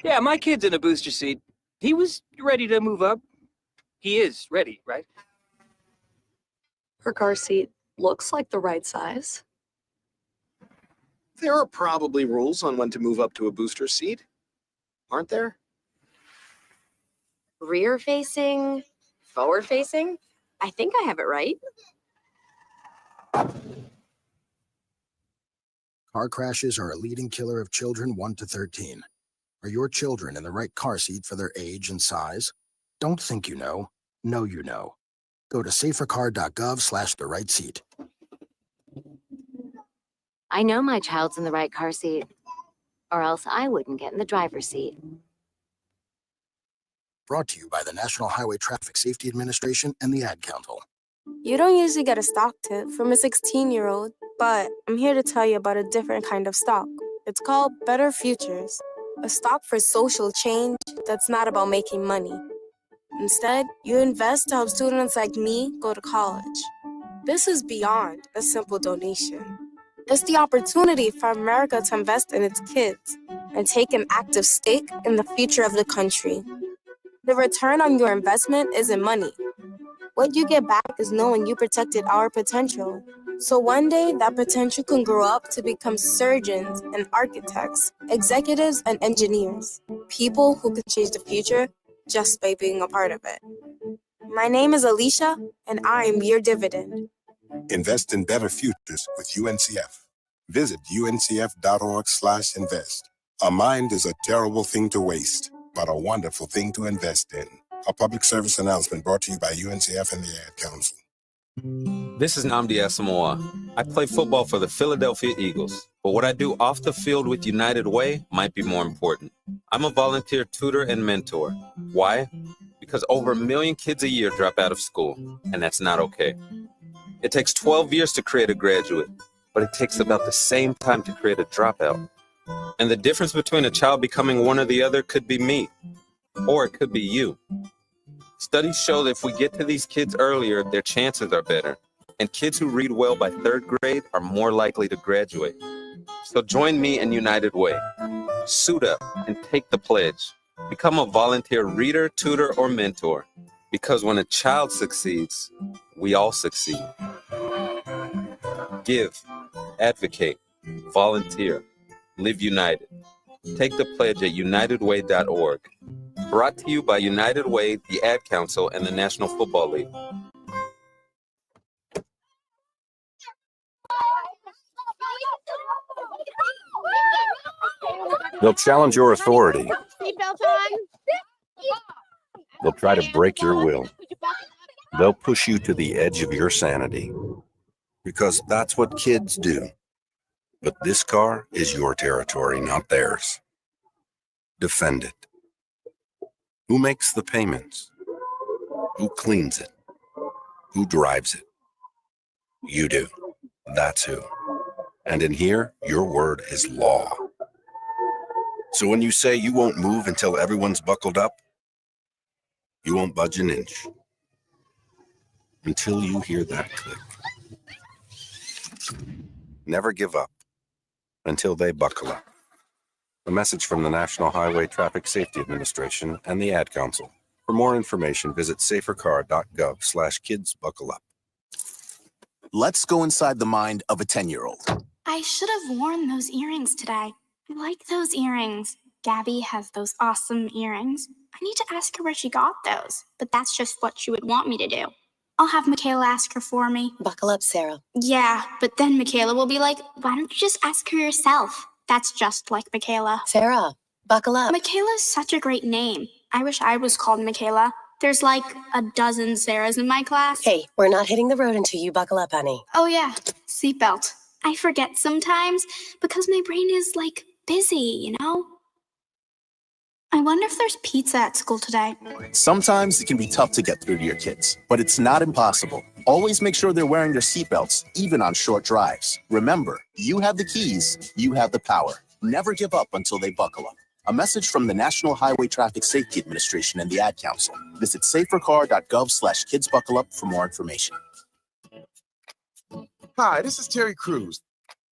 Yeah, my kid's in a booster seat. He was ready to move up. He is ready, right? Her car seat looks like the right size. There are probably rules on when to move up to a booster seat, aren't there? Rear facing, forward facing. I think I have it right. Car crashes are a leading killer of children 1 to 13. Are your children in the right car seat for their age and size? Don't think you know. Know you know. Go to safercar.gov/the-right-seat. I know my child's in the right car seat, or else I wouldn't get in the driver's seat. Brought to you by the National Highway Traffic Safety Administration and the Ad Council. You don't usually get a stock tip from a 16-year-old, but I'm here to tell you about a different kind of stock. It's called Better Futures, a stock for social change that's not about making money. Instead, you invest to help students like me go to college. This is beyond a simple donation. It's the opportunity for America to invest in its kids and take an active stake in the future of the country. The return on your investment isn't money. What you get back is knowing you protected our potential. So one day, that potential can grow up to become surgeons and architects, executives and engineers, people who could change the future just by being a part of it. My name is Alicia, and I am your dividend. Invest in better futures with UNCF. Visit uncf.org/invest. A mind is a terrible thing to waste, but a wonderful thing to invest in. A public service announcement brought to you by UNCF and the Ad Council. This is Nnamdi Asamoah. I play football for the Philadelphia Eagles, but what I do off the field with United Way might be more important. I'm a volunteer tutor and mentor. Why? Because over 1 million kids a year drop out of school, and that's not okay. It takes 12 years to create a graduate, but it takes about the same time to create a dropout. And the difference between a child becoming one or the other could be me, or it could be you. Studies show that if we get to these kids earlier, their chances are better. And kids who read well by 3rd grade are more likely to graduate. So join me in United Way. Suit up and take the pledge. Become a volunteer reader, tutor, or mentor. Because when a child succeeds, we all succeed. Give, advocate, volunteer, live united. Take the pledge at unitedway.org. Brought to you by United Way, the Ad Council, and the National Football League. They'll challenge your authority. They'll try to break your will. They'll push you to the edge of your sanity. Because that's what kids do. But this car is your territory, not theirs. Defend it. Who makes the payments? Who cleans it? Who drives it? You do. That's who. And in here, your word is law. So when you say you won't move until everyone's buckled up, you won't budge an inch. Until you hear that click. Never give up until they buckle up. A message from the National Highway Traffic Safety Administration and the Ad Council. For more information, visit safercar.gov/kidsbuckleup. Let's go inside the mind of a 10-year-old. I should have worn those earrings today. I like those earrings. Gabby has those awesome earrings. I need to ask her where she got those, but that's just what she would want me to do. I'll have Michaela ask her for me. Buckle up, Sarah. Yeah, but then Michaela will be like, why don't you just ask her yourself? That's just like Michaela. Sarah, buckle up. Michaela's such a great name. I wish I was called Michaela. There's like a dozen Sarahs in my class. Hey, we're not hitting the road until you buckle up, honey. Oh yeah, seatbelt. I forget sometimes because my brain is like busy, you know? I wonder if there's pizza at school today. Sometimes it can be tough to get through to your kids, but it's not impossible. Always make sure they're wearing their seatbelts, even on short drives. Remember, you have the keys, you have the power. Never give up until they buckle up. A message from the National Highway Traffic Safety Administration and the Ad Council. Visit safercar.gov/kidsbuckleup for more information. Hi, this is Terry Crews,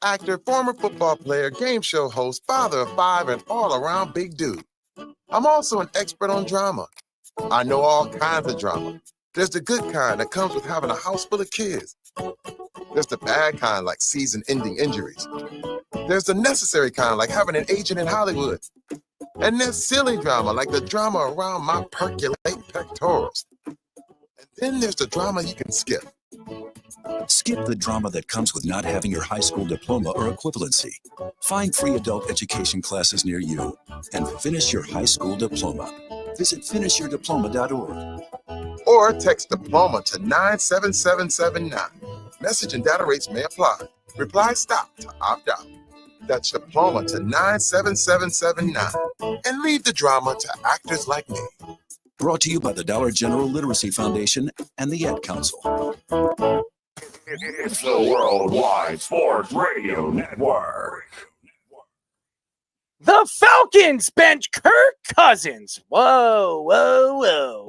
actor, former football player, game show host, father of 5, and all-around big dude. I'm also an expert on drama. I know all kinds of drama. There's the good kind that comes with having a house full of kids. There's the bad kind like season-ending injuries. There's the necessary kind like having an agent in Hollywood. And there's silly drama like the drama around my percolating pectorals. And then there's the drama you can skip. Skip the drama that comes with not having your high school diploma or equivalency. Find free adult education classes near you and finish your high school diploma. Visit finishyourdiploma.org. Or text diploma to 97779. Message and data rates may apply. Reply stop to opt out. That's diploma to 97779. And leave the drama to actors like me. Brought to you by the Dollar General Literacy Foundation and the Ad Council. It's the Worldwide Sports Radio Network. The Falcons bench Kirk Cousins. Whoa, whoa, whoa.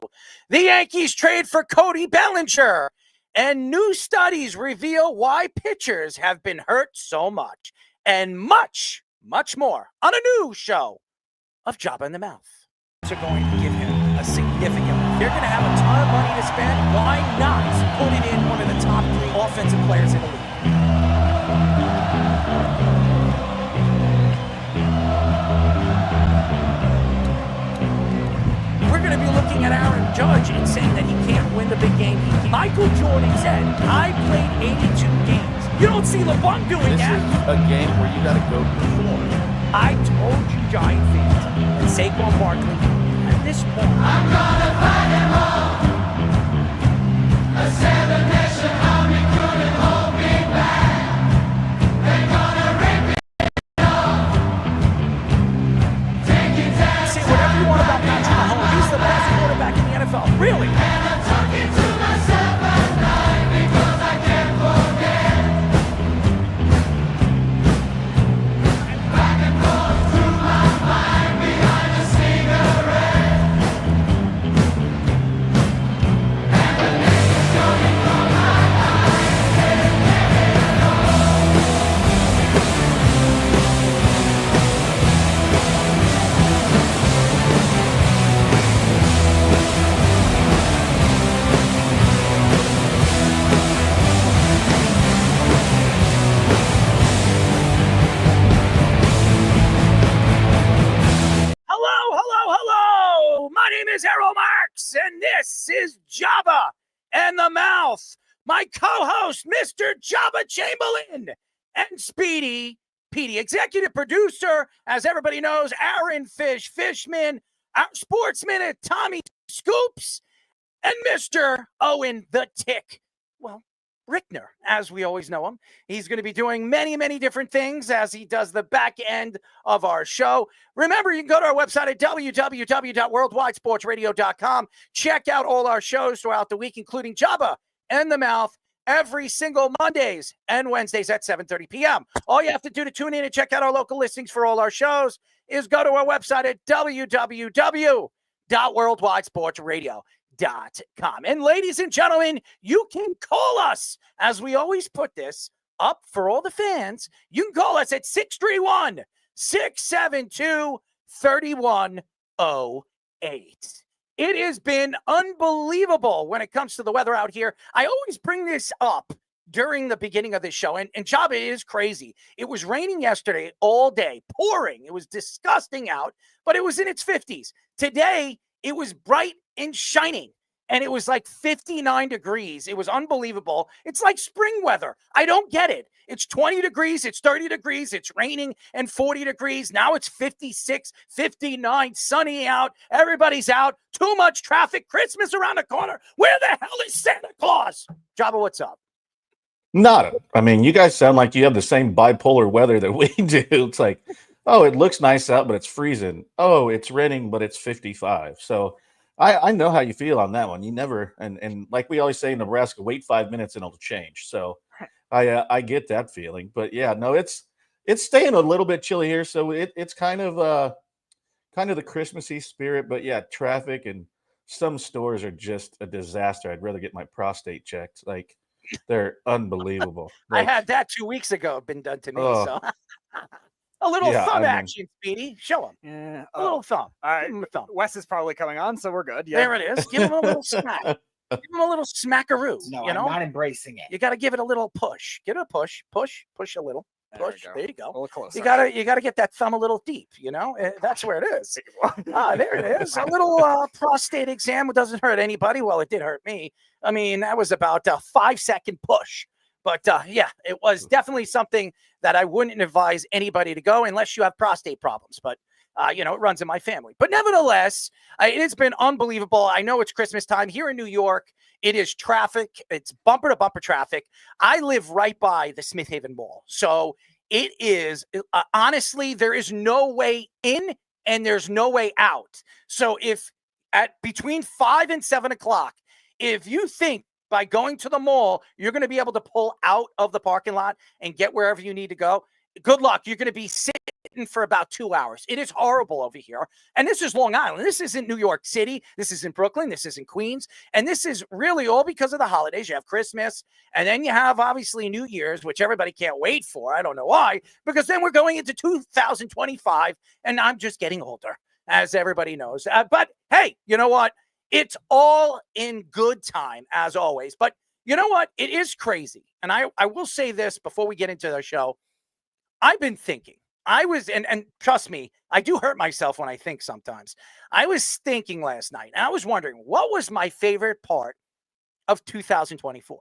The Yankees trade for Cody Bellinger. And new studies reveal why pitchers have been hurt so much. And much, much more on a new show of Jabba in the Mouth. Are going to give him a significant. They're going to have a ton of money to spend. Why not put it in one of the top 3 offensive players in the league? We're going to be looking at Aaron Judge and saying that he can't win the big game. Michael Jordan said, I played 82 games. You don't see LeBron doing that. This is a game where you got to go perform. I told you, Giant fans, that Saquon Barkley and this morning. I'm gonna fight them all. A 7-nation army couldn't hold me back. They're gonna rip it off. Say whatever you want about Patrick Mahomes. He's the best quarterback in the NFL. Really? And I'm talking to myself at night because I can't forget. And back and forth through my mind behind a cigarette. And the name is coming from my eyes. And Hello. My name is Errol Marks, and this is Jabba and the Mouth. My co-host, Mr. Jabba Chamberlain, and Speedy Petey, executive producer, as everybody knows, Aaron Fishman, our Sports Minute, Tommy Scoops, and Mr. Owen the Tick. Well, Rickner, as we always know him. He's going to be doing many, many different things as he does the back end of our show. Remember, you can go to our website at www.worldwidesportsradio.com. Check out all our shows throughout the week, including Jabba and the Mouth, every single Mondays and Wednesdays at 7:30 p.m. All you have to do to tune in and check out our local listings for all our shows is go to our website at www.worldwidesportsradio.com. And ladies and gentlemen, you can call us, as we always put this up for all the fans. You can call us at 631-672-3108. It has been unbelievable when it comes to the weather out here. I always bring this up during the beginning of this show, and Jabba, it is crazy. It was raining yesterday all day, pouring. It was disgusting out, but it was in its 50s. Today, it was bright and shining, and it was like 59 degrees. It was unbelievable. It's like spring weather. I don't get it. It's 20 degrees. It's 30 degrees. It's raining and 40 degrees. Now it's 56, 59, sunny out. Everybody's out. Too much traffic. Christmas around the corner. Where the hell is Santa Claus? Jabba, what's up? Nada. I mean, you guys sound like you have the same bipolar weather that we do. It's like, oh, it looks nice out, but it's freezing. Oh, it's raining, but it's 55. So I know how you feel on that one. You never, and like we always say in Nebraska, wait 5 minutes and it'll change. So I get that feeling. But yeah, no, it's staying a little bit chilly here. So it's kind of the Christmassy spirit. But yeah, traffic and some stores are just a disaster. I'd rather get my prostate checked. Like, they're unbelievable. I had that 2 weeks ago. Been done to me. So A little Yeah, thumb I mean- action, Speedy. Show him. Yeah. A little thumb. All right. Give him a thumb. Wes is probably coming on, so we're good. Yeah. There it is. Give him a little smack. Give him a little smackaroo. No, you I'm know? not embracing it. You got to give it a little push. Give it a push. Push a little. Push. There you A go. little closer. You gotta get that thumb a little deep. You know, that's where it is. There it is. A little prostate exam doesn't hurt anybody. Well, it did hurt me. I mean, that was about a 5-second push. But yeah, it was definitely something that I wouldn't advise anybody to go unless you have prostate problems. But you know, it runs in my family. But nevertheless, it has been unbelievable. I know it's Christmas time here in New York. It is traffic. It's bumper to bumper traffic. I live right by the Smith Haven Mall. So it is, honestly, there is no way in and there's no way out. So if at between 5 and 7 o'clock, if you think by going to the mall, you're going to be able to pull out of the parking lot and get wherever you need to go, good luck. You're going to be sitting for about 2 hours. It is horrible over here. And this is Long Island. This isn't New York City. This isn't Brooklyn. This isn't Queens. And this is really all because of the holidays. You have Christmas, and then you have obviously New Year's, which everybody can't wait for. I don't know why, because then we're going into 2025, and I'm just getting older, as everybody knows. But hey, you know what? It's all in good time, as always. But you know what? It is crazy. And I will say this before we get into the show. I've been thinking. And trust me, I do hurt myself when I think sometimes. I was thinking last night, and I was wondering, what was my favorite part of 2024?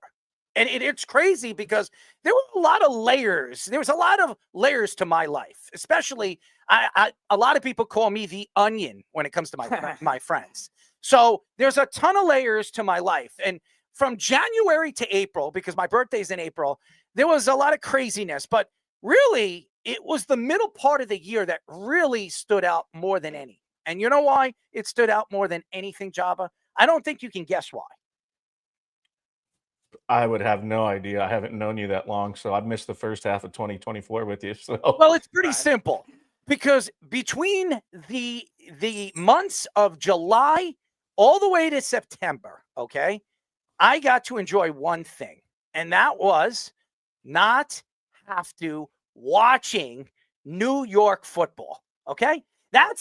And it's crazy because there were a lot of layers. There was a lot of layers to my life, especially a lot of people call me the onion when it comes to my friends. So there's a ton of layers to my life. And from January to April, because my birthday's in April, there was a lot of craziness. But really, it was the middle part of the year that really stood out more than any. And you know why it stood out more than anything, Jabba? I don't think you can guess why. I would have no idea. I haven't known you that long, so I've missed the first half of 2024 with you. So well, it's pretty simple because between the months of July all the way to September, okay, I got to enjoy one thing, and that was not have to watching New York football. Okay. That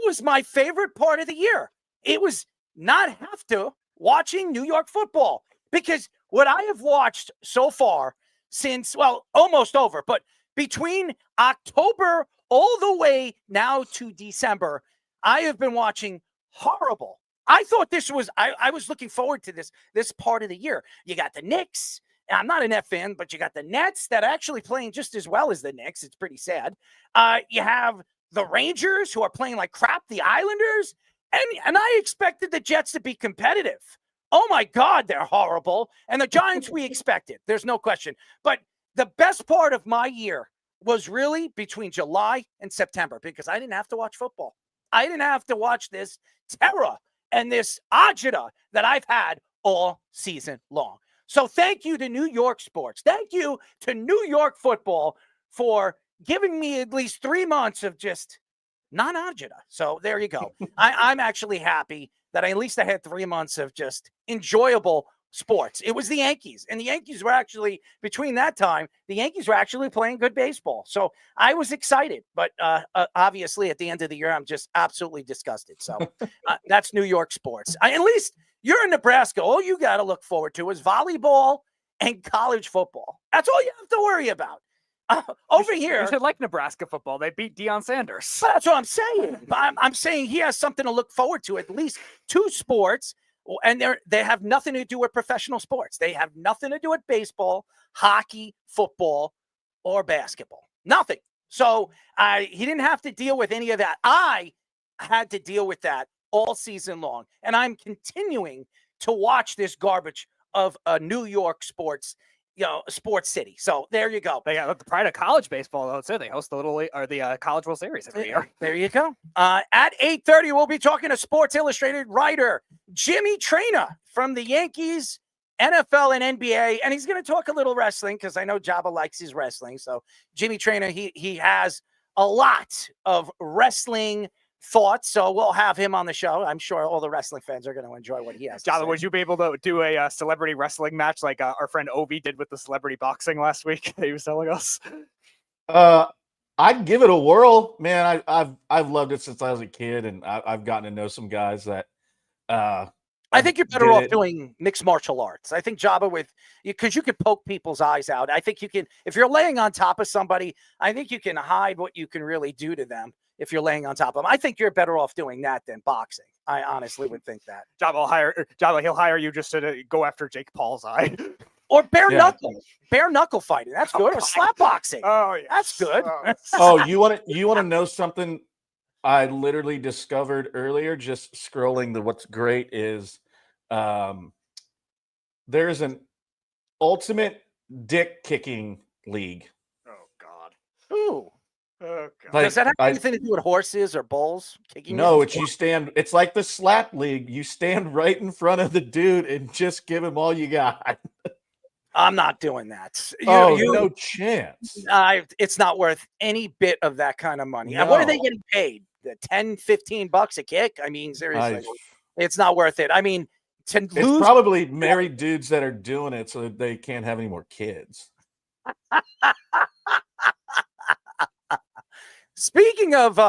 was my favorite part of the year. It was not have to watching New York football, because what I have watched so far since, well, almost over, but between October all the way now to December, I have been watching horrible. I thought this was, I was looking forward to this part of the year. You got the Knicks. I'm not a Net fan, but you got the Nets that are actually playing just as well as the Knicks. It's pretty sad. You have the Rangers who are playing like crap, the Islanders, and I expected the Jets to be competitive. Oh my God, they're horrible. And the Giants we expected. There's no question. But the best part of my year was really between July and September, because I didn't have to watch football. I didn't have to watch this terror and this agita that I've had all season long. So thank you to New York sports. Thank you to New York football for giving me at least 3 months of just non-agita. So there you go. I'm actually happy that at least I had 3 months of just enjoyable sports. It was the Yankees, and the Yankees were actually, between that time, the Yankees were actually playing good baseball. So I was excited, but obviously at the end of the year, I'm just absolutely disgusted. So that's New York sports. At least you're in Nebraska. All you got to look forward to is volleyball and college football. That's all you have to worry about. Over here, you should like Nebraska football. They beat Deion Sanders. But that's what I'm saying. I'm saying he has something to look forward to. At least 2 sports, and they have nothing to do with professional sports. They have nothing to do with baseball, hockey, football, or basketball. Nothing. So he didn't have to deal with any of that. I had to deal with that all season long, and I'm continuing to watch this garbage of a New York sports city. So there you go. They got the pride of college baseball, though. So they host the College World Series every year. There you go. At 8:30, we'll be talking to Sports Illustrated writer Jimmy Traina from the Yankees, NFL, and NBA, and he's going to talk a little wrestling because I know Jabba likes his wrestling. So Jimmy Traina, he has a lot of wrestling thoughts, so we'll have him on the show. I'm sure all the wrestling fans are going to enjoy what he has to say. Would you be able to do a celebrity wrestling match like our friend Ovi did with the celebrity boxing last week that he was telling us? I'd give it a whirl, man. I've loved it since I was a kid, and I've gotten to know some guys that. I think you're better off it. doing mixed martial arts. I think Jabba because you can poke people's eyes out. I think you can, if you're laying on top of somebody, I think you can hide what you can really do to them if you're laying on top of them. I think you're better off doing that than boxing. I honestly would think that. Jabba, he'll hire you just to go after Jake Paul's eye. Or bare knuckle fighting. That's good. Or slap boxing. Oh, yeah. That's good. Oh, you want to know something I literally discovered earlier just scrolling what's great is there's an ultimate dick kicking league. Oh God. Ooh. Oh God. Does that have anything to do with horses or bulls kicking? No, it's like the slap league. You stand right in front of the dude and just give him all you got. I'm not doing that. No chance. It's not worth any bit of that kind of money. And what are they getting paid? The $10-15 a kick? I mean, seriously, it's not worth it. I mean, it's probably married dudes that are doing it so that they can't have any more kids. Speaking of,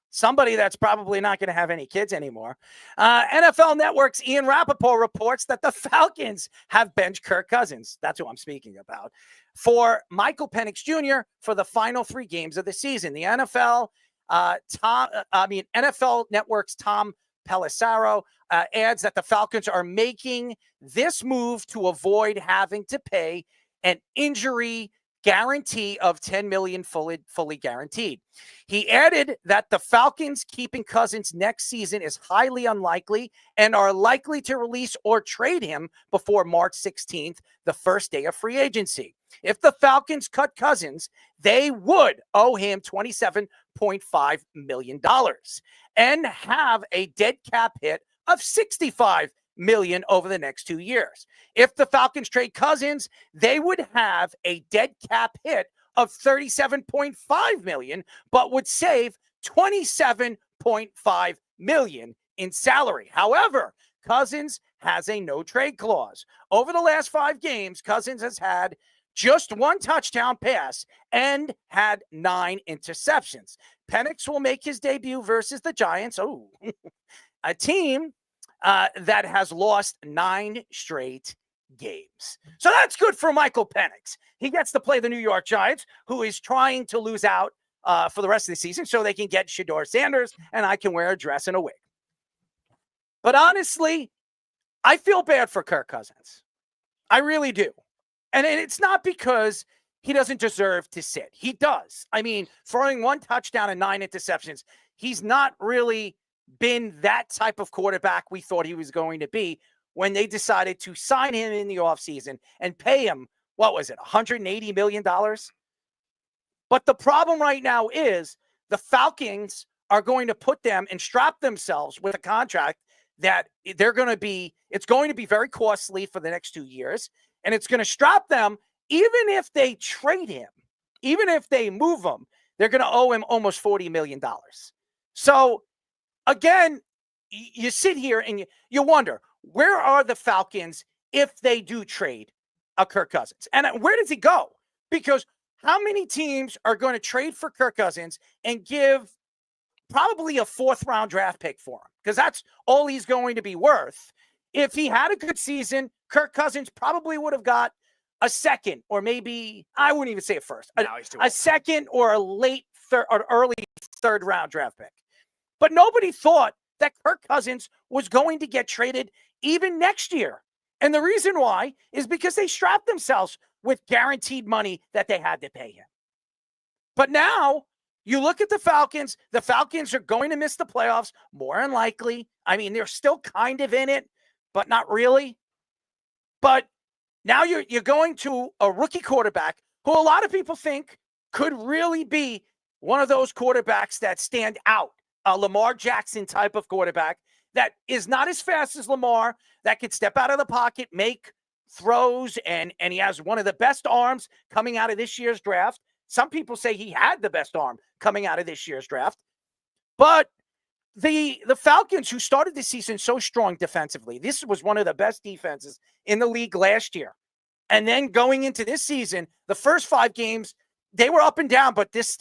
somebody that's probably not going to have any kids anymore, NFL Network's Ian Rappaport reports that the Falcons have benched Kirk Cousins. That's who I'm speaking about. For Michael Penix Jr. for the final 3 games of the season. The NFL Network's Tom Pelissero adds that the Falcons are making this move to avoid having to pay an injury guarantee of $10 million fully guaranteed. He added that the Falcons keeping Cousins next season is highly unlikely and are likely to release or trade him before March 16th, the first day of free agency. If the Falcons cut Cousins, they would owe him $27.5 million and have a dead cap hit of $65 million over the next 2 years. If the Falcons trade Cousins, they would have a dead cap hit of $37.5 million, but would save $27.5 million in salary. However, Cousins has a no trade clause. Over the last 5 games, Cousins has had just 1 touchdown pass and had 9 interceptions. Penix will make his debut versus the Giants. Oh, a team that has lost 9 straight games. So that's good for Michael Penix. He gets to play the New York Giants, who is trying to lose out for the rest of the season so they can get Shedeur Sanders and I can wear a dress and a wig. But honestly, I feel bad for Kirk Cousins. I really do. And it's not because he doesn't deserve to sit. He does. I mean, throwing 1 touchdown and 9 interceptions, he's not really been that type of quarterback we thought he was going to be when they decided to sign him in the offseason and pay him, what was it, $180 million? But the problem right now is the Falcons are going to put them and strap themselves with a contract that it's going to be very costly for the next 2 years. And it's going to strap them, even if they trade him, even if they move him, they're going to owe him almost $40 million. So, again, you sit here and you wonder, where are the Falcons if they do trade a Kirk Cousins? And where does he go? Because how many teams are going to trade for Kirk Cousins and give probably a 4th-round draft pick for him? Because that's all he's going to be worth. If he had a good season, Kirk Cousins probably would have got a 2nd, or maybe, I wouldn't even say a 1st, a 2nd or a late 3rd or early 3rd-round draft pick. But nobody thought that Kirk Cousins was going to get traded even next year. And the reason why is because they strapped themselves with guaranteed money that they had to pay him. But now you look at the Falcons are going to miss the playoffs more than likely. I mean, they're still kind of in it, but not really. But now you're going to a rookie quarterback who a lot of people think could really be one of those quarterbacks that stand out, a Lamar Jackson type of quarterback that is not as fast as Lamar, that can step out of the pocket, make throws, and he has one of the best arms coming out of this year's draft. Some people say he had the best arm coming out of this year's draft. But the Falcons, who started the season so strong defensively, this was one of the best defenses in the league last year. And then going into this season, the first 5 games, they were up and down, but this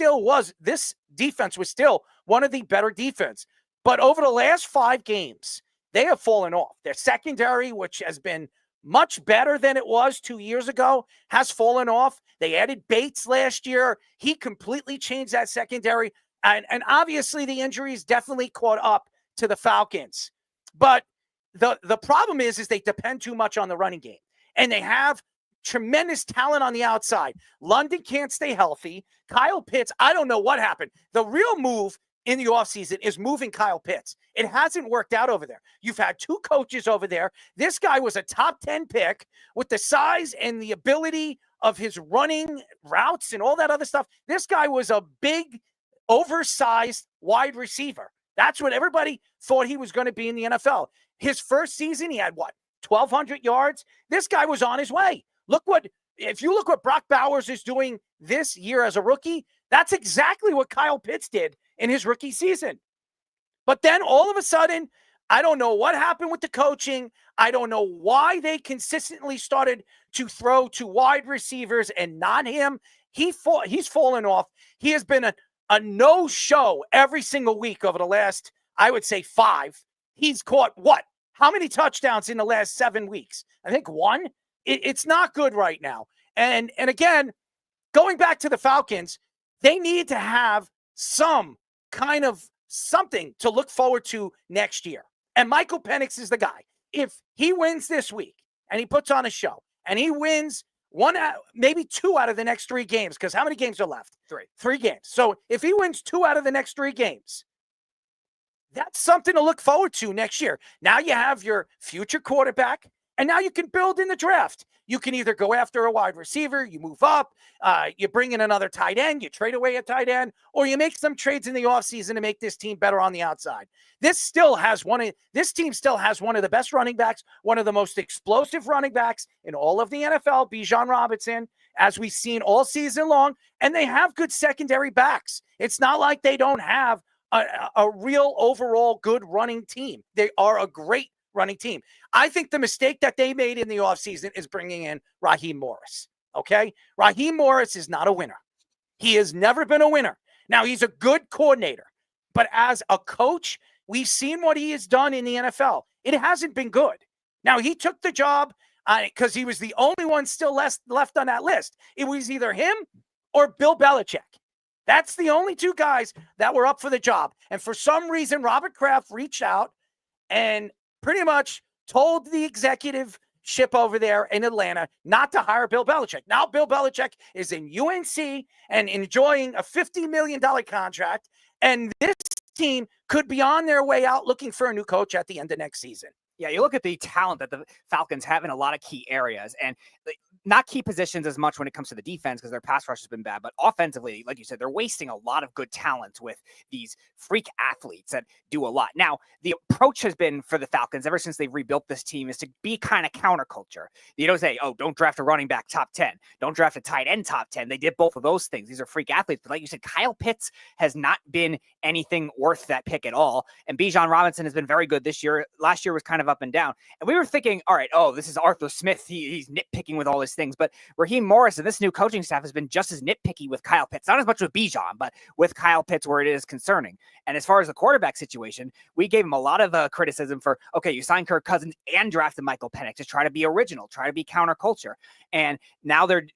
defense was still one of the better defense. But over the last 5 games, they have fallen off. Their secondary, which has been much better than it was 2 years ago, has fallen off. They added Bates last year. He completely changed that secondary. And obviously the injuries definitely caught up to the Falcons. But the problem is they depend too much on the running game. And they have tremendous talent on the outside. London can't stay healthy. Kyle Pitts, I don't know what happened. The real move in the offseason is moving Kyle Pitts. It hasn't worked out over there. You've had 2 coaches over there. This guy was a top 10 pick with the size and the ability of his running routes and all that other stuff. This guy was a big, oversized wide receiver. That's what everybody thought he was going to be in the NFL. His first season, he had 1,200 yards. This guy was on his way. If you look what Brock Bowers is doing this year as a rookie, that's exactly what Kyle Pitts did in his rookie season. But then all of a sudden, I don't know what happened with the coaching. I don't know why they consistently started to throw to wide receivers and not him. He's fallen off. He has been a no-show every single week over the last, I would say, 5. He's caught how many touchdowns in the last 7 weeks? I think 1. It's not good right now. And again, going back to the Falcons, they need to have some kind of something to look forward to next year. And Michael Penix is the guy. If he wins this week and he puts on a show and he wins maybe 2 out of the next 3 games, because how many games are left? 3 games. So if he wins 2 out of the next 3 games, that's something to look forward to next year. Now you have your future quarterback, and now you can build in the draft. You can either go after a wide receiver, you move up, you bring in another tight end, you trade away a tight end, or you make some trades in the offseason to make this team better on the outside. This team still has one of the best running backs, one of the most explosive running backs in all of the NFL, Bijan Robinson, as we've seen all season long, and they have good secondary backs. It's not like they don't have a real overall good running team. They are a great running team. I think the mistake that they made in the offseason is bringing in Raheem Morris. Okay? Raheem Morris is not a winner. He has never been a winner. Now, he's a good coordinator, but as a coach, we've seen what he has done in the NFL. It hasn't been good. Now, he took the job because he was the only one still left on that list. It was either him or Bill Belichick. That's the only 2 guys that were up for the job. And for some reason, Robert Kraft reached out and pretty much told the executive ship over there in Atlanta not to hire Bill Belichick. Now Bill Belichick is in UNC and enjoying a $50 million contract, and this team could be on their way out looking for a new coach at the end of next season. Yeah, you look at the talent that the Falcons have in a lot of key areas, and not key positions as much when it comes to the defense because their pass rush has been bad, but offensively, like you said, they're wasting a lot of good talent with these freak athletes that do a lot. Now, the approach has been for the Falcons ever since they've rebuilt this team is to be kind of counterculture. You don't say, oh, don't draft a running back top 10. Don't draft a tight end top 10. They did both of those things. These are freak athletes. But like you said, Kyle Pitts has not been anything worth that pick at all. And Bijan Robinson has been very good this year. Last year was kind of up and down. And we were thinking, all right, this is Arthur Smith. He's nitpicking with all his things. But Raheem Morris and this new coaching staff has been just as nitpicky with Kyle Pitts. Not as much with Bijan, but with Kyle Pitts where it is concerning. And as far as the quarterback situation, we gave him a lot of criticism for, okay, you signed Kirk Cousins and drafted Michael Penix to try to be original, try to be counterculture. And now they're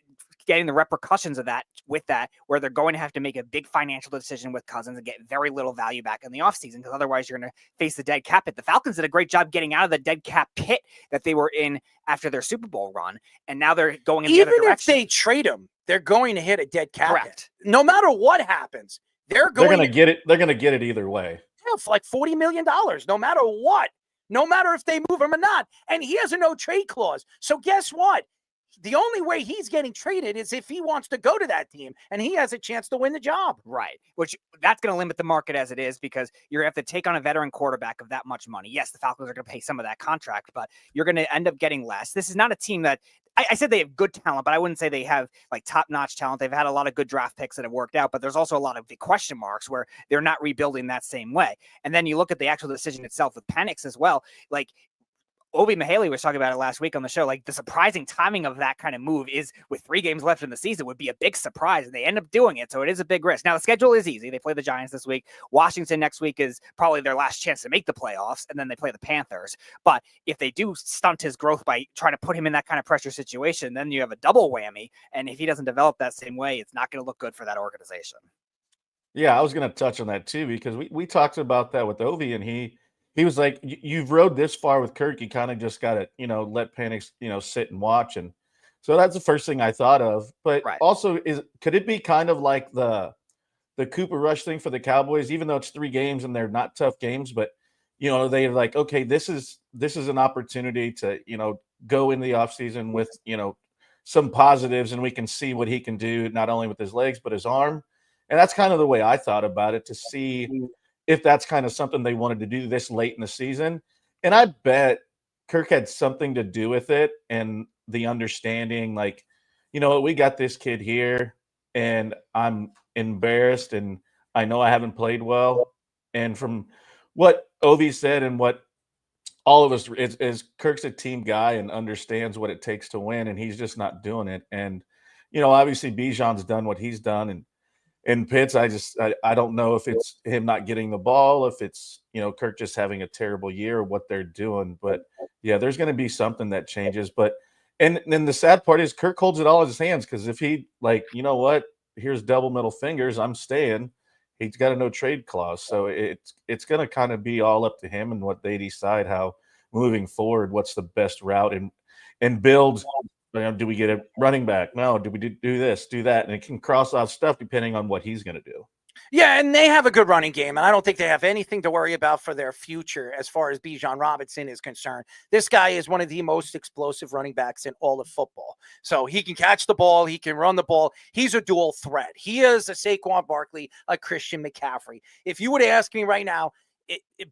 getting the repercussions of that with that, where they're going to have to make a big financial decision with Cousins and get very little value back in the offseason, because otherwise you're going to face the dead cap pit. The Falcons did a great job getting out of the dead cap pit that they were in after their Super Bowl run, and now they're going in the other direction. Even if they trade him, they're going to hit a dead cap pit. No matter what happens, they're going to get it. They're going to get it either way. Yeah, for like $40 million, no matter what. No matter if they move him or not. And he has a no trade clause. So guess what? The only way he's getting traded is if he wants to go to that team and he has a chance to win the job. Right. Which that's going to limit the market as it is, because you're going to have to take on a veteran quarterback of that much money. Yes, the Falcons are going to pay some of that contract, but you're going to end up getting less. This is not a team that I said they have good talent, but I wouldn't say they have like top-notch talent. They've had a lot of good draft picks that have worked out, but there's also a lot of the question marks where they're not rebuilding that same way. And then you look at the actual decision itself with Penix as well. Like, Obi Mihaly was talking about it last week on the show. Like the surprising timing of that kind of move is with 3 games left in the season would be a big surprise. And they end up doing it. So it is a big risk. Now the schedule is easy. They play the Giants this week. Washington next week is probably their last chance to make the playoffs. And then they play the Panthers. But if they do stunt his growth by trying to put him in that kind of pressure situation, then you have a double whammy. And if he doesn't develop that same way, it's not going to look good for that organization. Yeah, I was going to touch on that too, because we talked about that with Ovi, and he was like, you've rode this far with Kirk. You kind of just got to, let Penix, sit and watch. And so that's the first thing I thought of. But also, could it be kind of like the Cooper Rush thing for the Cowboys, even though it's 3 games and they're not tough games, but, they're like, okay, this is an opportunity to, go in the offseason with, some positives, and we can see what he can do, not only with his legs, but his arm. And that's kind of the way I thought about it, to see if that's kind of something they wanted to do this late in the season. And I bet Kirk had something to do with it, and the understanding, like, we got this kid here and I'm embarrassed and I know I haven't played well. And from what Ovi said and what all of us is Kirk's a team guy and understands what it takes to win, and he's just not doing it. And, obviously Bijan's done what he's done, and in Pitts, I don't know if it's him not getting the ball, if it's, Kirk just having a terrible year, or what they're doing. But yeah, there's going to be something that changes. But and then the sad part is Kirk holds it all in his hands, because if he what, here's double middle fingers, I'm staying. He's got a no trade clause, so it's going to kind of be all up to him and what they decide, how moving forward, what's the best route and build. Do we get a running back? No. Do we do this, do that? And it can cross off stuff depending on what he's going to do. Yeah, and they have a good running game, and I don't think they have anything to worry about for their future as far as Bijan Robinson is concerned. This guy is one of the most explosive running backs in all of football. So he can catch the ball, he can run the ball. He's a dual threat. He is a Saquon Barkley, a Christian McCaffrey. If you would ask me right now,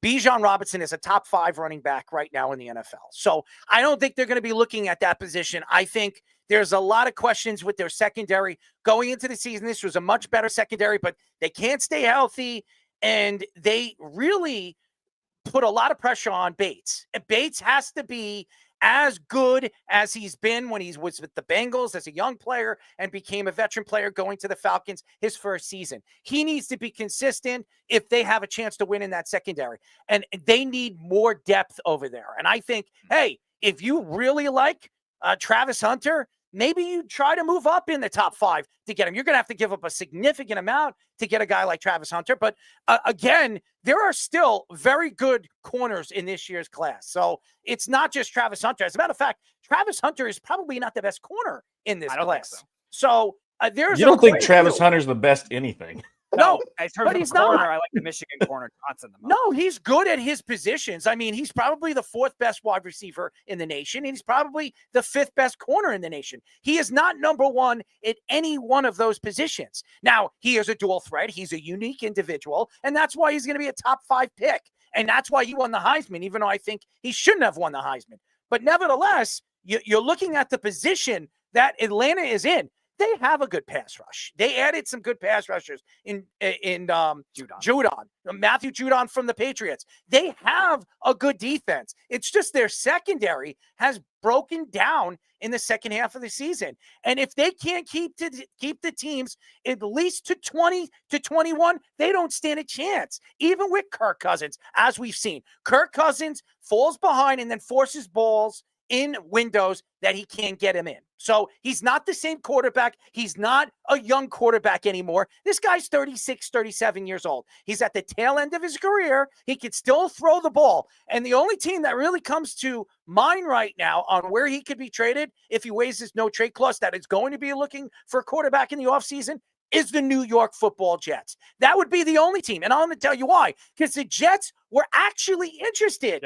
Bijan Robinson is a top 5 running back right now in the NFL. So I don't think they're going to be looking at that position. I think there's a lot of questions with their secondary going into the season. This was a much better secondary, but they can't stay healthy, and they really put a lot of pressure on Bates. And Bates has to be as good as he's been when he was with the Bengals as a young player and became a veteran player going to the Falcons his first season. He needs to be consistent if they have a chance to win in that secondary. And they need more depth over there. And I think, hey, if you really like Travis Hunter, maybe you try to move up in the top 5 to get him. You're going to have to give up a significant amount to get a guy like Travis Hunter. But again, there are still very good corners in this year's class. So it's not just Travis Hunter. As a matter of fact, Travis Hunter is probably not the best corner in this class. So there's You don't think Travis Hunter's the best anything? No, but he's not. I like the Michigan corner Johnson the most. No, he's good at his positions. I mean, he's probably the 4th best wide receiver in the nation, and he's probably the 5th best corner in the nation. He is not number 1 at any one of those positions. Now, he is a dual threat. He's a unique individual, and that's why he's going to be a top 5 pick. And that's why he won the Heisman, even though I think he shouldn't have won the Heisman. But nevertheless, you're looking at the position that Atlanta is in. They have a good pass rush. They added some good pass rushers in Judon, Matthew Judon from the Patriots. They have a good defense. It's just their secondary has broken down in the second half of the season. And if they can't keep the teams at least to 20 to 21, they don't stand a chance. Even with Kirk Cousins, as we've seen, Kirk Cousins falls behind and then forces balls in windows that he can't get him in. So he's not the same quarterback. He's not a young quarterback anymore. This guy's 36, 37 years old. He's at the tail end of his career. He can still throw the ball. And the only team that really comes to mind right now on where he could be traded if he waives his no trade clause that is going to be looking for a quarterback in the offseason is the New York Football Jets. That would be the only team. And I'm going to tell you why. Because the Jets were actually interested.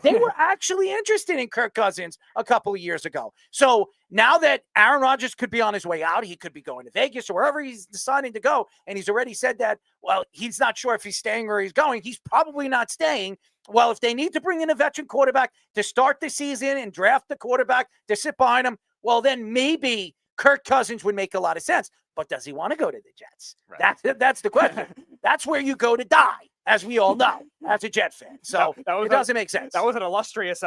They were actually interested in Kirk Cousins a couple of years ago. So now that Aaron Rodgers could be on his way out, he could be going to Vegas or wherever he's deciding to go. And he's already said that, well, he's not sure if he's staying or he's going. He's probably not staying. Well, if they need to bring in a veteran quarterback to start the season and draft the quarterback to sit behind him, well, then maybe Kirk Cousins would make a lot of sense. But does he want to go to the Jets? Right. That's the question. That's where you go to die, as we all know. as a Jet fan. So it doesn't make sense. That was an illustrious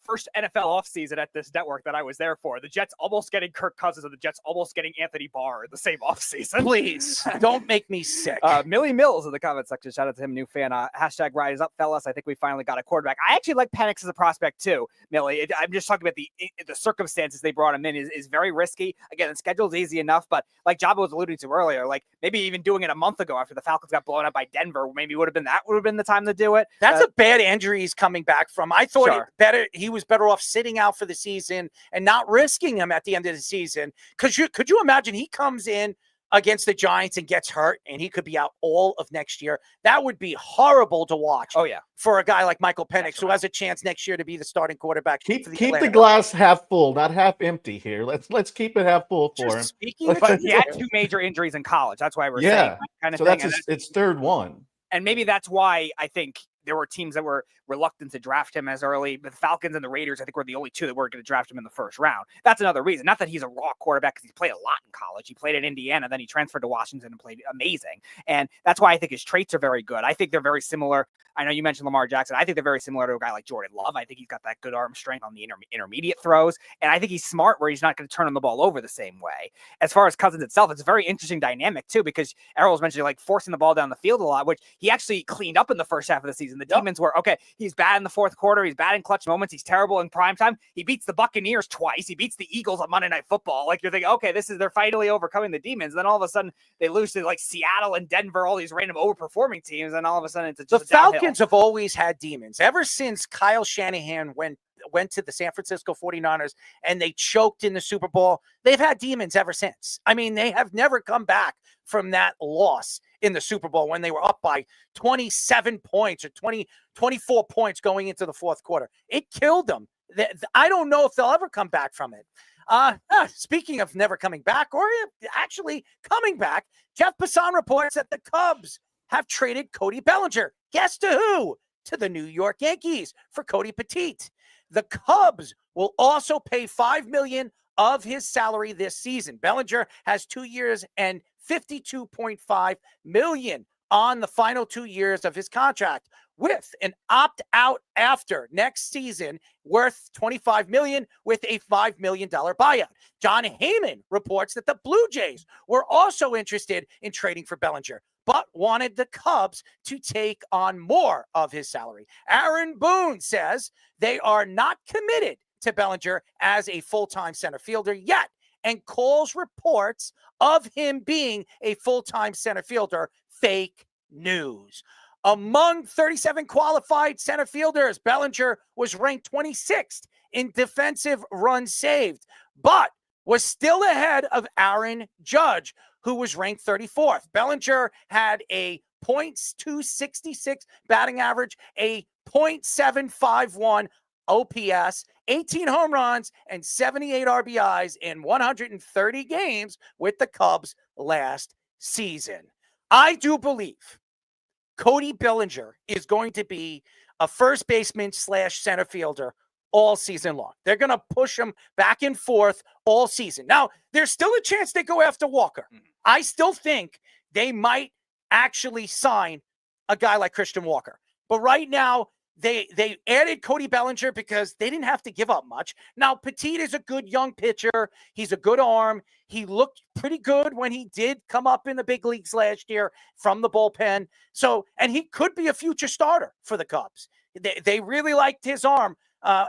first NFL offseason at this network that I was there for. The Jets almost getting Kirk Cousins and the Jets almost getting Anthony Barr in the same offseason. Please, don't make me sick. Millie Mills in the comment section. Shout out to him, new fan. Hashtag rise up, fellas. I think we finally got a quarterback. I actually like Penix as a prospect too, Millie. I'm just talking about the circumstances they brought him in is very risky. Again, the schedule's easy enough, but like Jabba was alluding to earlier, like maybe even doing it a month ago after the Falcons got blown up by Denver, maybe would have been the time to do it. That's a bad injury he's coming back from. I thought Sure. he was better off sitting out for the season and not risking him at the end of the season. Could you imagine he comes in against the Giants and gets hurt and he could be out all of next year? That would be horrible to watch. Oh yeah, for a guy like Michael Penix, who has a chance next year to be the starting quarterback. Keep the glass half full, not half empty here. Let's keep it half full for him. But he had 2 major injuries in college. That's why we're saying that kind of so thing. That's its third one. And maybe that's why I think there were teams that were reluctant to draft him as early. But the Falcons and the Raiders, I think, were the only 2 that weren't going to draft him in the first round. That's another reason. Not that he's a raw quarterback, because he played a lot in college. He played at Indiana, then he transferred to Washington and played amazing. And that's why I think his traits are very good. I think they're very similar. I know you mentioned Lamar Jackson. I think they're very similar to a guy like Jordan Love. I think he's got that good arm strength on the intermediate throws. And I think he's smart where he's not going to turn him the ball over the same way. As far as Cousins itself, it's a very interesting dynamic too, because Errol was mentioning like forcing the ball down the field a lot, which he actually cleaned up in the first half of the season. The Demons were, okay, he's bad in the fourth quarter. He's bad in clutch moments. He's terrible in primetime. He beats the Buccaneers twice. He beats the Eagles on Monday Night Football. Like you're thinking, okay, they're finally overcoming the Demons. Then all of a sudden they lose to like Seattle and Denver, all these random overperforming teams. And all of a sudden it's just the Falcons have always had demons ever since Kyle Shanahan went to the San Francisco 49ers and they choked in the Super Bowl. They've had demons ever since. I mean, they have never come back from that loss in the Super Bowl when they were up by 27 points or 24 points going into the fourth quarter. It killed them. I don't know if they'll ever come back from it. Speaking of never coming back, or actually coming back, Jeff Passan reports that the Cubs have traded Cody Bellinger. Guess to who? To the New York Yankees for Cody Petite. The Cubs will also pay $5 million of his salary this season. Bellinger has 2 years and $52.5 million on the final 2 years of his contract, with an opt-out after next season worth $25 million with a $5 million buyout. John Heyman reports that the Blue Jays were also interested in trading for Bellinger, but wanted the Cubs to take on more of his salary. Aaron Boone says they are not committed to Bellinger as a full-time center fielder yet, and calls reports of him being a full-time center fielder fake news. Among 37 qualified center fielders, Bellinger was ranked 26th in defensive runs saved, but was still ahead of Aaron Judge, who was ranked 34th. Bellinger had a .266 batting average, a .751 OPS, 18 home runs, and 78 RBIs in 130 games with the Cubs last season. I do believe Cody Bellinger is going to be a first baseman / center fielder all season long. They're going to push him back and forth all season. Now, there's still a chance they go after Walker. I still think they might actually sign a guy like Christian Walker. But right now, they added Cody Bellinger because they didn't have to give up much. Now, Petite is a good young pitcher. He's a good arm. He looked pretty good when he did come up in the big leagues last year from the bullpen. So, and he could be a future starter for the Cubs. They really liked his arm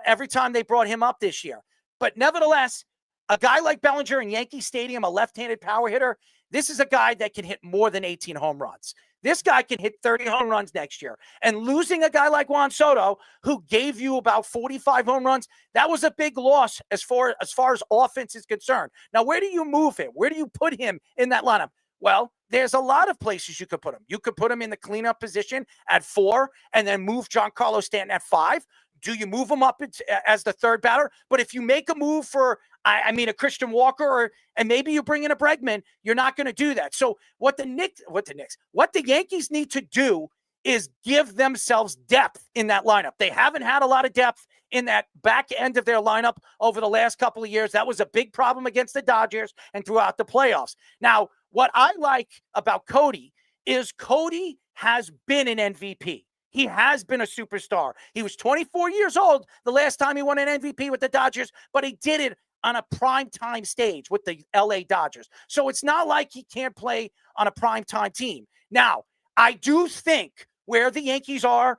every time they brought him up this year. But nevertheless, a guy like Bellinger in Yankee Stadium, a left-handed power hitter, this is a guy that can hit more than 18 home runs. This guy can hit 30 home runs next year. And losing a guy like Juan Soto, who gave you about 45 home runs, that was a big loss as far as offense is concerned. Now, where do you move him? Where do you put him in that lineup? Well, there's a lot of places you could put him. You could put him in the cleanup position at 4 and then move Giancarlo Stanton at 5. Do you move him up as the third batter? But if you make a move for, a Christian Walker, and maybe you bring in a Bregman, you're not going to do that. So what the Yankees need to do is give themselves depth in that lineup. They haven't had a lot of depth in that back end of their lineup over the last couple of years. That was a big problem against the Dodgers and throughout the playoffs. Now, what I like about Cody is Cody has been an MVP. He has been a superstar. He was 24 years old the last time he won an MVP with the Dodgers, but he did it on a primetime stage with the LA Dodgers. So it's not like he can't play on a primetime team. Now, I do think where the Yankees are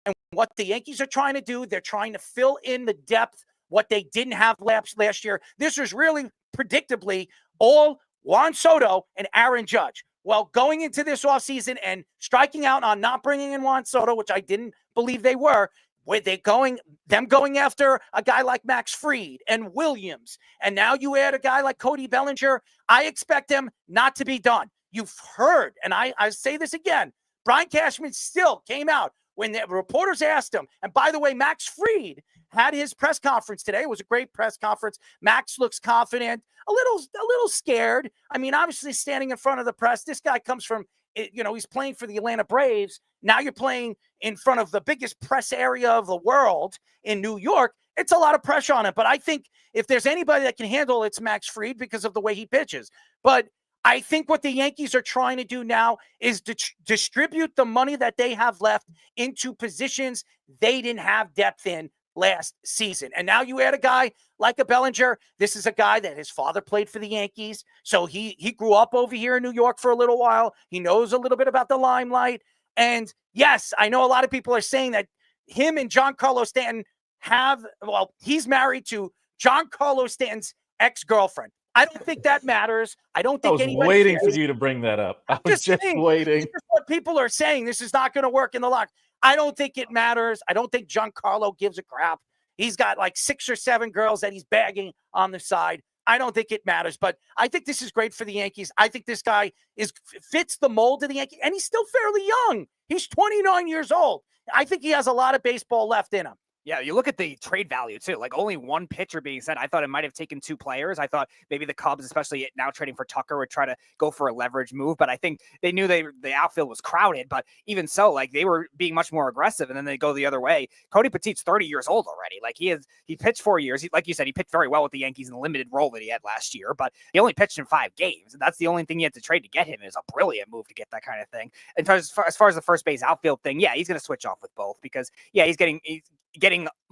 and what the Yankees are trying to do, they're trying to fill in the depth, what they didn't have last year. This was really predictably all Juan Soto and Aaron Judge. Well, going into this offseason and striking out on not bringing in Juan Soto, which I didn't believe they were, where them going after a guy like Max Fried and Williams, and now you add a guy like Cody Bellinger, I expect them not to be done. You've heard, and I say this again, Brian Cashman still came out when the reporters asked him, and by the way, Max Fried had his press conference today. It was a great press conference. Max looks confident, a little scared. I mean, obviously standing in front of the press, this guy comes from, he's playing for the Atlanta Braves. Now you're playing in front of the biggest press area of the world in New York. It's a lot of pressure on him. But I think if there's anybody that can handle it, it's Max Fried because of the way he pitches. But I think what the Yankees are trying to do now is distribute the money that they have left into positions they didn't have depth in last season. And now you add a guy like a Bellinger. This is a guy that his father played for the Yankees. So he grew up over here in New York for a little while. He knows a little bit about the limelight. And yes, I know a lot of people are saying that him and Giancarlo Stanton he's married to Giancarlo Stanton's ex-girlfriend. I don't think that matters. I don't think anybody waiting for you to bring that up. I was just waiting. This is what people are saying. This is not going to work in the locker. I don't think it matters. I don't think Giancarlo gives a crap. He's got like 6 or 7 girls that he's bagging on the side. I don't think it matters, but I think this is great for the Yankees. I think this guy fits the mold of the Yankees, and he's still fairly young. He's 29 years old. I think he has a lot of baseball left in him. Yeah, you look at the trade value, too. Like, only one pitcher being sent. I thought it might have taken 2 players. I thought maybe the Cubs, especially now trading for Tucker, would try to go for a leverage move. But I think they knew the outfield was crowded. But even so, like, they were being much more aggressive, and then they go the other way. Cody Petit's 30 years old already. Like, he pitched 4 years. Like you said, he pitched very well with the Yankees in the limited role that he had last year. But he only pitched in 5 games. And that's the only thing you had to trade to get him. Is a brilliant move to get that kind of thing. And as far as the first base outfield thing, yeah, he's going to switch off with both because, yeah, he's getting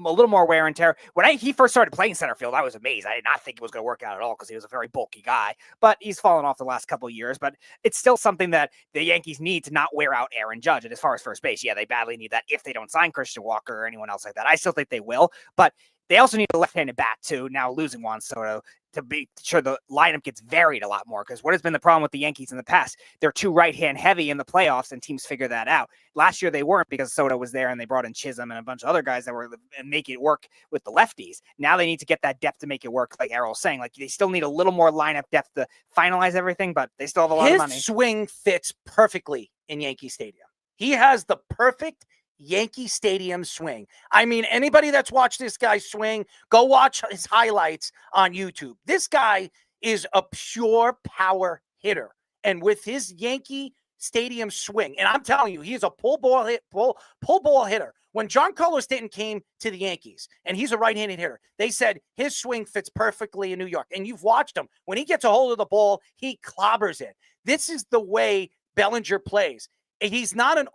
a little more wear and tear. When he first started playing center field, I was amazed. I did not think it was going to work out at all because he was a very bulky guy, but he's fallen off the last couple of years. But it's still something that the Yankees need to not wear out Aaron Judge. And as far as first base, yeah, they badly need that if they don't sign Christian Walker or anyone else like that. I still think they will, but they also need a left-handed bat too. Now losing Juan Soto to be sure the lineup gets varied a lot more, because what has been the problem with the Yankees in the past? They're too right-hand heavy in the playoffs, and teams figure that out. Last year they weren't because Soto was there, and they brought in Chisholm and a bunch of other guys that were and make it work with the lefties. Now they need to get that depth to make it work, like Errol's saying. Like, they still need a little more lineup depth to finalize everything, but they still have a lot of money. His swing fits perfectly in Yankee Stadium. He has the perfect Yankee Stadium swing. I mean, anybody that's watched this guy swing, go watch his highlights on YouTube. This guy is a pure power hitter. And with his Yankee Stadium swing, and I'm telling you, he's a pull ball hitter. When Giancarlo Stanton came to the Yankees, and he's a right-handed hitter, they said his swing fits perfectly in New York. And you've watched him. When he gets a hold of the ball, he clobbers it. This is the way Bellinger plays. He's not an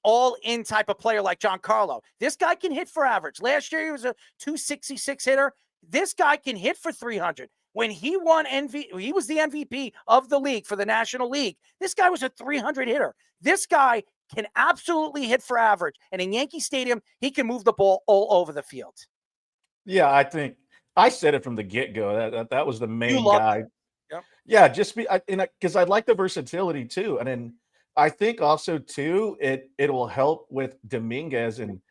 all-in type of player like Giancarlo. This guy can hit for average. Last year, he was a 266 hitter. This guy can hit for 300. When he won he was the MVP of the league for the National League. This guy was a 300 hitter. This guy can absolutely hit for average. And in Yankee Stadium, he can move the ball all over the field. Yeah, I think I said it from the get-go. That was the main guy. Yep. Yeah, because I like the versatility too. And then I think also too, it will help with Dominguez and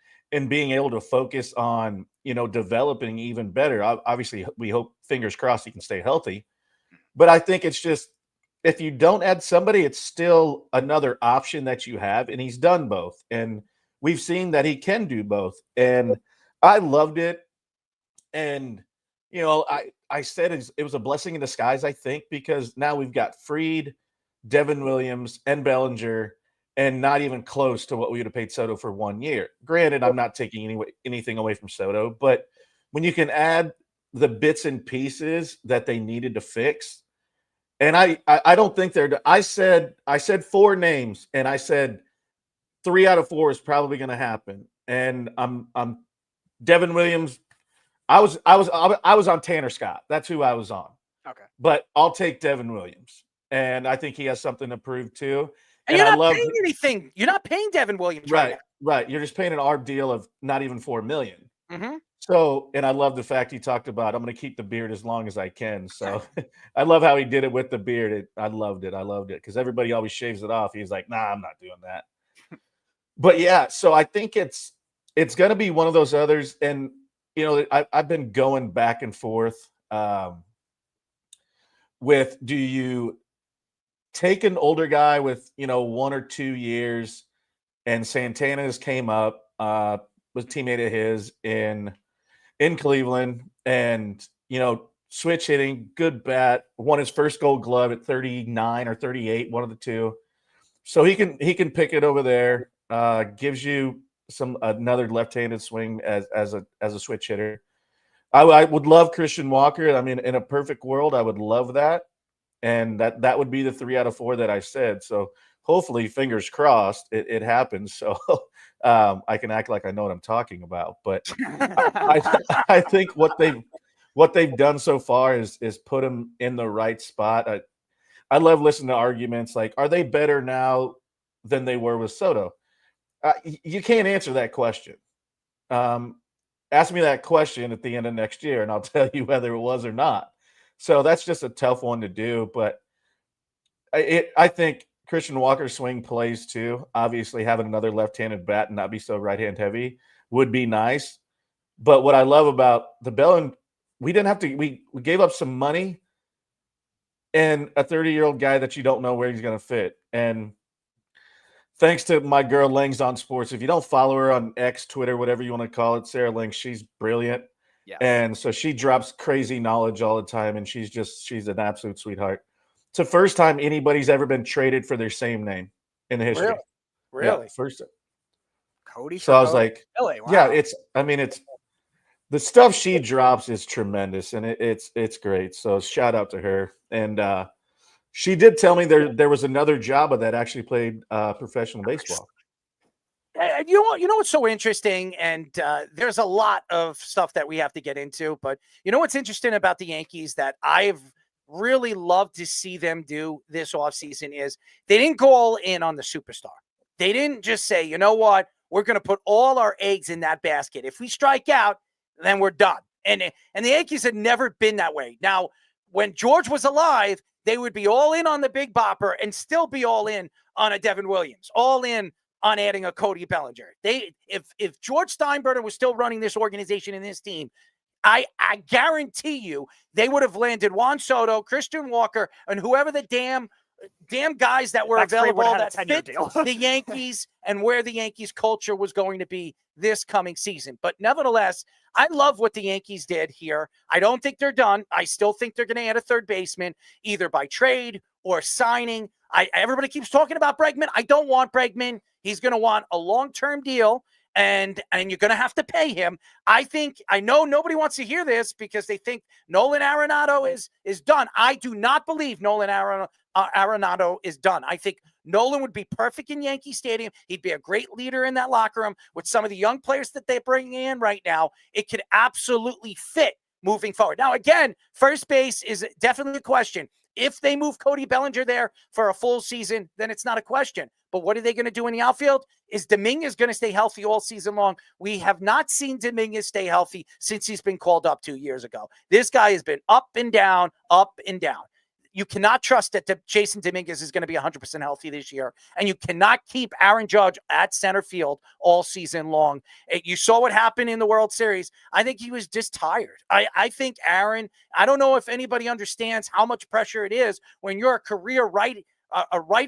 being able to focus on, developing even better. Obviously, we hope, fingers crossed, he can stay healthy. But I think it's just, if you don't add somebody, it's still another option that you have. And he's done both. And we've seen that he can do both. And I loved it. And, I said it was a blessing in disguise, I think, because now we've got Fried, Devin Williams, and Bellinger, and not even close to what we would have paid Soto for 1 year. Granted, I'm not taking anything away from Soto, but when you can add the bits and pieces that they needed to fix, and I don't think I said 4 names, and I said 3 out of 4 is probably going to happen. And I'm Devin Williams. I was on Tanner Scott. That's who I was on. Okay. But I'll take Devin Williams. And I think he has something to prove too. And you're not paying anything. You're not paying Devin Williams right now. Right. You're just paying an ARB deal of not even $4 million. Mm-hmm. So, and I love the fact he talked about, I'm going to keep the beard as long as I can. So I love how he did it with the beard. I loved it. Because everybody always shaves it off. He's like, nah, I'm not doing that. But yeah, so I think it's going to be one of those others. And, I've been going back and forth with, do you take an older guy with, 1 or 2 years, and Santana's came up, was a teammate of his in Cleveland, and switch hitting, good bat, won his first Gold Glove at 39 or 38, one of the two. So he can pick it over there. Gives you another left-handed swing as a switch hitter. I would love Christian Walker. I mean, in a perfect world, I would love that, and that would be the 3 out of 4 that I said. So hopefully, fingers crossed, it happens. So I can act like I know what I'm talking about. But I think what they've done so far is put him in the right spot. I love listening to arguments like, are they better now than they were with Soto? You can't answer that question. Ask me that question at the end of next year, and I'll tell you whether it was or not. So that's just a tough one to do. But I think Christian Walker's swing plays too. Obviously, having another left-handed bat and not be so right-hand heavy would be nice. But what I love about the Belli, we didn't have to. We gave up some money and a 30-year-old guy that you don't know where he's going to fit. And thanks to my girl Langs on Sports. If you don't follow her on X, Twitter, whatever you want to call it, Sarah Langs, she's brilliant. Yes. And so she drops crazy knowledge all the time, and she's an absolute sweetheart. It's the first time anybody's ever been traded for their same name in the history. Really? Yeah, first. Cody. So I was like, Belli, wow. yeah, it's the stuff she drops is tremendous, and it's great. So shout out to her. And she did tell me there was another Jabba that actually played professional baseball. You know what's so interesting, and there's a lot of stuff that we have to get into, but you know what's interesting about the Yankees that I've really loved to see them do this offseason is they didn't go all in on the superstar. They didn't just say, you know what, we're going to put all our eggs in that basket. If we strike out, then we're done. And the Yankees had never been that way. Now, when George was alive, they would be all in on the big bopper and still be all in on a Devin Williams, all in on adding a Cody Bellinger. If George Steinbrenner was still running this organization and this team, I guarantee you they would have landed Juan Soto, Christian Walker, and whoever the damn guys that were available that fit the Yankees and where the Yankees culture was going to be this coming season. But nevertheless, I love what the Yankees did here. I don't think they're done. I still think they're going to add a third baseman, either by trade or signing. Everybody keeps talking about Bregman. I don't want Bregman. He's going to want a long-term deal, and you're going to have to pay him. I know nobody wants to hear this because they think Nolan Arenado is done. I do not believe Nolan Arenado is done. I think Nolan would be perfect in Yankee Stadium. He'd be a great leader in that locker room with some of the young players that they're bringing in right now. It could absolutely fit moving forward. Now, again, first base is definitely a question. If they move Cody Bellinger there for a full season, then it's not a question. But what are they going to do in the outfield? Is Dominguez going to stay healthy all season long? We have not seen Dominguez stay healthy since he's been called up 2 years ago. This guy has been up and down, up and down. You cannot trust that Jason Dominguez is going to be 100% healthy this year. And you cannot keep Aaron Judge at center field all season long. You saw what happened in the World Series. I think he was just tired. I think Aaron, I don't know if anybody understands how much pressure it is when you're a career right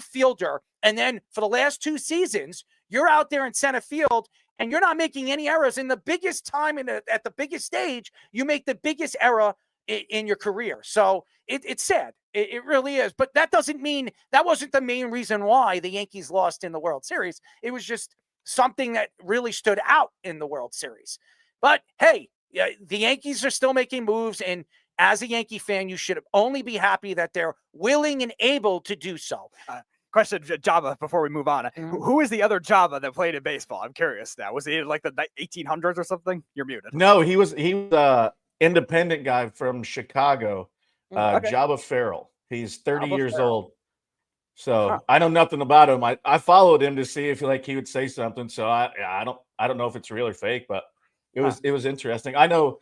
fielder. And then for the last 2 seasons, you're out there in center field and you're not making any errors. In the biggest time at the biggest stage, you make the biggest error in your career. So it's sad. It really is. But that doesn't mean that wasn't the main reason why the Yankees lost in the World Series. It was just something that really stood out in the World Series. But hey, the Yankees are still making moves. And as a Yankee fan, you should only be happy that they're willing and able to do so. question, Jabba, before we move on. Who is the other Jabba that played in baseball? I'm curious now. Was he in like the 1800s or something? You're muted. No, he was independent guy from Chicago, Okay. Jabba Farrell. He's 30 Jabba years Farrell. old. So I know nothing about him. I followed him to see if he would say something. So I don't know if it's real or fake, but it was interesting. I know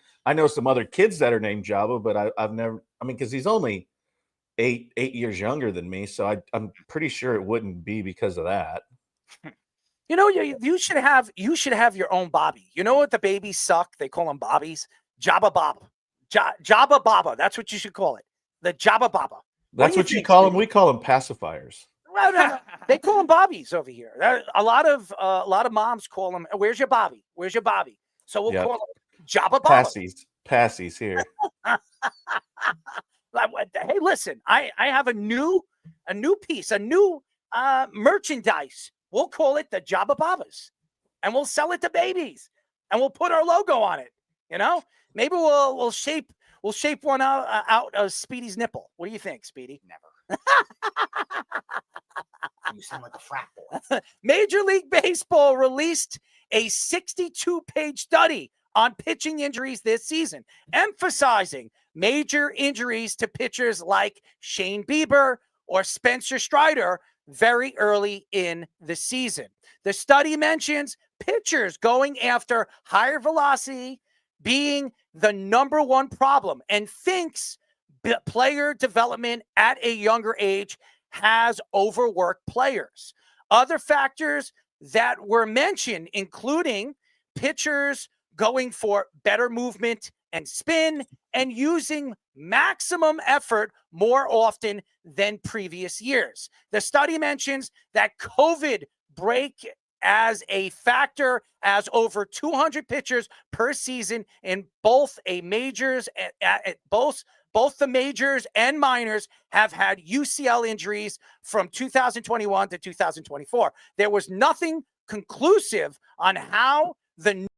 some other kids that are named Jabba, but I've never. I mean, because he's only 8 years younger than me, so I'm pretty sure it wouldn't be because of that. You know, you should have your own Bobby. You know what the babies suck? They call them Bobbies. Jabba Bob. Jabba Baba. That's what you should call it. The Jabba Baba. That's what you call them. We call them pacifiers. No. They call them Bobbies over here. A lot of moms call them. Where's your Bobby? Where's your Bobby? So we'll call them Jabba Baba. Passies here. Hey, listen. I have a new piece, a new merchandise. We'll call it the Jabba Babas, and we'll sell it to babies, and we'll put our logo on it. You know, maybe we'll shape one out of Speedy's nipple. What do you think, Speedy? Never. You sound like a frat boy. Major League Baseball released a 62-page study on pitching injuries this season, emphasizing major injuries to pitchers like Shane Bieber or Spencer Strider very early in the season. The study mentions pitchers going after higher velocity being the number one problem and thinks player development at a younger age has overworked players. Other factors that were mentioned, including pitchers going for better movement and spin and using maximum effort more often than previous years. The study mentions that COVID break as a factor, as over 200 pitchers per season in both the majors and minors have had UCL injuries from 2021 to 2024. There was nothing conclusive on how the new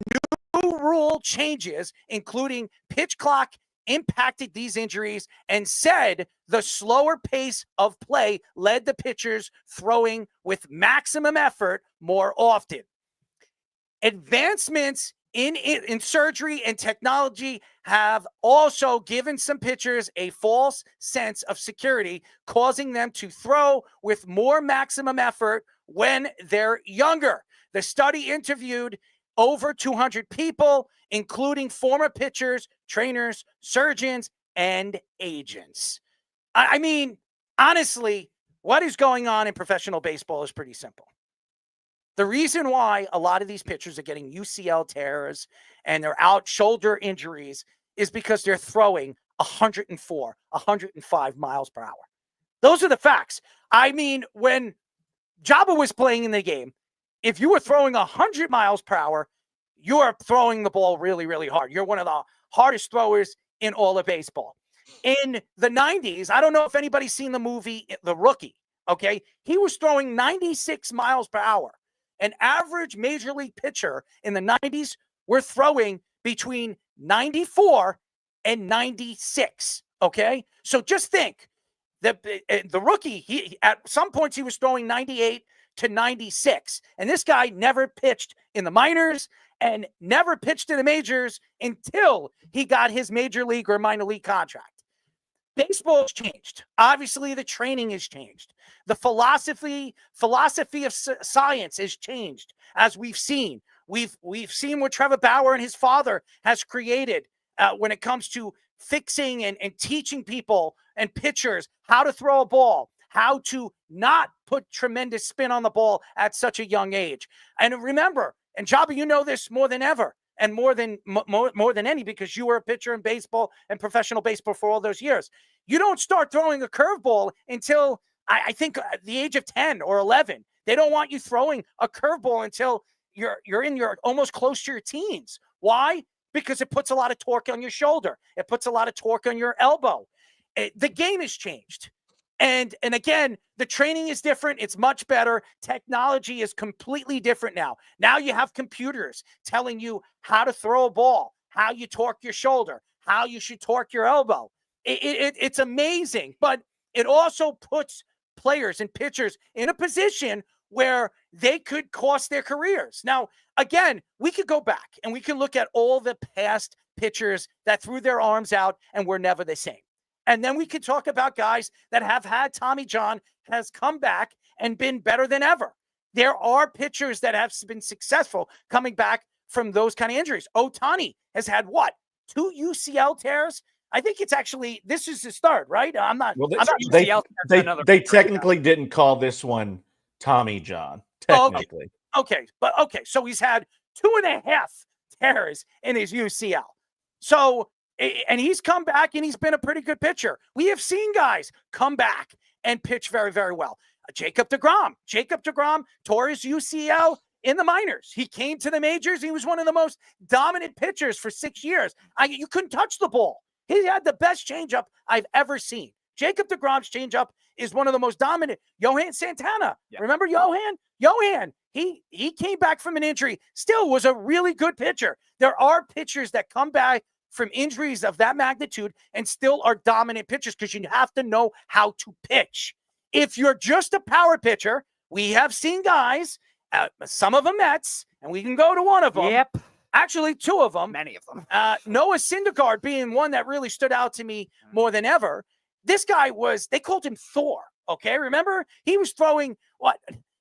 rule changes, including pitch clock, impacted these injuries, and said the slower pace of play led to pitchers throwing with maximum effort more often. Advancements in surgery and technology have also given some pitchers a false sense of security, causing them to throw with more maximum effort when they're younger. The study interviewed over 200 people, including former pitchers, trainers, surgeons, and agents. I mean, honestly, what is going on in professional baseball is pretty simple. The reason why a lot of these pitchers are getting UCL tears and they're out shoulder injuries is because they're throwing 104, 105 miles per hour. Those are the facts. I mean, when Jabba was playing in the game, if you were throwing 100 miles per hour, you are throwing the ball really, really hard. You're one of the hardest throwers in all of baseball. In the 90s, I don't know if anybody's seen the movie The Rookie, okay? He was throwing 96 miles per hour. An average major league pitcher in the 90s were throwing between 94 and 96, okay? So just think, the rookie, he at some points he was throwing 98 to 96, and this guy never pitched in the minors and never pitched in the majors until he got his major league or minor league contract. Baseball has changed. Obviously, the training has changed. The philosophy of science has changed, as we've seen. We've seen what Trevor Bauer and his father has created when it comes to fixing and teaching people and pitchers how to throw a ball, how to not put tremendous spin on the ball at such a young age. And remember, and Jabba, you know this more than ever, and more than any, because you were a pitcher in baseball and professional baseball for all those years. You don't start throwing a curveball until I think the age of 10 or 11. They don't want you throwing a curveball until you're in your almost close to your teens. Why? Because it puts a lot of torque on your shoulder. It puts a lot of torque on your elbow. The game has changed. And again, the training is different. It's much better. Technology is completely different now. Now you have computers telling you how to throw a ball, how you torque your shoulder, how you should torque your elbow. It's amazing, but it also puts players and pitchers in a position where they could cost their careers. Now, again, we could go back and we can look at all the past pitchers that threw their arms out and were never the same. And then we could talk about guys that have had Tommy John, has come back and been better than ever. There are pitchers that have been successful coming back from those kind of injuries. Ohtani has had what? 2 UCL tears? I think it's actually, this is his third, right? I'm not. Well, I'm not they technically didn't call this one Tommy John. Technically. Okay. So he's had 2.5 tears in his UCL. So, and he's come back and he's been a pretty good pitcher. We have seen guys come back and pitch very, very well. Jacob DeGrom tore his UCL in the minors. He came to the majors. He was one of the most dominant pitchers for 6 years. You couldn't touch the ball. He had the best changeup I've ever seen. Jacob DeGrom's changeup is one of the most dominant. Johan Santana. Yeah. Remember Johan? He came back from an injury, still was a really good pitcher. There are pitchers that come back from injuries of that magnitude and still are dominant pitchers because you have to know how to pitch. If you're just a power pitcher, we have seen guys, some of them Mets, and we can go to one of them. Yep. Actually, 2 of them. Many of them. Noah Syndergaard being one that really stood out to me more than ever. This guy they called him Thor, okay? Remember? He was throwing,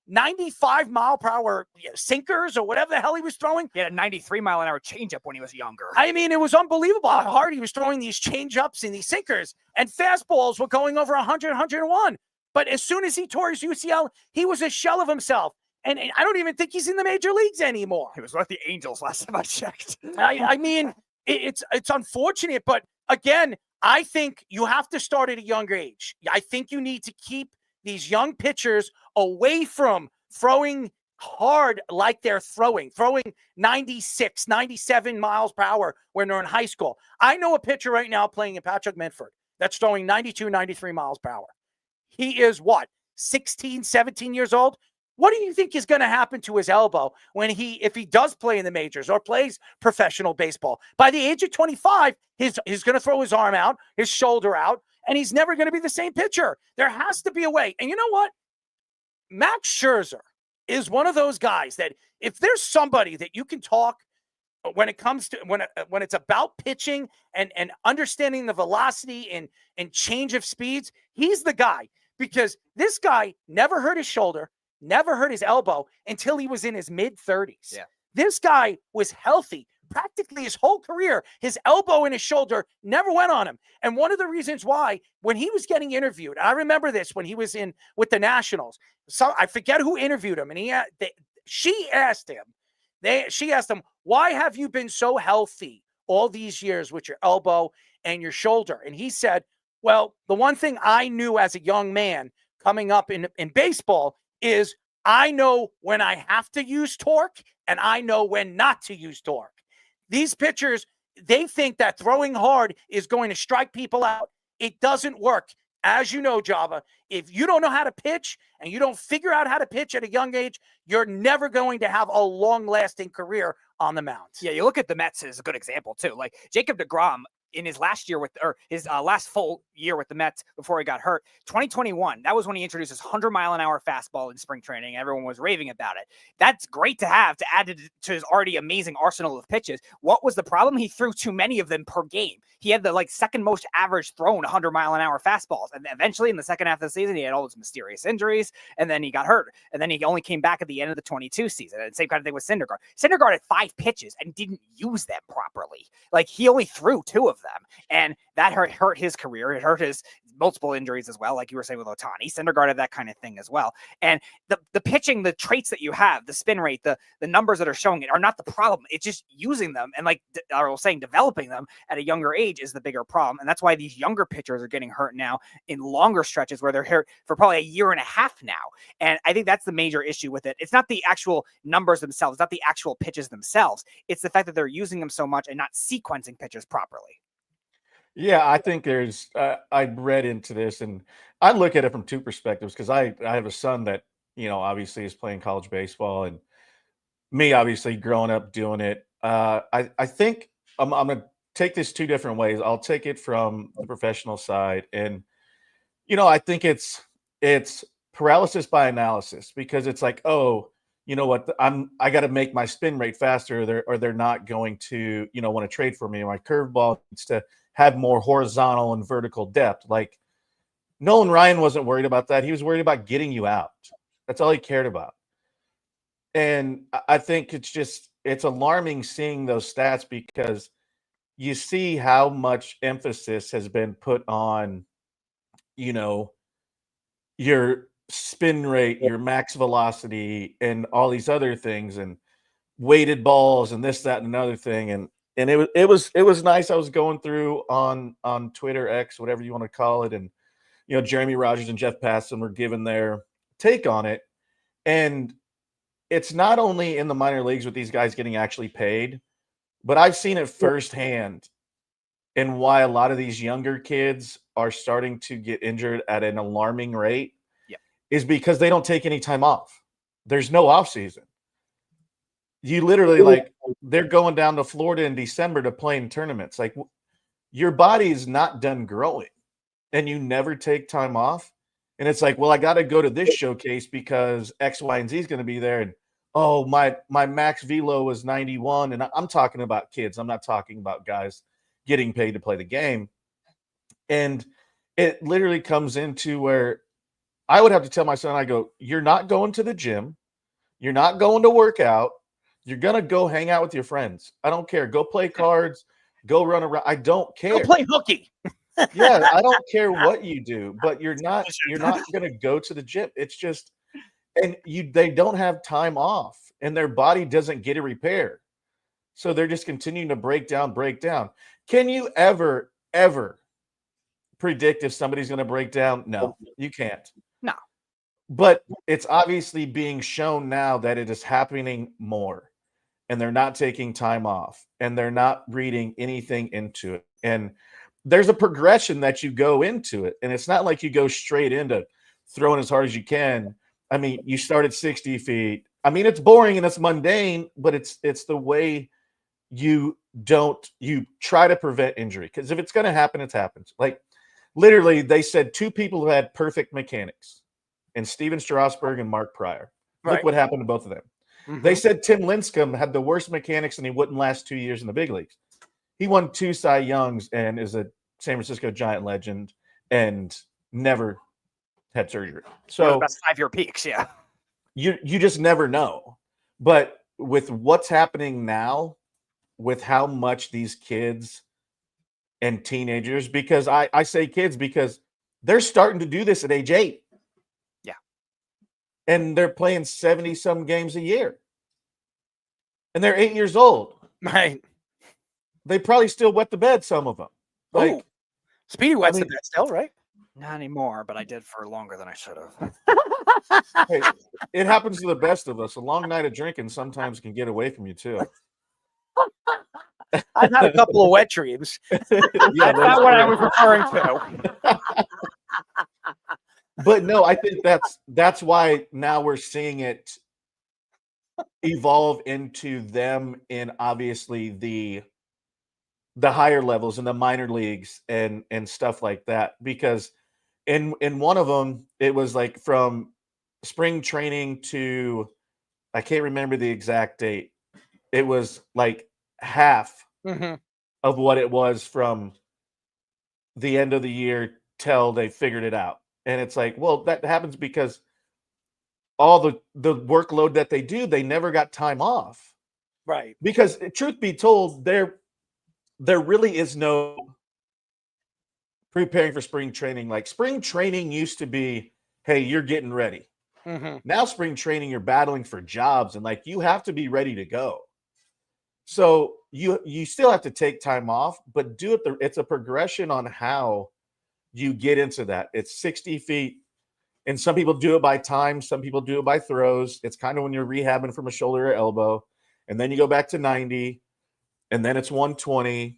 95-mile-per-hour sinkers or whatever the hell he was throwing? He had a 93-mile-an-hour changeup when he was younger. I mean, it was unbelievable how hard he was throwing these changeups and these sinkers. And fastballs were going over 100, 101. But as soon as he tore his UCL, he was a shell of himself. And I don't even think he's in the major leagues anymore. He was with the Angels last time I checked. I mean, it's unfortunate, but again, I think you have to start at a younger age. I think you need to keep these young pitchers away from throwing hard like they're throwing 96, 97 miles per hour when they're in high school. I know a pitcher right now playing in Patrick Minford that's throwing 92, 93 miles per hour. He is 16, 17 years old? What do you think is going to happen to his elbow if he does play in the majors or plays professional baseball? By the age of 25, he's going to throw his arm out, his shoulder out, and he's never going to be the same pitcher. There has to be a way. And you know what? Max Scherzer is one of those guys that if there's somebody that you can talk when it comes to when it's about pitching and understanding the velocity and change of speeds, he's the guy, because this guy never hurt his shoulder, never hurt his elbow until he was in his mid-30s. Yeah. This guy was healthy practically his whole career. His elbow and his shoulder never went on him. And one of the reasons why, when he was getting interviewed, I remember this when he was in with the Nationals. So I forget who interviewed him, and she asked him, why have you been so healthy all these years with your elbow and your shoulder? And he said, well, the one thing I knew as a young man coming up in baseball is I know when I have to use torque and I know when not to use torque. These pitchers, they think that throwing hard is going to strike people out. It doesn't work. As you know, Java, if you don't know how to pitch and you don't figure out how to pitch at a young age, you're never going to have a long-lasting career on the mound. Yeah, you look at the Mets as a good example, too. Like Jacob DeGrom, in his last full year with the Mets before he got hurt, 2021, that was when he introduced his 100-mile-an-hour fastball in spring training. Everyone was raving about it. That's great to have to add to his already amazing arsenal of pitches. What was the problem? He threw too many of them per game. He had the second most average thrown 100-mile-an-hour fastballs. And eventually in the second half of the season, he had all those mysterious injuries, and then he got hurt. And then he only came back at the end of the 22 season. And the same kind of thing with Syndergaard. Syndergaard had 5 pitches and didn't use them properly. He only threw 2 of them. And that hurt his career. It hurt his multiple injuries as well, like you were saying with Ohtani. Syndergaard had that kind of thing as well. And the pitching, the traits that you have, the spin rate, the numbers that are showing it are not the problem. It's just using them and I was saying, developing them at a younger age is the bigger problem. And that's why these younger pitchers are getting hurt now in longer stretches where they're hurt for probably a year and a half now. And I think that's the major issue with it. It's not the actual numbers themselves. It's not the actual pitches themselves. It's the fact that they're using them so much and not sequencing pitches properly. Yeah, I think there's I read into this, and I look at it from 2 perspectives, because I have a son that, obviously is playing college baseball, and me obviously growing up doing it. I think I'm going to take this 2 different ways. I'll take it from the professional side, and I think it's it's paralysis by analysis, because it's like, oh, you know what, I got to make my spin rate faster, or they're not going to, want to trade for me. My curveball needs to have more horizontal and vertical depth. Like, Nolan Ryan wasn't worried about that. He was worried about getting you out. That's all he cared about. And I think it's alarming seeing those stats, because you see how much emphasis has been put on, your spin rate, your max velocity, and all these other things, and weighted balls, and this, that, and another thing. And it was nice. I was going through on Twitter, X, whatever you want to call it, and Jeremy Rogers and Jeff Passan were giving their take on it. And it's not only in the minor leagues with these guys getting actually paid, but I've seen it firsthand, and why a lot of these younger kids are starting to get injured at an alarming rate is because they don't take any time off. There's no offseason. You literally, they're going down to Florida in December to play in tournaments. Like, your body is not done growing, and you never take time off. And it's like, well, I got to go to this showcase because X, Y, and Z is going to be there. And, oh, my max velo was 91. And I'm talking about kids. I'm not talking about guys getting paid to play the game. And it literally comes into where I would have to tell my son, I go, you're not going to the gym. You're not going to work out. You're going to go hang out with your friends. I don't care. Go play cards. Go run around. I don't care. Go play hooky. Yeah, I don't care what you do, but you're not going to go to the gym. It's just, and they don't have time off, and their body doesn't get a repair. So they're just continuing to break down. Can you ever predict if somebody's going to break down? No, you can't. No. But it's obviously being shown now that it is happening more, and they're not taking time off, and they're not reading anything into it. And there's a progression that you go into it, and it's not like you go straight into throwing as hard as you can. I mean, you start at 60 feet. I mean, it's boring and it's mundane, but it's the way you try to prevent injury, because if it's going to happen, it happens. Like, literally, they said two people who had perfect mechanics, and Steven Strasburg and Mark Pryor. Right. Look what happened to both of them. Mm-hmm. They said Tim Lincecum had the worst mechanics and he wouldn't last 2 years in the big leagues. He won 2 Cy Youngs and is a San Francisco Giant legend and never had surgery. So best 5-year peaks, yeah. You just never know. But with what's happening now, with how much these kids and teenagers, because I say kids because they're starting to do this at age 8. Yeah. And they're playing 70-some games a year. And they're 8 years old. Right. They probably still wet the bed, some of them. Like, Speedy wets the bed still, right? Not anymore, but I did for longer than I should have. Hey, it happens to the best of us. A long night of drinking sometimes can get away from you, too. I've had a couple of wet dreams. That's not what I was referring to. But no, I think that's why now we're seeing it evolve into them in obviously the higher levels in the minor leagues and stuff like that. Because in one of them, it was like from spring training to, I can't remember the exact date. It was like half of what it was from the end of the year till they figured it out. And it's like, well, that happens because all the workload that they do, they never got time off. Right. Because truth be told, there really is no preparing for spring training. Like, spring training used to be, hey, you're getting ready. Now spring training, you're battling for jobs, and like, you have to be ready to go. So you still have to take time off, but do it. It's a progression on how you get into that. It's 60 feet. And some people do it by time. Some people do it by throws. It's kind of when you're rehabbing from a shoulder or elbow. And then you go back to 90. And then it's 120.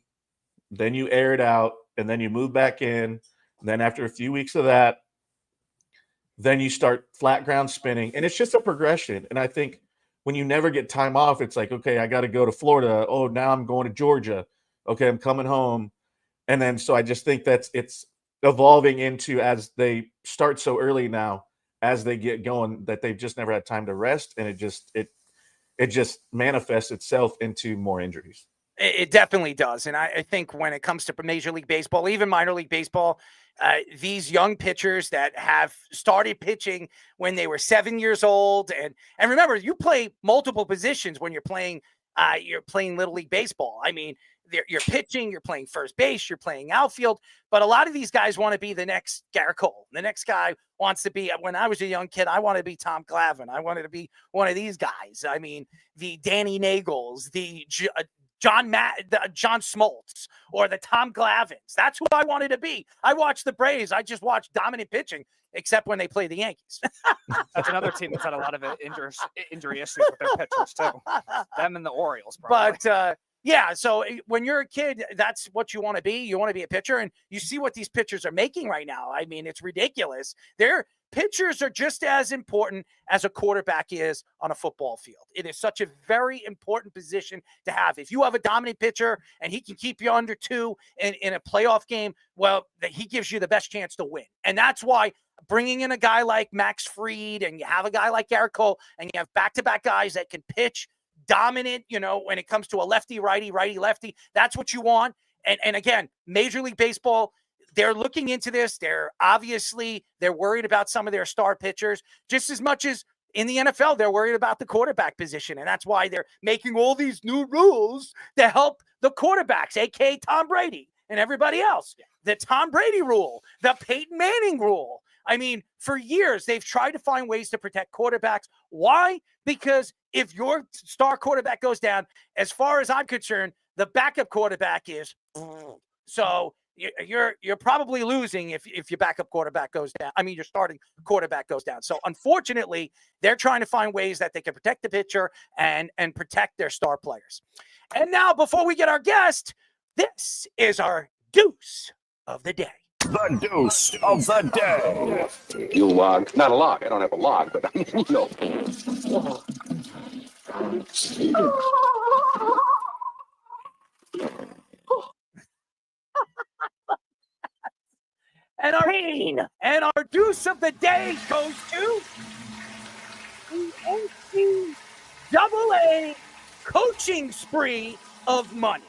Then you air it out. And then you move back in. And then after a few weeks of that, then you start flat ground spinning. And it's just a progression. And I think when you never get time off, it's like, okay, I got to go to Florida. Oh, now I'm going to Georgia. Okay, I'm coming home. And then so I just think it's evolving into, as they start so early now, as they get going, that they've just never had time to rest, and it just manifests itself into more injuries. It definitely does. And I think when it comes to Major League Baseball, even minor league baseball, these young pitchers that have started pitching when they were 7 years old. And remember, you play multiple positions when you're playing Little League Baseball. I mean, you're pitching, you're playing first base, you're playing outfield. But a lot of these guys want to be the next Garrett Cole. The next guy wants to be, when I was a young kid, I wanted to be Tom Glavine. I wanted to be one of these guys. I mean, the Danny Nagels, the John Smoltz, or the Tom Glavines. That's who I wanted to be. I watched the Braves. I just watched dominant pitching, except when they play the Yankees. That's another team that's had a lot of injury issues with their pitchers too. Them and the Orioles, probably. But yeah, so when you're a kid, that's what you want to be. You want to be a pitcher, and you see what these pitchers are making right now. I mean, it's ridiculous. Their pitchers are just as important as a quarterback is on a football field. It is such a very important position to have. If you have a dominant pitcher and he can keep you under 2 in a playoff game, well, he gives you the best chance to win. And that's why bringing in a guy like Max Fried, and you have a guy like Garrett Cole, and you have back-to-back guys that can pitch dominant, when it comes to a lefty, righty, lefty, that's what you want. And again, Major League Baseball, they're looking into this. They're worried about some of their star pitchers just as much as in the NFL, they're worried about the quarterback position. And that's why they're making all these new rules to help the quarterbacks, aka Tom Brady and everybody else. The Tom Brady rule, the Peyton Manning rule. I mean, for years, they've tried to find ways to protect quarterbacks. Why? Because if your star quarterback goes down, as far as I'm concerned, the backup quarterback is. So you're probably losing if your backup quarterback goes down. I mean, your starting quarterback goes down. So unfortunately, they're trying to find ways that they can protect the pitcher and protect their star players. And now, before we get our guest, this is our deuce of the day. The deuce of the day. You log. Not a log. I don't have a log, but And our deuce of the day goes to the NCAA coaching spree of money.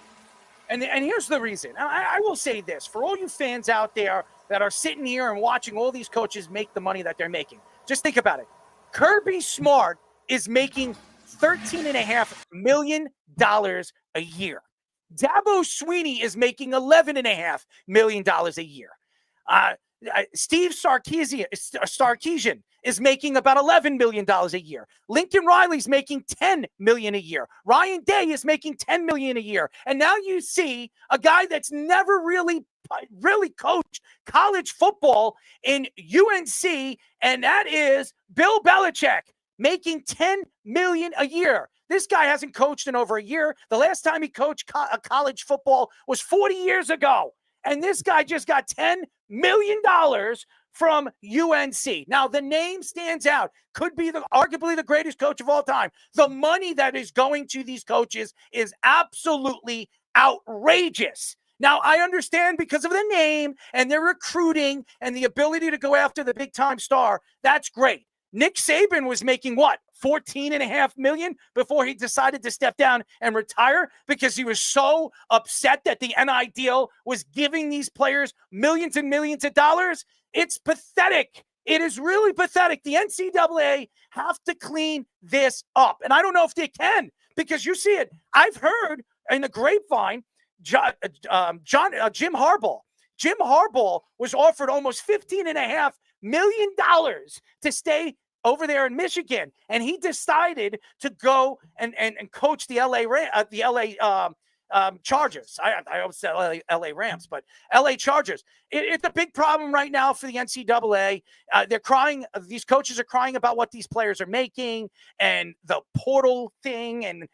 And here's the reason. I will say this. For all you fans out there that are sitting here and watching all these coaches make the money that they're making, just think about it. Kirby Smart is making $13.5 million a year. Dabo Sweeney is making $11.5 million a year. Steve Sarkisian is making about $11 million a year. Lincoln Riley's making $10 million a year. Ryan Day is making $10 million a year. And now you see a guy that's never really coached college football in UNC, and that is Bill Belichick, making $10 million a year. This guy hasn't coached in over a year. The last time he coached college football was 40 years ago. And this guy just got $10 million from UNC. Now, the name stands out. Could be arguably the greatest coach of all time. The money that is going to these coaches is absolutely outrageous. Now, I understand because of the name and their recruiting and the ability to go after the big-time star. That's great. Nick Saban was making what? $14.5 million before he decided to step down and retire because he was so upset that the NIL deal was giving these players millions and millions of dollars. It's pathetic. It is really pathetic. The NCAA have to clean this up. And I don't know if they can, because you see it. I've heard in the grapevine, Jim Harbaugh. Jim Harbaugh was offered almost $15.5 million to stay over there in Michigan, and he decided to go and coach the LA Chargers. I always said LA Rams, but LA Chargers. It's a big problem right now for the NCAA. They're crying. These coaches are crying about what these players are making and the portal thing, and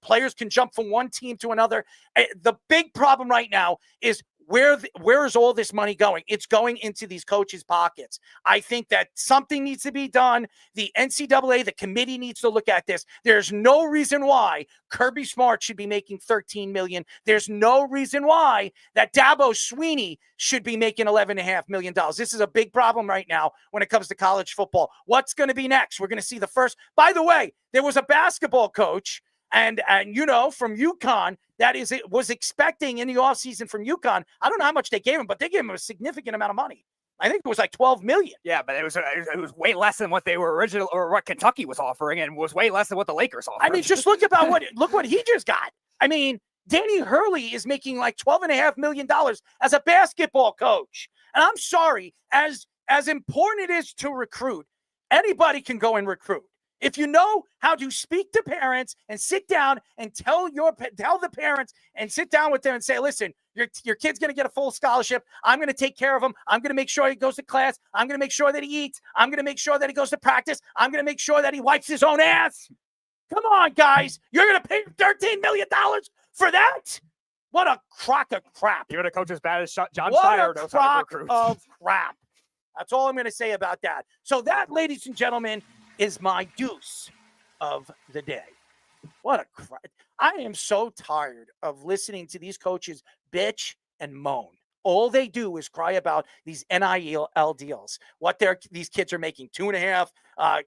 players can jump from one team to another. The big problem right now is where is all this money going? It's going into these coaches' pockets. I think that something needs to be done. The NCAA, the committee needs to look at this. There's no reason why Kirby Smart should be making $13 million. There's no reason why that Dabo Swinney should be making $11.5 million. This is a big problem right now when it comes to college football. What's going to be next? We're going to see the first. By the way, there was a basketball coach and from UConn was expecting in the offseason from UConn. I don't know how much they gave him, but they gave him a significant amount of money. I think it was like $12 million. Yeah, but it was way less than what they were original or what Kentucky was offering, and was way less than what the Lakers offered. I mean, just look what he just got. I mean, Danny Hurley is making like $12.5 million as a basketball coach. And I'm sorry, as important it is to recruit, anybody can go and recruit. If you know how to speak to parents and sit down and tell the parents and sit down with them and say, listen, your kid's going to get a full scholarship. I'm going to take care of him. I'm going to make sure he goes to class. I'm going to make sure that he eats. I'm going to make sure that he goes to practice. I'm going to make sure that he wipes his own ass. Come on, guys. You're going to pay $13 million for that? What a crock of crap. You're the coach as bad as John Steyer. knows What how a to recruit. crock of crap. That's all I'm going to say about that. So that, ladies and gentlemen, is my deuce of the day. What a crap. I am so tired of listening to these coaches bitch and moan. All they do is cry about these NIL deals. What these kids are making, 2.5.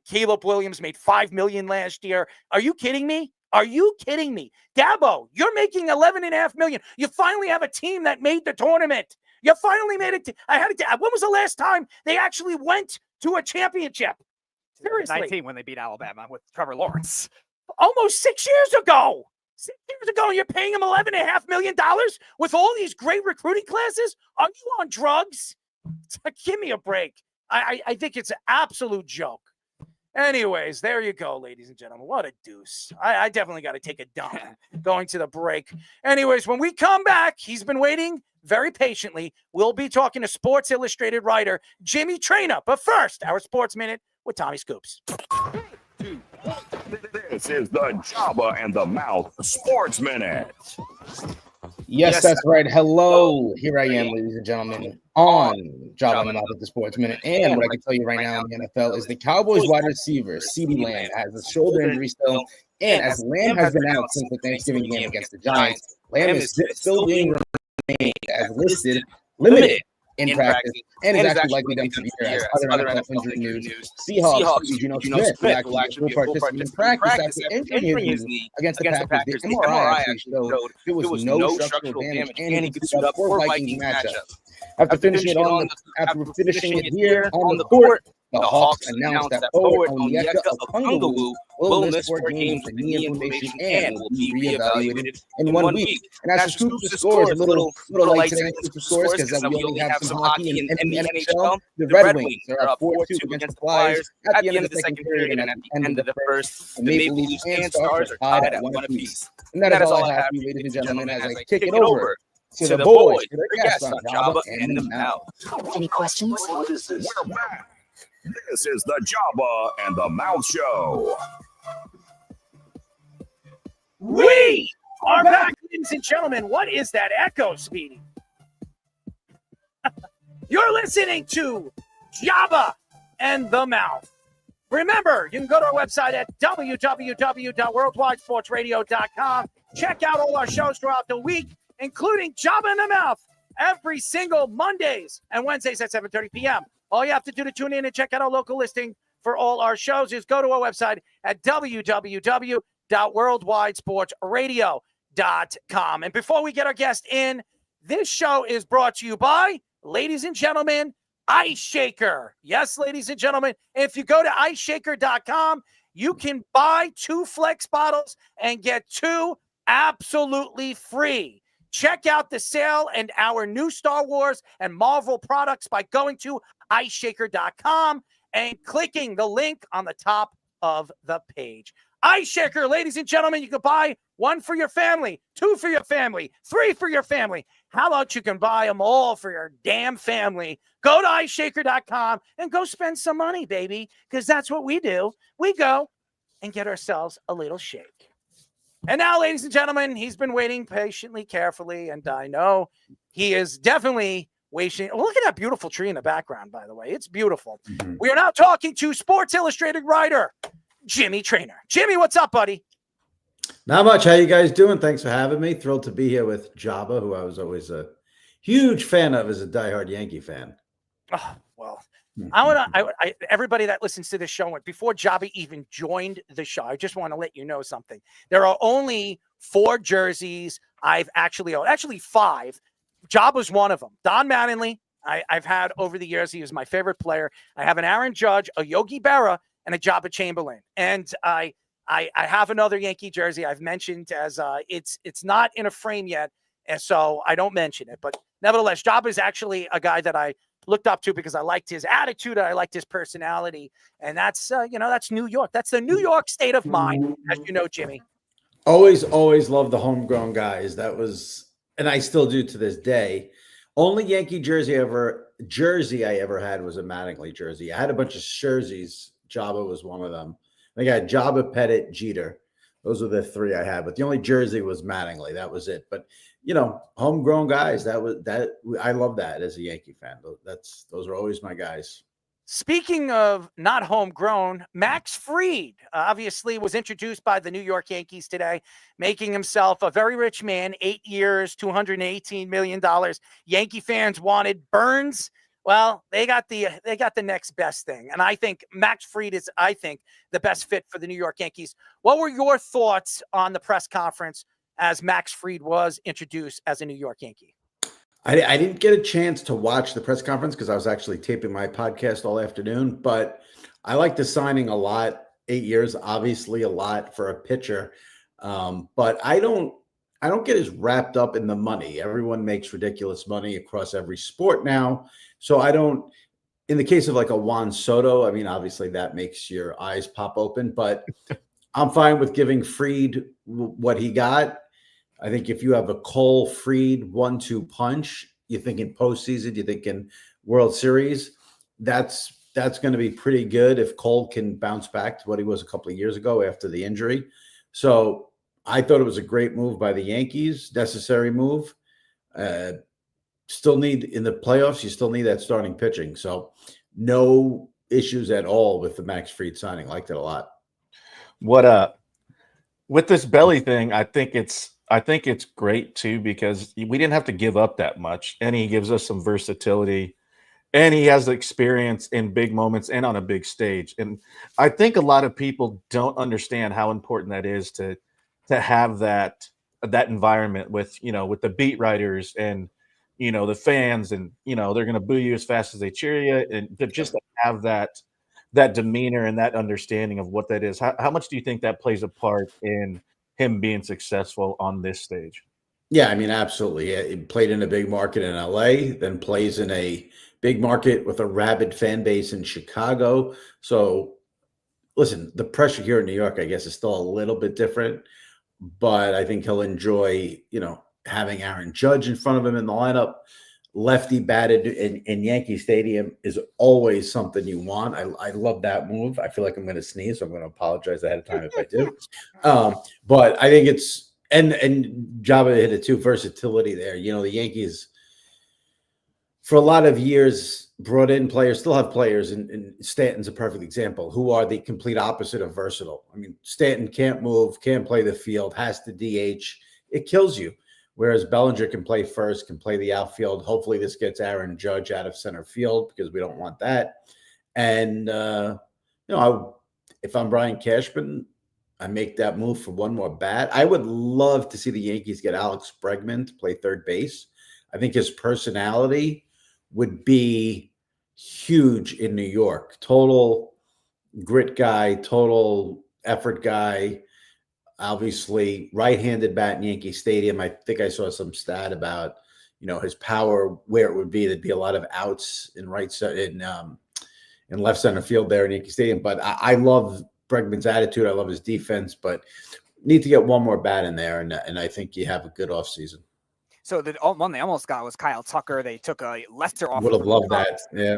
Caleb Williams made $5 million last year. Are you kidding me? Are you kidding me? Dabo, you're making $11.5 million. You finally have a team that made the tournament. You finally made it. When was the last time they actually went to a championship? Seriously. 19 when they beat Alabama with Trevor Lawrence. Almost 6 years ago. 6 years ago, and you're paying him $11.5 million with all these great recruiting classes? Are you on drugs? Give me a break. I think it's an absolute joke. Anyways, there you go, ladies and gentlemen. What a deuce. I definitely got to take a dump going to the break. Anyways, when we come back, he's been waiting very patiently. We'll be talking to Sports Illustrated writer Jimmy Traina. But first, our Sports Minute with Tommy Scoops. This is the Jabba and the Mouth Sports Minute. Yes, that's right. Hello. Here I am, ladies and gentlemen, on Jabba and the Mouth with the Sports Minute. And what I can tell you right now in the NFL is the Cowboys wide receiver, CeeDee Lamb, has a shoulder injury still. And as Lamb has been out since the Thanksgiving game against the Giants, Lamb is still being remained as listed, limited in practice, and is actually likely done for the year. As other NFL injury news, Seahawks Geno Smith will actually be participating in practice after entering his knee against the Packers. The MRI actually showed there was no structural damage, and he could suit up for Vikings matchup. After finishing it here on the court, the Hawks announced that forward Onyeka Okongwu will miss 4 games with knee inflammation and will be reevaluated in 1 week. And as for Scoops scores, a little late today in Scoops scores because we only have some hockey in the NHL. The Red Wings are up 4-2 against the Flyers at the end of the second period, and at the end of the first, the Maple Leafs and Stars are tied at 1 apiece. And that is all I have for you, ladies and gentlemen, as I kick it over to the boys for their guests on Jabba and the Mouth. Any questions? What is this? We're back. This is the Jabba and the Mouth Show. We are back, ladies and gentlemen. What is that echo, Speedy? You're listening to Jabba and the Mouth. Remember, you can go to our website at www.worldwidesportsradio.com. Check out all our shows throughout the week, including Jabba and the Mouth, every single Mondays and Wednesdays at 7:30 p.m. All you have to do to tune in and check out our local listing for all our shows is go to our website at www.worldwidesportsradio.com. And before we get our guest in, this show is brought to you by, ladies and gentlemen, Ice Shaker. Yes, ladies and gentlemen, if you go to iceshaker.com, you can buy 2 Flex bottles and get 2 absolutely free. Check out the sale and our new Star Wars and Marvel products by going to iceshaker.com and clicking the link on the top of the page. Ice Shaker, ladies and gentlemen, you can buy 1 for your family, 2 for your family, 3 for your family. How about you can buy them all for your damn family? Go to iceshaker.com and go spend some money, baby, because that's what we do. We go and get ourselves a little shake. And now, ladies and gentlemen, he's been waiting patiently, carefully, and I know he is definitely waiting. Look at that beautiful tree in the background, by the way. It's beautiful. We are now talking to Sports Illustrated writer Jimmy Traina. Jimmy, what's up, buddy? Not much. How you guys doing? Thanks for having me. Thrilled to be here with Jabba, who I was always a huge fan of as a diehard Yankee fan. Oh, well, I everybody that listens to this show, before Jabba even joined the show, I just want to let you know something. There are only 4 jerseys I've actually owned. Actually, 5. Jabba's one of them. Don Mattingly, I've had over the years. He was my favorite player. I have an Aaron Judge, a Yogi Berra, and a Jabba Chamberlain. And I have another Yankee jersey I've mentioned as it's not in a frame yet, and so I don't mention it. But nevertheless, Jabba is actually a guy that I looked up to because I liked his attitude, I liked his personality, and that's that's New York. That's the New York state of mind, as you know, Jimmy. Always loved the homegrown guys. That was, and I still do to this day. Only Yankee jersey I ever had was a Mattingly jersey. I had a bunch of jerseys. Jabba was one of them. I got Jabba, Pettit, Jeter. Those were the 3 I had, but the only jersey was Mattingly. That was it. But homegrown guys. I love that as a Yankee fan. Those are always my guys. Speaking of not homegrown, Max Fried obviously was introduced by the New York Yankees today, making himself a very rich man. 8 years, $218 million. Yankee fans wanted Burns. Well, they got the next best thing. And I think Max Fried is, the best fit for the New York Yankees. What were your thoughts on the press conference as Max Fried was introduced as a New York Yankee? I didn't get a chance to watch the press conference because I was actually taping my podcast all afternoon, but I like the signing a lot. 8 years, obviously a lot for a pitcher. But I don't get as wrapped up in the money. Everyone makes ridiculous money across every sport now. So I don't, in the case of like a Juan Soto, I mean, obviously that makes your eyes pop open, but I'm fine with giving Fried what he got. I think if you have a Cole Fried 1-2 punch, you're thinking postseason, you're thinking World Series, that's going to be pretty good if Cole can bounce back to what he was a couple of years ago after the injury. So I thought it was a great move by the Yankees, necessary move. Still need in the playoffs, you still need that starting pitching. So no issues at all with the Max Fried signing. Liked it a lot. With this Belli thing, I think it's great too because we didn't have to give up that much, and he gives us some versatility, and he has the experience in big moments and on a big stage. And I think a lot of people don't understand how important that is to have that environment with the beat writers and the fans, and they're going to boo you as fast as they cheer you, and just to have that demeanor and that understanding of what that is. How much do you think that plays a part in him being successful on this stage? Yeah, I mean, absolutely. He played in a big market in LA, then plays in a big market with a rabid fan base in Chicago. So listen, the pressure here in New York, I guess, is still a little bit different, but I think he'll enjoy, having Aaron Judge in front of him in the lineup. Lefty batted in Yankee Stadium is always something you want. I love that move. I feel like I'm going to sneeze, so I'm going to apologize ahead of time if I do. But I think it's and Jabba hit it too. Versatility there. The Yankees for a lot of years brought in players, still have players, and Stanton's a perfect example, who are the complete opposite of versatile. I mean, Stanton can't move, can't play the field, has to DH. It kills you. Whereas Bellinger can play first, can play the outfield. Hopefully this gets Aaron Judge out of center field because we don't want that. And, if I'm Brian Cashman, I make that move for one more bat. I would love to see the Yankees get Alex Bregman to play third base. I think his personality would be huge in New York. Total grit guy, total effort guy. Obviously, right-handed bat in Yankee Stadium. I think I saw some stat about, his power, where it would be. There'd be a lot of outs in left center field there in Yankee Stadium. But I love Bregman's attitude. I love his defense. But need to get one more bat in there, and I think you have a good offseason. So the one they almost got was Kyle Tucker. They took a Lester off. Would have loved that. Yeah.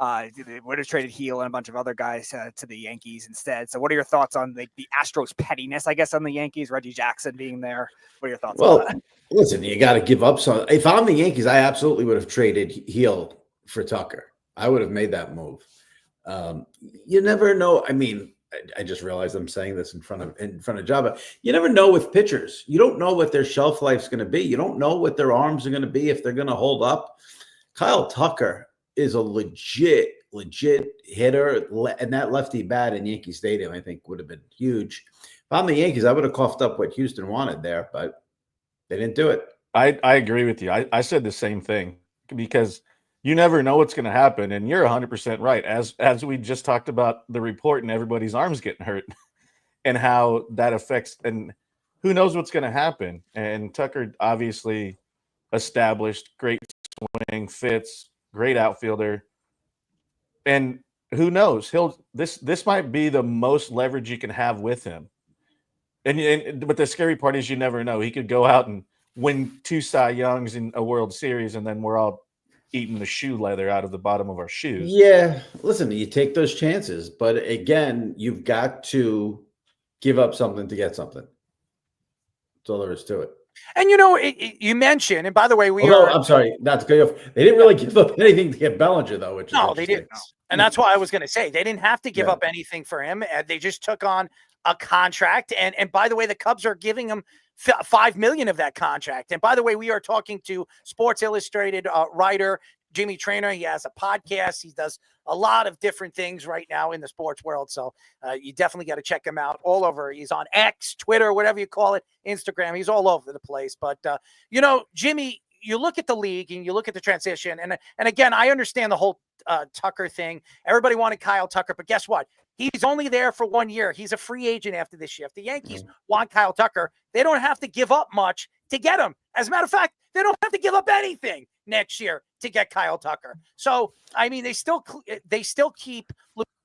They would have traded Heel and a bunch of other guys to the Yankees instead. So what are your thoughts on the Astros pettiness, I guess, on the Yankees, Reggie Jackson being there? What are your thoughts on that? Listen, you got to give up some. If I'm the Yankees, I absolutely would have traded Heel for Tucker. I would have made that move. You never know. I mean, I just realized I'm saying this in front of Jabba. You never know with pitchers. You don't know what their shelf life's going to be. You don't know what their arms are going to be, if they're going to hold up. Kyle Tucker is a legit hitter, and that lefty bat in Yankee Stadium, I think, would have been huge. If I'm the Yankees, I would have coughed up what Houston wanted there, but they didn't do it. I agree with you. I said the same thing, because you never know what's going to happen, and you're 100% right. As we just talked about the report and everybody's arms getting hurt and how that affects, and who knows what's going to happen. And Tucker obviously established, great swing, fits, great outfielder. And who knows? This might be the most leverage you can have with him. But the scary part is you never know. He could go out and win 2 Cy Youngs in a World Series, and then we're all eating the shoe leather out of the bottom of our shoes. Yeah, listen, you take those chances, but again, you've got to give up something to get something. That's all there is to it. And you mentioned, and by the way, I'm sorry, not to cut you off. They didn't really give up anything to get Bellinger, though. Which no, they didn't. And that's why I was going to say they didn't have to give up anything for him. They just took on a contract. And by the way, the Cubs are giving him $5 million of that contract. And by the way, we are talking to Sports Illustrated writer Jimmy Traina. He has a podcast. He does a lot of different things right now in the sports world. So you definitely got to check him out all over. He's on X, Twitter, whatever you call it, Instagram. He's all over the place. But, Jimmy, you look at the league and you look at the transition. And again, I understand the whole Tucker thing. Everybody wanted Kyle Tucker. But guess what? He's only there for 1 year. He's a free agent after this year. If the Yankees want Kyle Tucker, they don't have to give up much to get him. As a matter of fact, they don't have to give up anything next year to get Kyle Tucker. So, I mean, they still keep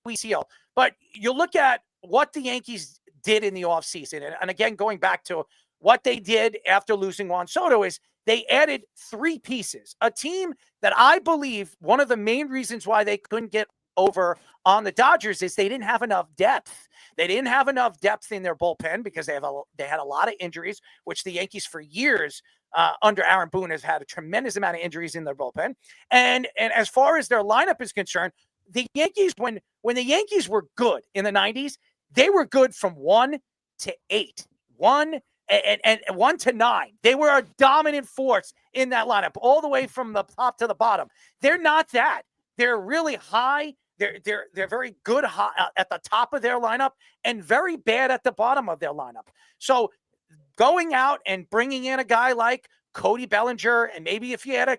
Luis Heel. But you look at what the Yankees did in the offseason, and again, going back to what they did after losing Juan Soto, is they added 3 pieces. A team that I believe one of the main reasons why they couldn't get over on the Dodgers is they didn't have enough depth. They didn't have enough depth in their bullpen because they had a lot of injuries, which the Yankees for years under Aaron Boone has had a tremendous amount of injuries in their bullpen. And as far as their lineup is concerned, the Yankees, when the Yankees were good in the 90s, they were good from 1 to 8, 1 and 1 to 9. They were a dominant force in that lineup, all the way from the top to the bottom. They're not that. They're really high. They're very good at the top of their lineup and very bad at the bottom of their lineup. So going out and bringing in a guy like Cody Bellinger, and maybe if you had a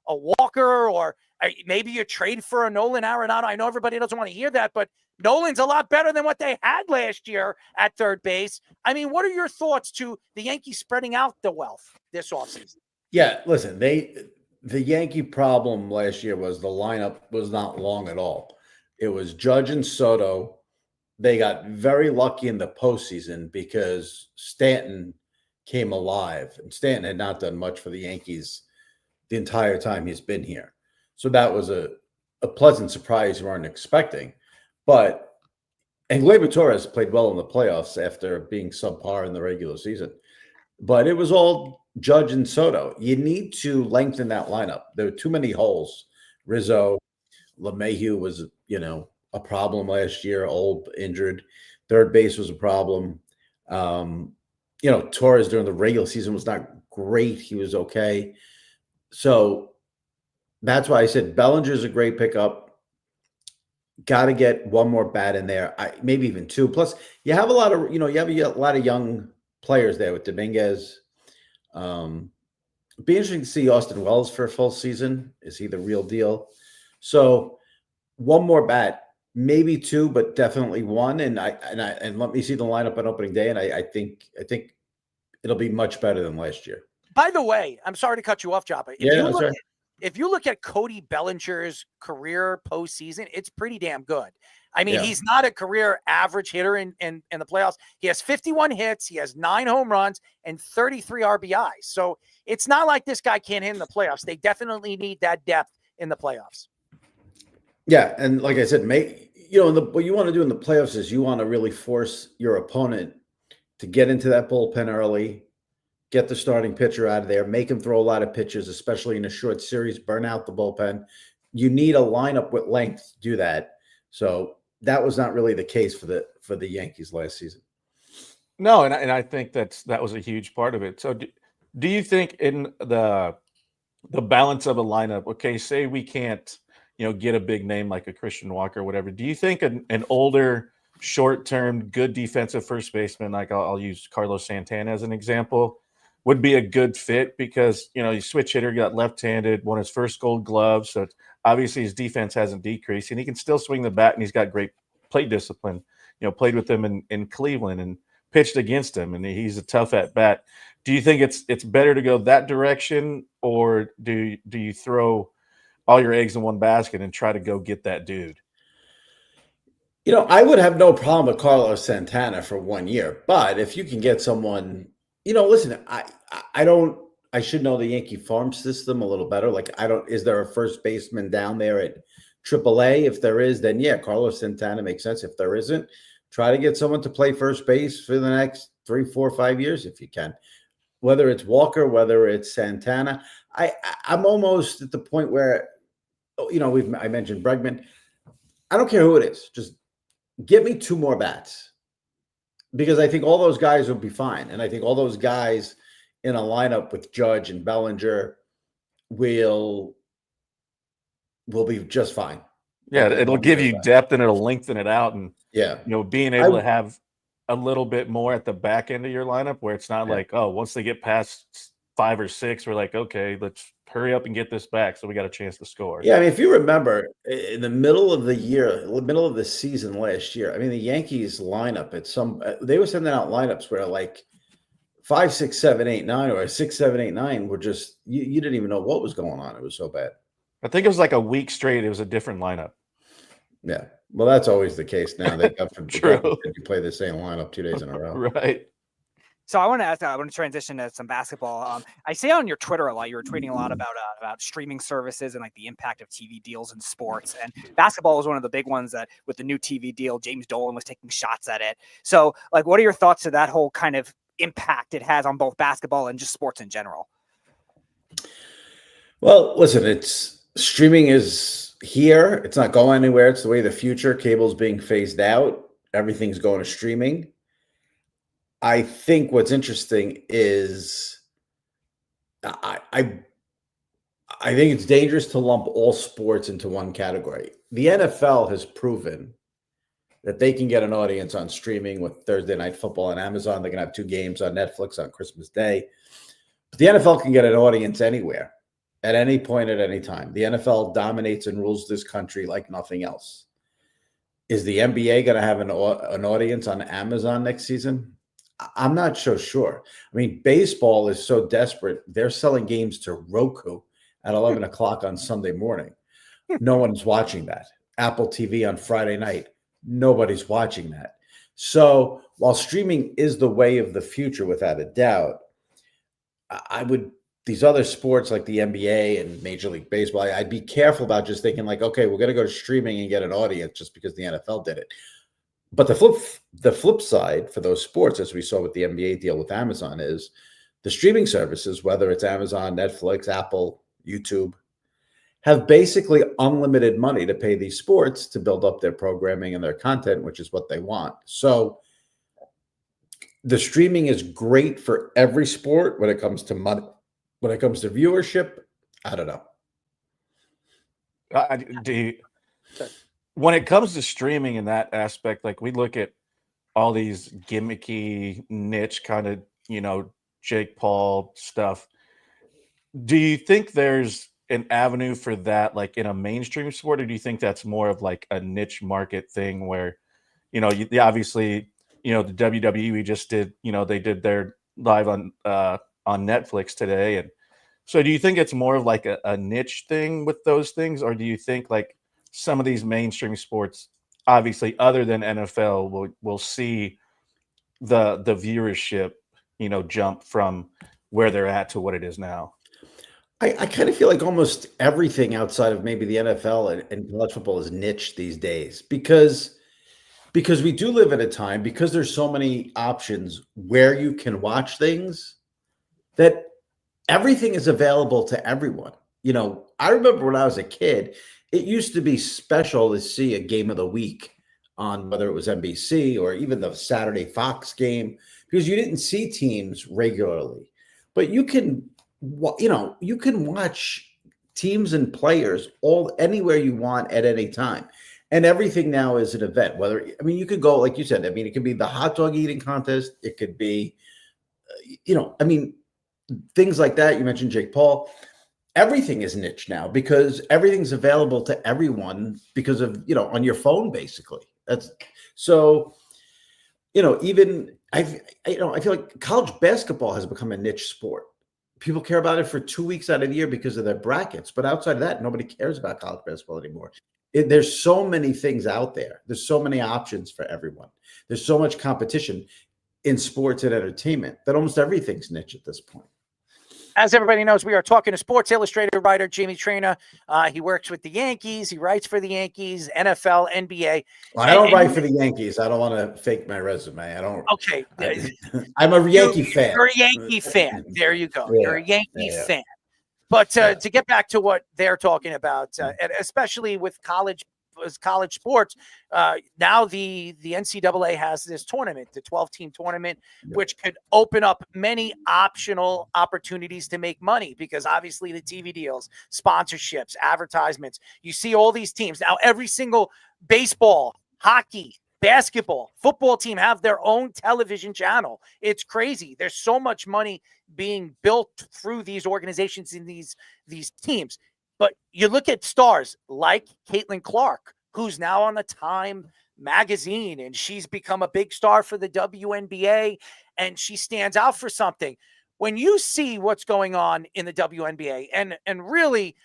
Walker, or maybe you trade for a Nolan Arenado. I know everybody doesn't want to hear that, but Nolan's a lot better than what they had last year at third base. I mean, what are your thoughts to the Yankees spreading out the wealth this offseason? Yeah, listen, the Yankee problem last year was the lineup was not long at all. It was Judge and Soto. They got very lucky in the postseason because Stanton came alive, and Stanton had not done much for the Yankees the entire time he's been here. So that was a pleasant surprise you weren't expecting. And Gleyber Torres played well in the playoffs after being subpar in the regular season. But it was all Judge and Soto. You need to lengthen that lineup. There were too many holes. Rizzo, LeMahieu was, a problem last year, old, injured. Third base was a problem. Torres during the regular season was not great. He was okay. So that's why I said Bellinger's a great pickup. Got to get one more bat in there, maybe even 2. Plus, you have a lot of young players there with Dominguez. Be interesting to see Austin Wells for a full season. Is he the real deal? So one more bat, maybe 2, but definitely 1. And let me see the lineup on opening day. And I think it'll be much better than last year. By the way, I'm sorry to cut you off, Joppa. If you look at Cody Bellinger's career postseason, it's pretty damn good. I mean, he's not a career average hitter in the playoffs. He has 51 hits. He has 9 home runs and 33 RBIs. So it's not like this guy can't hit in the playoffs. They definitely need that depth in the playoffs. Yeah, and like I said, what you want to do in the playoffs is you want to really force your opponent to get into that bullpen early, get the starting pitcher out of there, make him throw a lot of pitches, especially in a short series, burn out the bullpen. You need a lineup with length to do that. So that was not really the case for the Yankees last season. No, and I think that was a huge part of it. So do you think in the balance of a lineup, okay, say we can't, get a big name like a Christian Walker or whatever, do you think an older, short-term, good defensive first baseman, like I'll use Carlos Santana as an example, would be a good fit? Because, you switch hitter, got left-handed, won his first Gold Glove, so obviously his defense hasn't decreased, and he can still swing the bat, and he's got great plate discipline. Played with him in Cleveland and pitched against him, and he's a tough at bat. Do you think it's better to go that direction, or do you throw all your eggs in one basket and try to go get that dude? I would have no problem with Carlos Santana for 1 year, but if you can get someone, listen, I should know the Yankee farm system a little better. Like, is there a first baseman down there at AAA? If there is, then yeah, Carlos Santana makes sense. If there isn't, try to get someone to play first base for the next 3, 4, 5 years if you can. Whether it's Walker, whether it's Santana, I'm almost at the point where, I mentioned Bregman. I don't care who it is. Just get me 2 more bats, because I think all those guys will be fine. And I think all those guys in a lineup with Judge and Bellinger will be just fine. Yeah, it'll give you depth and it'll lengthen it out. And, being able to have a little bit more at the back end of your lineup where it's not like, oh, once they get past 5 or 6, we're like, okay, let's hurry up and get this back so we got a chance to score. Yeah, I mean, if you remember, in the middle of the season last year, I mean, the Yankees lineup they were sending out lineups where like 5, 6, 7, 8, 9, or 6, 7, 8, 9 were just you didn't even know what was going on. It was so bad. I think it was like a week straight. It was a different lineup. Yeah. Well, that's always the case now. They got True. You play the same lineup 2 days in a row. Right. So I want to transition to some basketball. I see on your Twitter a lot, you were tweeting a lot about streaming services and like the impact of TV deals in sports. And basketball was one of the big ones that with the new TV deal, James Dolan was taking shots at it. So like, what are your thoughts to that whole kind of impact it has on both basketball and just sports in general? Well, listen, streaming is here. It's not going anywhere. It's the way of the future. Cable's being phased out. Everything's going to streaming. I think what's interesting is I think it's dangerous to lump all sports into one category. The NFL has proven that they can get an audience on streaming with Thursday Night Football on Amazon. They can have 2 games on Netflix on Christmas Day. But the NFL can get an audience anywhere, at any point, at any time. The NFL dominates and rules this country like nothing else. Is the NBA going to have an audience on Amazon next season? I'm not so sure. I mean, baseball is so desperate. They're selling games to Roku at 11 o'clock on Sunday morning. No one's watching that. Apple TV on Friday night. Nobody's watching that. So while streaming is the way of the future, without a doubt, these other sports like the NBA and Major League Baseball, I'd be careful about just thinking like, okay, we're going to go to streaming and get an audience just because the NFL did it. But the flip side for those sports, as we saw with the NBA deal with Amazon, is the streaming services, whether it's Amazon, Netflix, Apple, YouTube, have basically unlimited money to pay these sports to build up their programming and their content, which is what they want. So the streaming is great for every sport when it comes to money. When it comes to viewership, I don't know. When it comes to streaming in that aspect, like we look at all these gimmicky niche kind of, Jake Paul stuff. Do you think there's an avenue for that, like in a mainstream sport, or do you think that's more of like a niche market thing where, obviously, the WWE we just did, they did their live on Netflix today. And so do you think it's more of like a niche thing with those things? Or do you think like some of these mainstream sports, obviously other than NFL, will see the viewership, jump from where they're at to what it is now? I kind of feel like almost everything outside of maybe the NFL and college football is niche these days because we do live in a time because there's so many options where you can watch things that everything is available to everyone. You know, I remember when I was a kid, it used to be special to see a game of the week on whether it was NBC or even the Saturday Fox game because you didn't see teams regularly. But you can watch teams and players all anywhere you want at any time. And everything now is an event. You could go, like you said, it could be the hot dog eating contest. It could be, things like that. You mentioned Jake Paul. Everything is niche now because everything's available to everyone because of, on your phone, basically. That's so, even I feel like college basketball has become a niche sport. People care about it for 2 weeks out of the year because of their brackets. But outside of that, nobody cares about college basketball anymore. There's so many things out there. There's so many options for everyone. There's so much competition in sports and entertainment that almost everything's niche at this point. As everybody knows, we are talking to Sports Illustrated writer Jamie Traina. He works with the Yankees. He writes for the Yankees, NFL, NBA. Well, I don't write for the Yankees. I don't want to fake my resume. I don't. Okay. I'm a Yankee fan. You're a Yankee fan. There you go. Yeah. You're a Yankee fan. But to get back to what they're talking about, and especially with college sports, now the NCAA has this tournament, the 12-team tournament, which could open up many optional opportunities to make money because obviously the TV deals, sponsorships, advertisements, you see all these teams. Now every single baseball, hockey, basketball, football team have their own television channel. It's crazy. There's so much money being built through these organizations in these teams. But you look at stars like Caitlin Clark, who's now on the Time magazine, and she's become a big star for the WNBA, and she stands out for something. When you see what's going on in the WNBA and really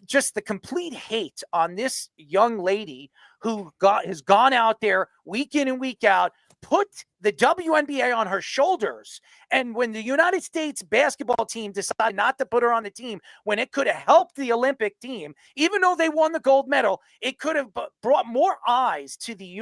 just the complete hate on this young lady who has gone out there week in and week out, put the WNBA on her shoulders. And when the United States basketball team decided not to put her on the team, when it could have helped the Olympic team, even though they won the gold medal, it could have brought more eyes to the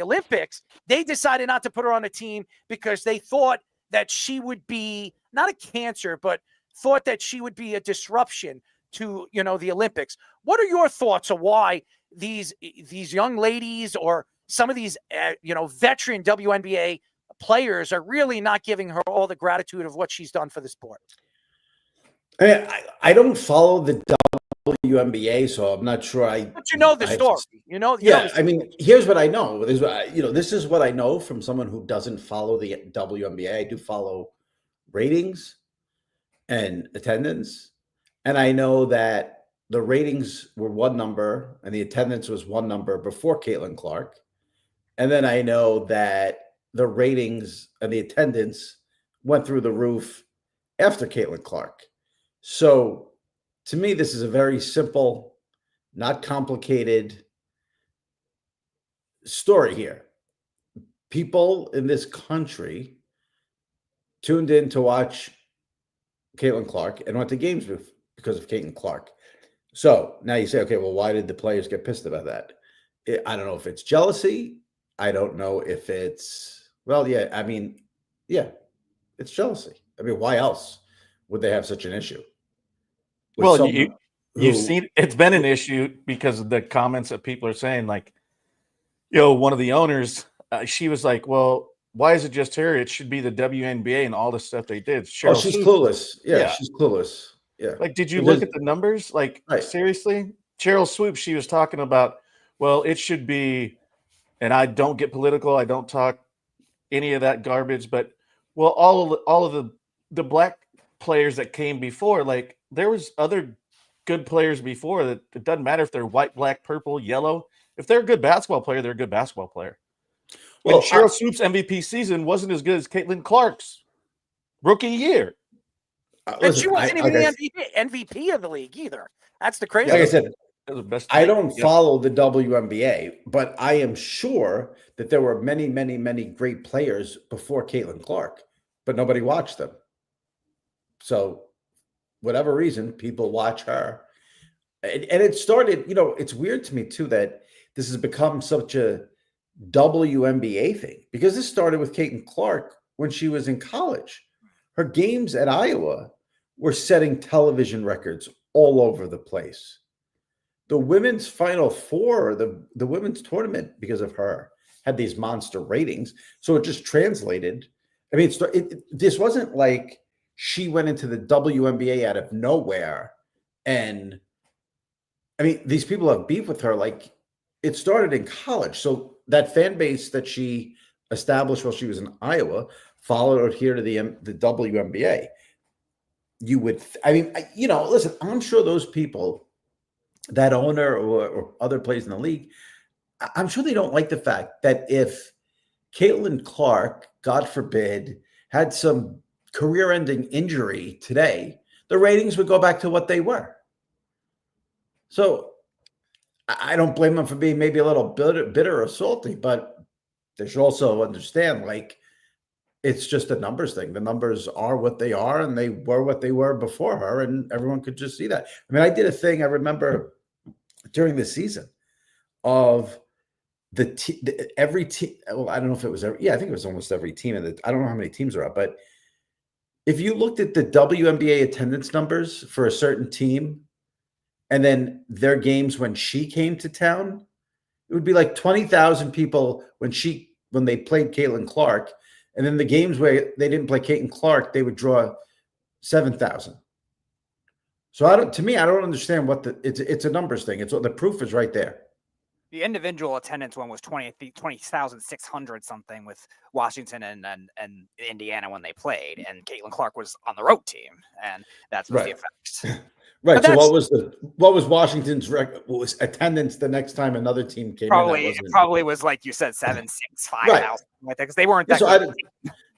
Olympics. They decided not to put her on the team because they thought that she would be not a cancer, but thought that she would be a disruption to, the Olympics. What are your thoughts on why these young ladies or some of these, veteran WNBA players are really not giving her all the gratitude of what she's done for the sport? I don't follow the WNBA, so I'm not sure. But you know the story. Here's what I know. This is what I know from someone who doesn't follow the WNBA. I do follow ratings and attendance, and I know that the ratings were one number and the attendance was one number before Caitlin Clark. And then I know that the ratings and the attendance went through the roof after Caitlin Clark. So to me, this is a very simple, not complicated story here. People in this country tuned in to watch Caitlin Clark and went to games because of Caitlin Clark. So now you say, okay, well, why did the players get pissed about that? I don't know if it's jealousy. I don't know if it's, it's jealousy. Why else would they have such an issue? Well, you've seen it's been an issue because of the comments that people are saying, like, one of the owners, she was like, well, why is it just her? It should be the WNBA and all the stuff they did. She's clueless. Yeah, she's clueless. Yeah. Like, did you look at the numbers? Like, seriously? Cheryl Swoop, she was talking about, well, it should be, and I don't get political. I don't talk any of that garbage, but all of the black players that came before, like there was other good players before that it doesn't matter if they're white, black, purple, yellow. If they're a good basketball player, they're a good basketball player. Well, Cheryl Swoop's MVP season wasn't as good as Caitlin Clark's rookie year. And she wasn't even the MVP of the league either. That's the crazy. Like I said, I don't follow the WNBA, but I am sure that there were many, many, many great players before Caitlin Clark, but nobody watched them. So whatever reason, people watch her. And it started, it's weird to me too that this has become such a WNBA thing, because this started with Caitlin Clark when she was in college. Her games at Iowa were setting television records all over the place. The women's Final Four, the women's tournament, because of her, had these monster ratings. So it just translated. I mean, this wasn't like she went into the WNBA out of nowhere. And I mean, these people have beef with her. Like, it started in college. So that fan base that she established while she was in Iowa followed her here to the WNBA. Listen, I'm sure those people, that owner or other players in the league, I'm sure they don't like the fact that if Caitlin Clark, God forbid, had some career-ending injury today, the ratings would go back to what they were. So I don't blame them for being maybe a little bitter or salty, but they should also understand, like, it's just a numbers thing. The numbers are what they are, and they were what they were before her, and everyone could just see that. I mean, I did a thing, I remember, during the season of every team. Well, I don't know if it was I think it was almost every team. I don't know how many teams are up, but if you looked at the WNBA attendance numbers for a certain team and then their games when she came to town, it would be like 20,000 people when they played Caitlin Clark. And then the games where they didn't play Caitlin Clark, they would draw 7,000. So I don't understand it's a numbers thing. The proof is right there. The individual attendance one was 20,600 something with Washington and Indiana when they played, and Caitlin Clark was on the road team, and that's what the effect. Right. So what was Washington's record? What was attendance the next time another team came in? It probably was, like you said, 7,600, 5,000, like that, because they weren't that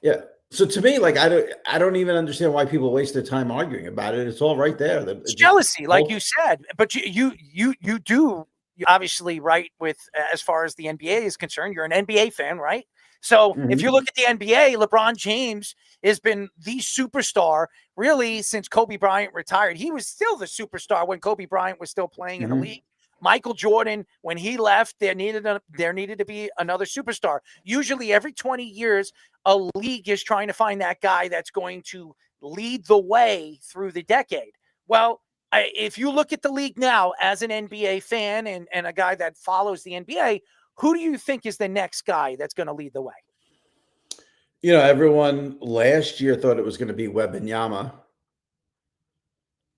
good. So to me, like, I don't even understand why people waste their time arguing about it. It's all right there. It's jealousy, like you said. But you do obviously right with as far as the NBA is concerned. You're an NBA fan, right? So if you look at the NBA, LeBron James has been the superstar really since Kobe Bryant retired. He was still the superstar when Kobe Bryant was still playing in the league. Michael Jordan, when he left, there needed to be another superstar. Usually every 20 years, a league is trying to find that guy that's going to lead the way through the decade. Well, if you look at the league now as an NBA fan and a guy that follows the NBA, who do you think is the next guy that's going to lead the way? Everyone last year thought it was going to be Wembanyama.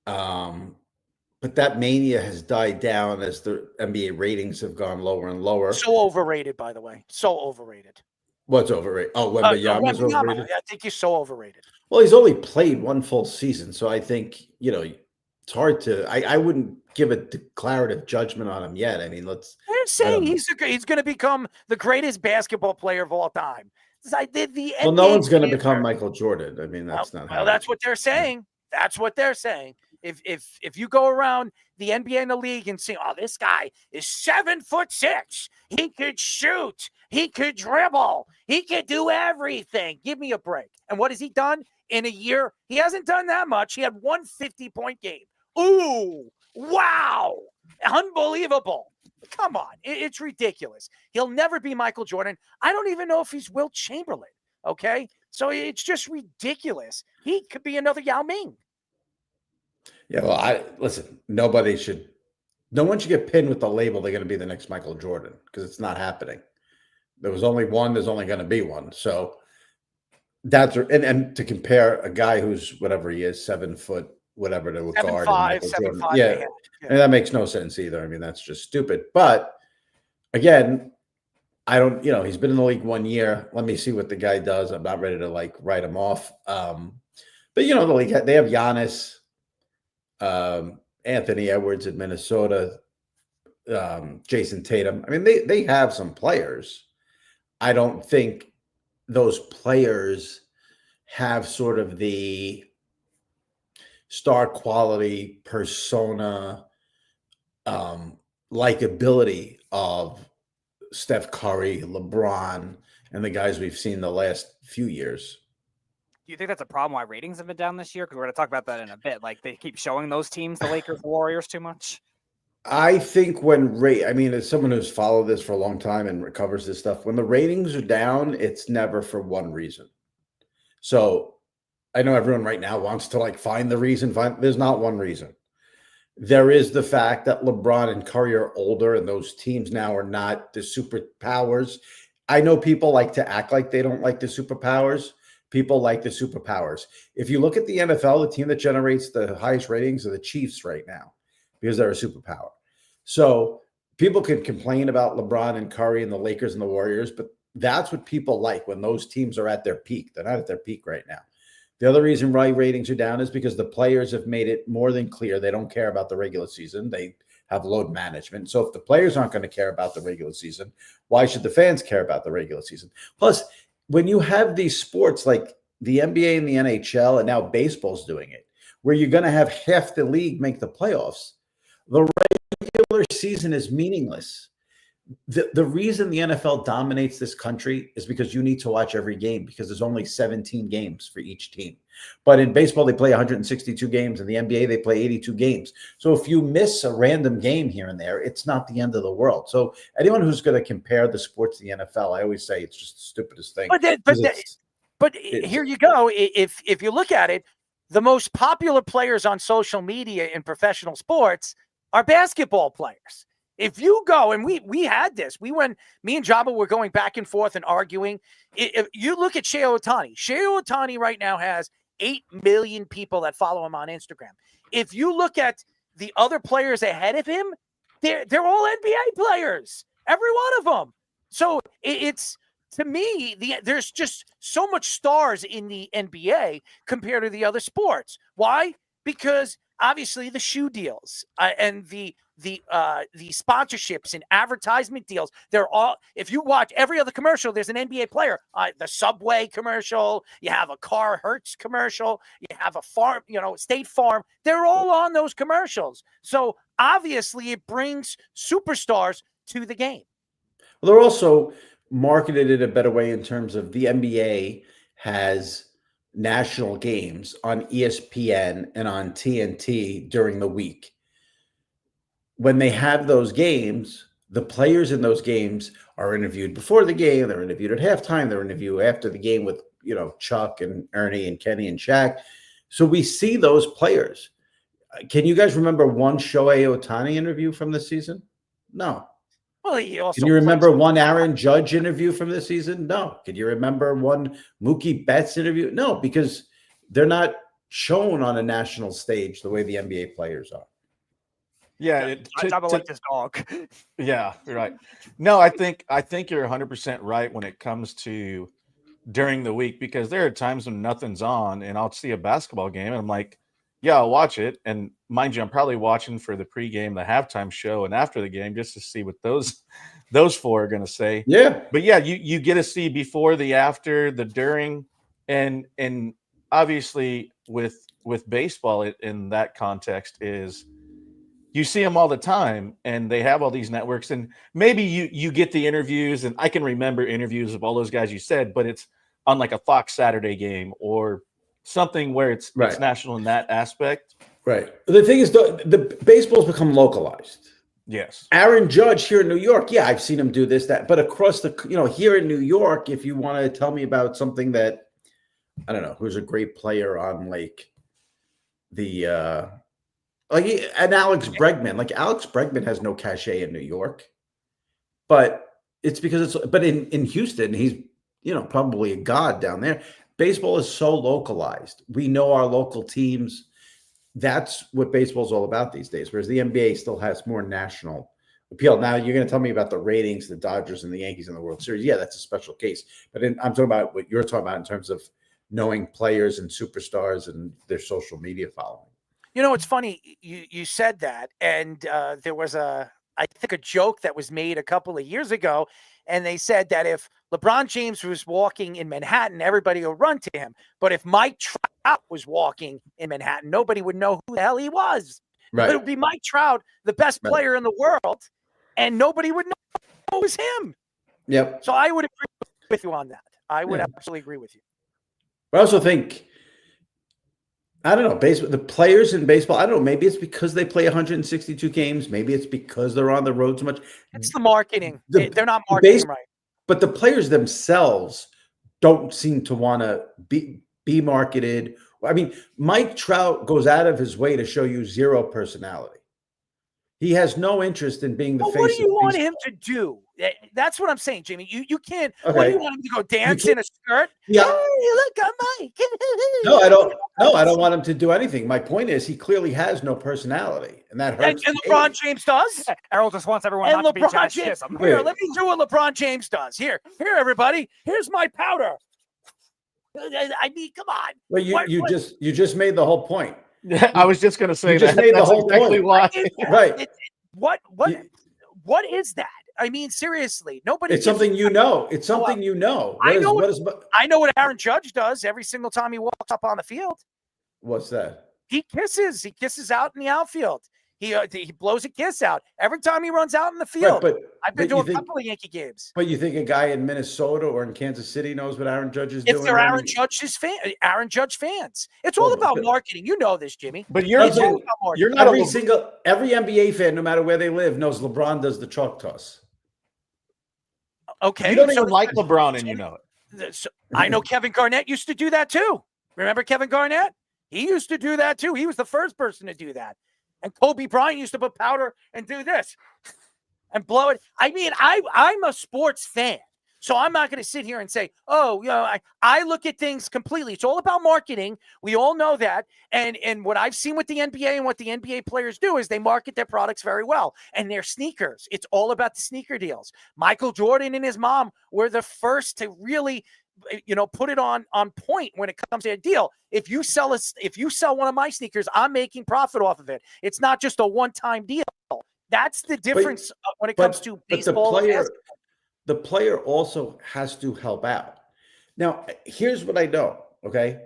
But that mania has died down as the NBA ratings have gone lower and lower. So overrated, by the way. So overrated. What's overrated? Oh, Wembanyama's overrated? I think he's so overrated. Well, he's only played one full season, so I think, it's hard to. I wouldn't give a declarative judgment on him yet. I mean, I'm saying he's going to become the greatest basketball player of all time. Well, no one's going to become Michael Jordan. I mean, that's not. Well, that's what they're saying. That's what they're saying. If you go around the NBA and the league and say, "Oh, this guy is 7'6", he could shoot, he could dribble, he could do everything. Give me a break." And what has he done in a year? He hasn't done that much. He had 1 50-point game. Ooh, wow, unbelievable. Come on, it's ridiculous. He'll never be Michael Jordan. I don't even know if he's Wilt Chamberlain. Okay, so it's just ridiculous. He could be another Yao Ming. Yeah, well, listen, no one should get pinned with the label they're going to be the next Michael Jordan, because it's not happening. There was only one, there's only going to be one. So that's, and to compare a guy who's whatever he is, 7 foot, whatever, to a guard. 7'5", yeah. And that makes no sense either. I mean, that's just stupid. But again, I don't, he's been in the league 1 year. Let me see what the guy does. I'm not ready to write him off. But the league, they have Giannis, Anthony Edwards in Minnesota, Jason Tatum. I mean, they have some players. I don't think those players have sort of the star quality persona, likability of Steph Curry, LeBron, and the guys we've seen the last few years. Do you think that's a problem why ratings have been down this year? Because we're going to talk about that in a bit. Like they keep showing those teams, the Lakers, the Warriors, too much. I think as someone who's followed this for a long time and recovers this stuff, when the ratings are down, it's never for one reason. So I know everyone right now wants to find the reason. There's not one reason. There is the fact that LeBron and Curry are older and those teams now are not the superpowers. I know people like to act like they don't like the superpowers. People like the superpowers. If you look at the NFL, the team that generates the highest ratings are the Chiefs right now because they're a superpower. So people can complain about LeBron and Curry and the Lakers and the Warriors, but that's what people like when those teams are at their peak. They're not at their peak right now. The other reason why ratings are down is because the players have made it more than clear they don't care about the regular season. They have load management. So if the players aren't going to care about the regular season, why should the fans care about the regular season? Plus, when you have these sports like the NBA and the NHL, and now baseball's doing it, where you're going to have half the league make the playoffs, the regular season is meaningless. The reason the NFL dominates this country is because you need to watch every game because there's only 17 games for each team. But in baseball, they play 162 games. In the NBA, they play 82 games. So if you miss a random game here and there, it's not the end of the world. So anyone who's going to compare the sports to the NFL, I always say it's just the stupidest thing. But here you go. If you look at it, the most popular players on social media in professional sports are basketball players. If you go, and we had this, me and Jabba were going back and forth and arguing. If you look at Shohei Ohtani right now has 8 million people that follow him on Instagram. If you look at the other players ahead of him, they're all NBA players, every one of them. So it's, to me, there's just so much stars in the NBA compared to the other sports. Why? Because obviously the shoe deals and the sponsorships and advertisement deals, they're all, if you watch every other commercial, there's an NBA player. The Subway commercial, you have a Car Hertz commercial, you have a farm, State Farm. They're all on those commercials. So obviously it brings superstars to the game. Well, they're also marketed in a better way in terms of the NBA has national games on ESPN and on TNT during the week. When they have those games, the players in those games are interviewed before the game. They're interviewed at halftime. They're interviewed after the game with, Chuck and Ernie and Kenny and Shaq. So we see those players. Can you guys remember one Shohei Ohtani interview from this season? No. Well, he also Can you remember one Aaron Judge interview from this season? No. Can you remember one Mookie Betts interview? No, because they're not shown on a national stage the way the NBA players are. Yeah, like this dog. Yeah, you're right. No, I think you're 100% right when it comes to during the week, because there are times when nothing's on and I'll see a basketball game and I'm like, yeah, I'll watch it. And mind you, I'm probably watching for the pregame, the halftime show, and after the game just to see what those four are going to say. Yeah. But yeah, you get to see before, the after, the during, and obviously with baseball in that context is you see them all the time and they have all these networks, and maybe you get the interviews, and I can remember interviews of all those guys you said, but it's on like a Fox Saturday game or something where it's national in that aspect. Right. The thing is, the baseball's become localized. Yes. Aaron Judge here in New York. Yeah, I've seen him do this, that, but across here in New York, if you want to tell me about something that, I don't know, who's a great player on like the, and Alex Bregman. Like Alex Bregman has no cachet in New York, but it's because but in Houston, he's, probably a god down there. Baseball is so localized. We know our local teams. That's what baseball is all about these days, whereas the NBA still has more national appeal. Now, you're going to tell me about the ratings, the Dodgers and the Yankees in the World Series. Yeah, that's a special case. But I'm talking about what you're talking about in terms of knowing players and superstars and their social media following. It's funny. You said that, and there was I think a joke that was made a couple of years ago, and they said that if LeBron James was walking in Manhattan, everybody would run to him. But if Mike Trout was walking in Manhattan, nobody would know who the hell he was. Right. It would be Mike Trout, the best player in the world, and nobody would know it was him. Yep. So I would agree with you on that. I would absolutely agree with you. But I also think, I don't know, the players in baseball, I don't know, maybe it's because they play 162 games. Maybe it's because they're on the road so much. It's the marketing. They're not marketing right. But the players themselves don't seem to want to be marketed. I mean, Mike Trout goes out of his way to show you zero personality. He has no interest in being the face. What do you want baseball. him to do? That's what I'm saying, Jimmy. You can't. Okay. What do you want him to go dance in a skirt? Yeah. Hey, look, I'm Mike. No, I don't. No, I don't want him to do anything. My point is, he clearly has no personality, and that hurts. And LeBron James does. Errol just wants everyone And not to be LeBron Jazz James. Chisholm. Here, let me do what LeBron James does. Here, everybody. Here's my powder. I mean, come on. Well, you just made the whole point. I was just going to say You just that. made the That's whole exactly point. why. Right. What is that? I mean, seriously, nobody. It's something you know. It's something you know. I know what Aaron Judge does every single time he walks up on the field. What's that? He kisses. He kisses out in the outfield. He blows a kiss out every time he runs out in the field. Right, I've been to a couple of Yankee games. But you think a guy in Minnesota or in Kansas City knows what Aaron Judge is doing? If they're Aaron Judge fans, it's all about marketing. You know this, Jimmy. But you're not every NBA fan, no matter where they live, knows LeBron does the chalk toss. Okay, you don't even like LeBron, and you know it. So, I know Kevin Garnett used to do that too. Remember Kevin Garnett? He used to do that too. He was the first person to do that. And Kobe Bryant used to put powder and do this and blow it. I mean, I'm a sports fan, so I'm not going to sit here and say, oh, you know, I look at things completely. It's all about marketing. We all know that. And what I've seen with the NBA and what the NBA players do is they market their products very well. And their sneakers, it's all about the sneaker deals. Michael Jordan and his mom were the first to really, you know, put it on point when it comes to a deal. If you sell one of my sneakers, I'm making profit off of it. It's not just a one-time deal. That's the difference when it comes to baseball. But the player also has to help out. Now, here's what I know. Okay,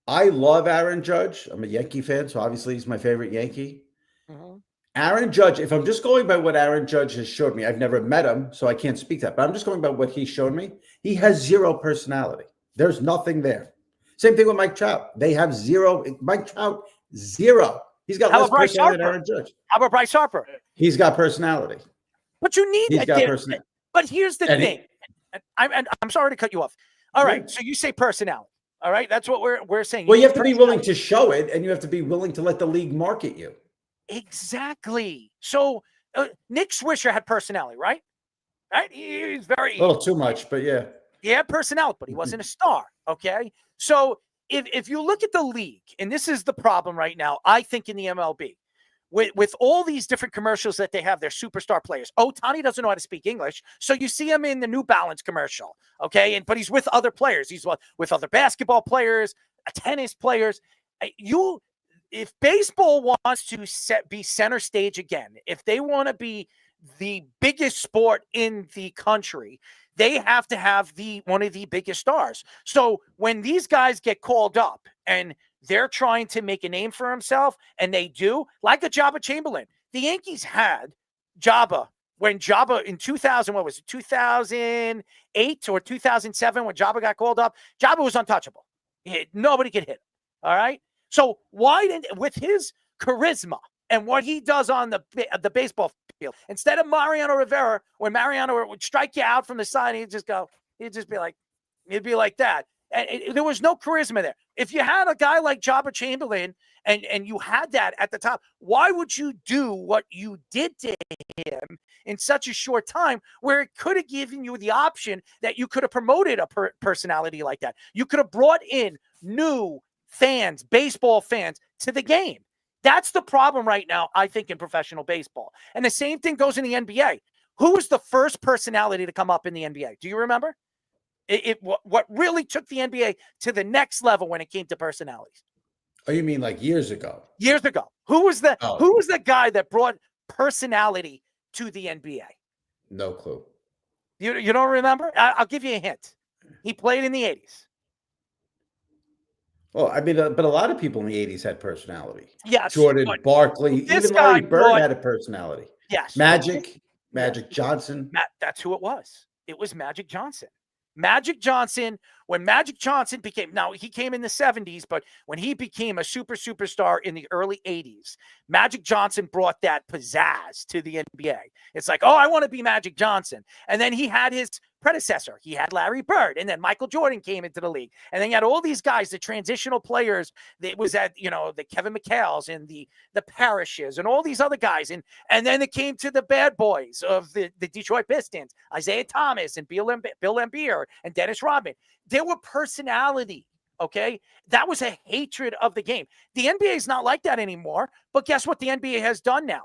I love Aaron Judge. I'm a Yankee fan, so obviously he's my favorite Yankee. Mm-hmm. Aaron Judge, if I'm just going by what Aaron Judge has showed me, I've never met him, so I can't speak that, but I'm just going by what he showed me. He has zero personality. There's nothing there. Same thing with Mike Trout. They have zero. Mike Trout, zero. He's got less personality than Aaron Judge. How about Bryce Harper? He's got personality. But you need He's got personality. But here's the thing. I'm sorry to cut you off. All right, so you say personality. All right, that's what we're saying. Well, you have to be willing to show it, and you have to be willing to let the league market you. Exactly. So Nick Swisher had personality, right? Right? He's very a little too much, but yeah. He had personality, but he wasn't a star. Okay. So if you look at the league, and this is the problem right now, I think in the MLB, with all these different commercials that they have, their superstar players. Ohtani doesn't know how to speak English, so you see him in the New Balance commercial. Okay. But he's with other players. He's with other basketball players, tennis players. If baseball wants to be center stage again, if they want to be the biggest sport in the country, they have to have one of the biggest stars. So when these guys get called up and they're trying to make a name for himself, and they do, like a Jabba Chamberlain. The Yankees had Jabba when Jabba in 2000, what was it, 2008 or 2007, when Jabba got called up, Jabba was untouchable. Nobody could hit him. All right. So why didn't, with his charisma and what he does on the baseball field, instead of Mariano Rivera, when Mariano would strike you out from the side, he'd be like that. And there was no charisma there. If you had a guy like Jabba Chamberlain and you had that at the top, why would you do what you did to him in such a short time, where it could have given you the option that you could have promoted a personality like that? You could have brought in new fans, baseball fans, to the game. That's the problem right now, I think, in professional baseball. And the same thing goes in the NBA. Who was the first personality to come up in the NBA? Do you remember? What really took the NBA to the next level when it came to personalities? Oh, you mean like years ago? Years ago. Who was the guy that brought personality to the NBA? No clue. You don't remember? I'll give you a hint. He played in the 80s. Well, I mean, but a lot of people in the 80s had personality. Yes. Jordan, Barkley, even Larry Bird had a personality. Yes. Magic Johnson. That's who it was. It was Magic Johnson. Magic Johnson, when Magic Johnson became, now he came in the 70s, but when he became a superstar in the early 80s, Magic Johnson brought that pizzazz to the NBA. It's like, oh, I want to be Magic Johnson. And then he had his predecessor. He had Larry Bird, and then Michael Jordan came into the league. And then you had all these guys, the transitional players that was at, the Kevin McHale's and the Parishes and all these other guys. And then it came to the bad boys of the Detroit Pistons, Isaiah Thomas and Bill Laimbeer and Dennis Rodman. There were personality, okay? That was a hatred of the game. The NBA is not like that anymore, but guess what the NBA has done now?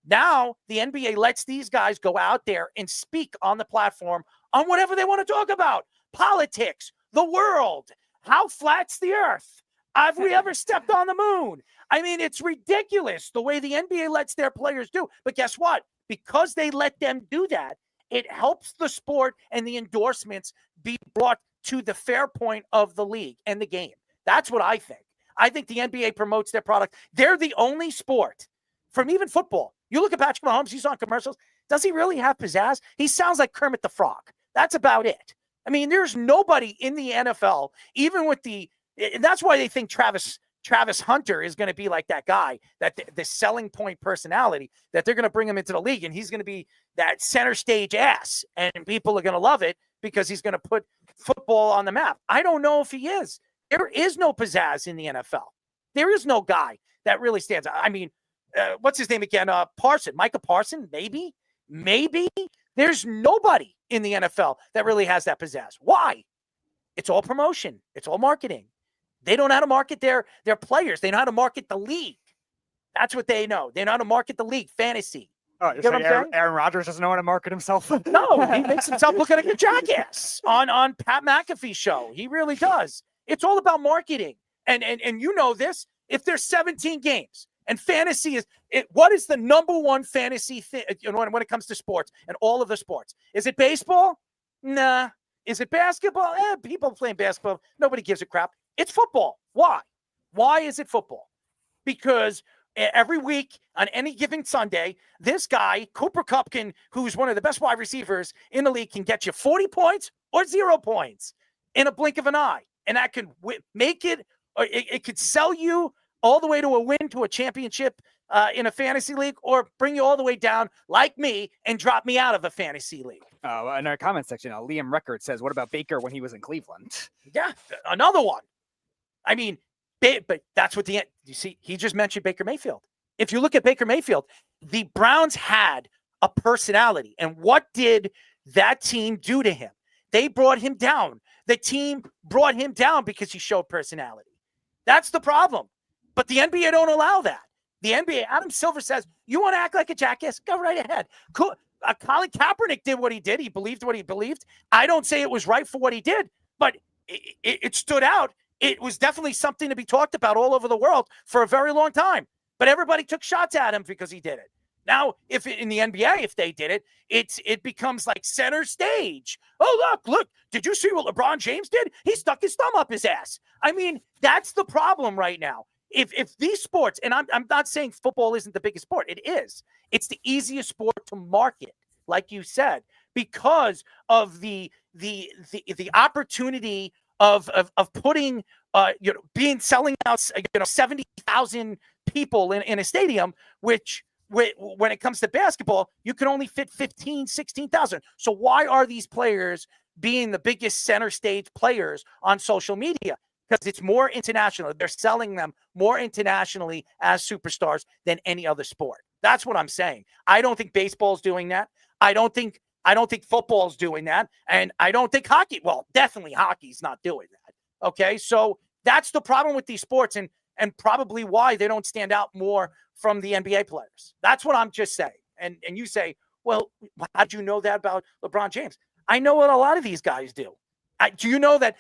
Now, the NBA lets these guys go out there and speak on the platform on whatever they want to talk about. Politics, the world, how flat's the earth? Have we ever stepped on the moon? I mean, it's ridiculous the way the NBA lets their players do. But guess what? Because they let them do that, it helps the sport and the endorsements be brought to the fair point of the league and the game. That's what I think. I think the NBA promotes their product. They're the only sport from even football. You look at Patrick Mahomes, he's on commercials. Does he really have pizzazz? He sounds like Kermit the Frog. That's about it. I mean, there's nobody in the NFL, even with and that's why they think Travis Hunter is going to be like that guy, that the selling point personality, that they're going to bring him into the league, and he's going to be that center stage ass, and people are going to love it because he's going to put football on the map. I don't know if he is. There is no pizzazz in the NFL. There is no guy that really stands out. I mean, what's his name again? Michael Parson, maybe. There's nobody in the NFL that really has that pizzazz. Why? It's all promotion. It's all marketing. They don't know how to market their players. They know how to market the league. That's what they know. They know how to market the league, fantasy. Oh, you're saying Aaron Rodgers doesn't know how to market himself? No, he makes himself look like a jackass on Pat McAfee's show. He really does. It's all about marketing. And you know this. If there's 17 games and fantasy what is the number one fantasy thing when it comes to sports and all of the sports? Is it baseball? Nah. Is it basketball? People playing basketball. Nobody gives a crap. It's football. Why? Why is it football? Because every week on any given Sunday, this guy, Cooper Kupp, who's one of the best wide receivers in the league, can get you 40 points or 0 points in a blink of an eye. And that can make it, or it could sell you all the way to a win, to a championship in a fantasy league, or bring you all the way down like me and drop me out of a fantasy league. In our comment section, Liam Record says, what about Baker when he was in Cleveland? Yeah, another one. I mean, but that's what you see, he just mentioned Baker Mayfield. If you look at Baker Mayfield, the Browns had a personality. And what did that team do to him? They brought him down. The team brought him down because he showed personality. That's the problem. But the NBA don't allow that. The NBA, Adam Silver says, you want to act like a jackass? Go right ahead. Cool. Colin Kaepernick did what he did. He believed what he believed. I don't say it was right for what he did, but it stood out. It was definitely something to be talked about all over the world for a very long time. But everybody took shots at him because he did it. Now, if in the NBA, if they did it, it becomes like center stage. Oh, look, did you see what LeBron James did? He stuck his thumb up his ass. I mean, that's the problem right now. If these sports, and I'm not saying football isn't the biggest sport, it is. It's the easiest sport to market, like you said, because of the opportunity of putting selling out 70,000 people in a stadium, which when it comes to basketball, you can only fit 15, 16,000. So why are these players being the biggest center stage players on social media? Because it's more international. They're selling them more internationally as superstars than any other sport. That's what I'm saying. I don't think baseball's doing that. I don't think football's doing that. And I don't think hockey, well, definitely hockey's not doing that. Okay. So that's the problem with these sports and probably why they don't stand out more from the NBA players. That's what I'm just saying. And you say, well, how do you know that about LeBron James? I know what a lot of these guys do. Do you know that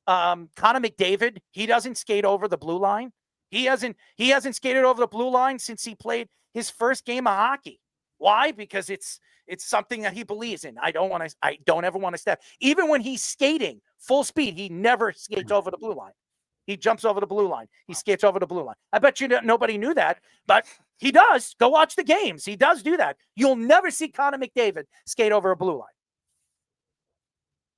Connor McDavid, he doesn't skate over the blue line? He hasn't skated over the blue line since he played his first game of hockey. Why? Because it's something that he believes in. I don't ever want to step. Even when he's skating full speed, he never skates over the blue line. He jumps over the blue line. He skates over the blue line. I bet you nobody knew that, but he does. Go watch the games. He does do that. You'll never see Connor McDavid skate over a blue line.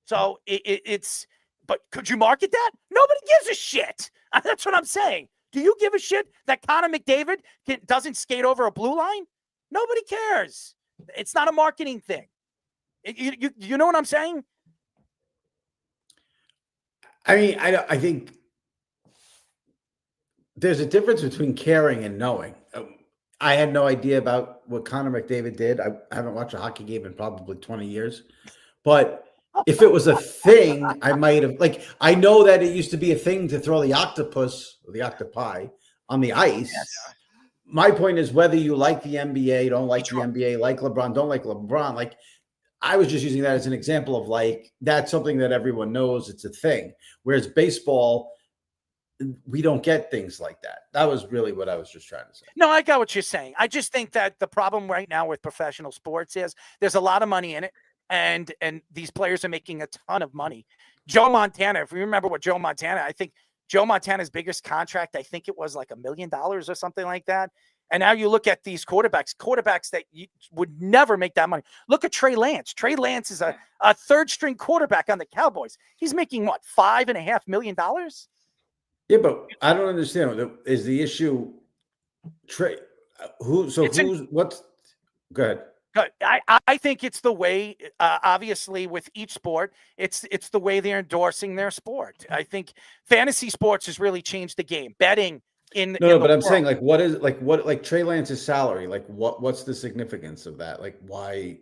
So it's. But could you market that? Nobody gives a shit. That's what I'm saying. Do you give a shit that Connor McDavid doesn't skate over a blue line? Nobody cares. It's not a marketing thing. You know what I'm saying? I mean, I think there's a difference between caring and knowing. I had no idea about what Connor McDavid did. I haven't watched a hockey game in probably 20 years. But if it was a thing, I might have, I know that it used to be a thing to throw the octopus or the octopi on the ice. Yes. My point is whether you like the NBA, don't like the NBA, like LeBron, don't like LeBron. I was just using that as an example of that's something that everyone knows. It's a thing. Whereas baseball, we don't get things like that. That was really what I was just trying to say. No, I got what you're saying. I just think that the problem right now with professional sports is there's a lot of money in it. And these players are making a ton of money. Joe Montana, if you remember what Joe Montana, I think Joe Montana's biggest contract, I think it was like $1 million or something like that. And now you look at these quarterbacks that you would never make that money. Look at Trey Lance. Trey Lance is a third string quarterback on the Cowboys. He's making what, $5.5 million? Yeah, but I don't understand. Is the issue Trey? Go ahead. I think it's the way, obviously, with each sport, it's the way they're endorsing their sport. I think fantasy sports has really changed the game. Betting but I'm saying, what Trey Lance's salary, what's the significance of that? Why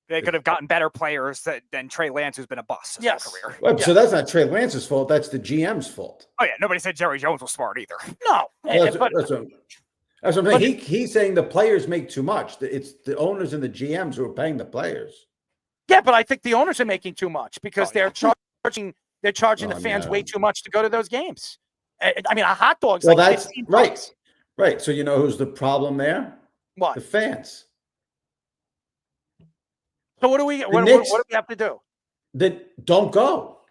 they could have gotten better players than Trey Lance, who's been a bust his whole career. Well, so that's not Trey Lance's fault. That's the GM's fault. Oh yeah, nobody said Jerry Jones was smart either. No, that's what I'm saying. He's saying the players make too much. It's the owners and the GMs who are paying the players. Yeah, but I think the owners are making too much because they're charging the fans way too much to go to those games. I mean, a hot dog's that's right. Right. So you know who's the problem there? What? The fans. So what do we have to do? Don't go.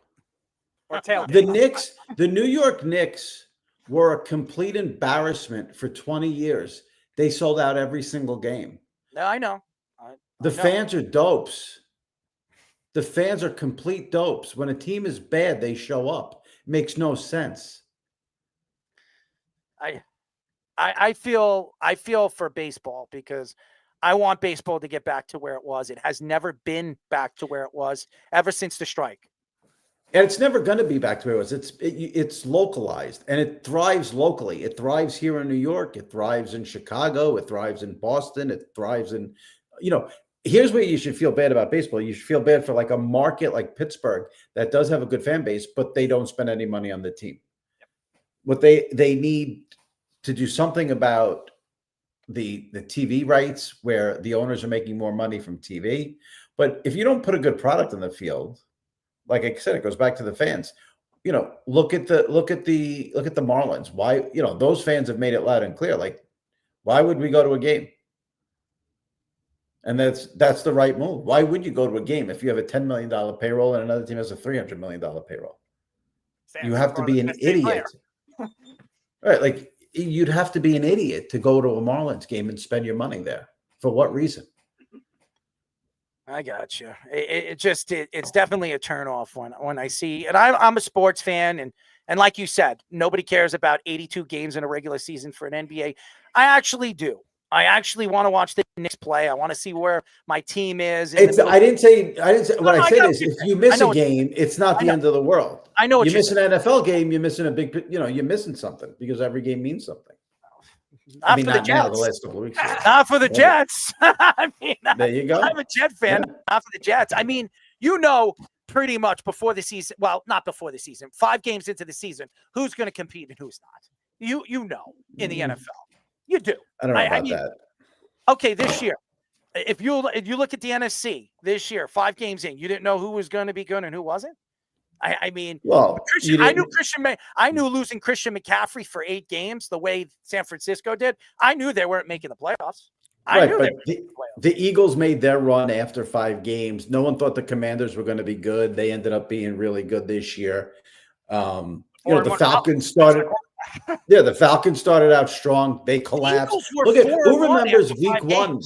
Or tailgate. The New York Knicks were a complete embarrassment for 20 years. They sold out every single game. Yeah, I know. The fans are dopes. The fans are complete dopes. When a team is bad, they show up. Makes no sense. I feel for baseball because I want baseball to get back to where it was. It has never been back to where it was ever since the strike. And it's never going to be back to where it was. It's localized and it thrives locally. It thrives here in New York. It thrives in Chicago. It thrives in Boston. It thrives in, here's where you should feel bad about baseball. You should feel bad for a market like Pittsburgh that does have a good fan base, but they don't spend any money on the team. What they need to do something about the TV rights where the owners are making more money from TV. But if you don't put a good product on the field, like I said, it goes back to the fans. Look at the Marlins. Why, those fans have made it loud and clear. Why would we go to a game? And that's the right move. Why would you go to a game if you have a $10 million payroll and another team has a $300 million payroll? You have to be an idiot. Right. You'd have to be an idiot to go to a Marlins game and spend your money there. For what reason? I got you. It's definitely a turnoff when I see, and I'm a sports fan, and like you said, nobody cares about 82 games in a regular season for an NBA. I actually do. I actually want to watch the Knicks play. I want to see where my team is. I didn't say what I said is if you miss a game, it's not the end of the world. I know what you miss an NFL game, you're missing a big, you're missing something because every game means something. Not for the Jets. The last couple of weeks. Not for the Jets. I mean, there you go. I'm a Jet fan. Yeah. Not for the Jets. I mean, pretty much before the season. Well, not before the season. 5 games into the season, who's going to compete and who's not. In the NFL, you do. I don't know about that. Okay, this year, if you look at the NFC this year, 5 games in, you didn't know who was going to be good and who wasn't. I mean, I knew losing Christian McCaffrey for 8 games the way San Francisco did. I knew they weren't making the playoffs. The Eagles made their run after 5 games. No one thought the Commanders were going to be good. They ended up being really good this year. The Falcons started. Yeah, the Falcons started out strong. They collapsed. Look at who remembers Week 1.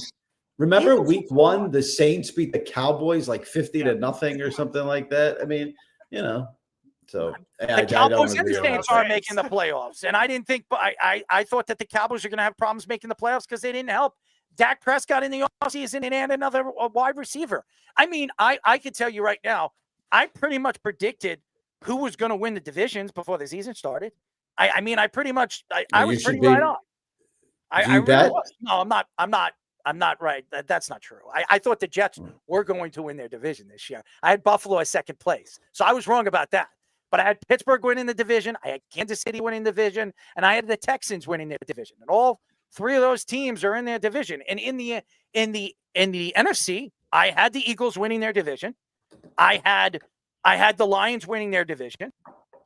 Remember week 1, the Saints beat the Cowboys like 50-0 or something like that. I mean, so The Cowboys and the Saints aren't making the playoffs, and I didn't think. I thought that the Cowboys are going to have problems making the playoffs because they didn't help Dak Prescott in the offseason and another wide receiver. I mean, I can tell you right now, I pretty much predicted who was going to win the divisions before the season started. I mean, I pretty much I was pretty right on. I really was. No, I'm not right. That's not true. I thought the Jets were going to win their division this year. I had Buffalo as second place, so I was wrong about that. But I had Pittsburgh winning the division, I had Kansas City winning the division, and I had the Texans winning their division. And all 3 of those teams are in their division. And in the NFC, I had the Eagles winning their division. I had the Lions winning their division.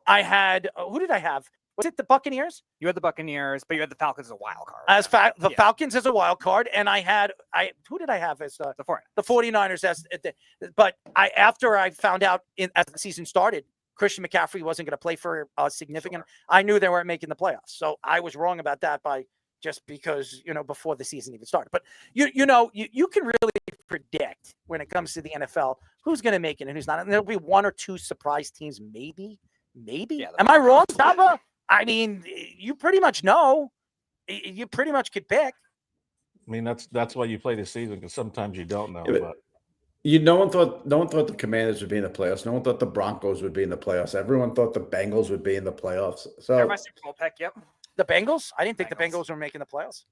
I had who did I have? Was it the Buccaneers? You had the Buccaneers, but you had the Falcons as a wild card. Falcons as a wild card, and who did I have as the 49ers but after I found out as the season started, Christian McCaffrey wasn't going to play for a significant. I knew they weren't making the playoffs, so I was wrong about that because before the season even started. But you can really predict when it comes to the NFL who's going to make it and who's not, and there'll be 1 or 2 surprise teams, maybe. Yeah, am I wrong, Taba? I mean, you pretty much know. You pretty much could pick. I mean, that's why you play the season, because sometimes you don't know. Yeah, but no one thought the Commanders would be in the playoffs. No one thought the Broncos would be in the playoffs. Everyone thought the Bengals would be in the playoffs. So they're my Super Bowl pick. Yep. The Bengals? I didn't think the Bengals were making the playoffs.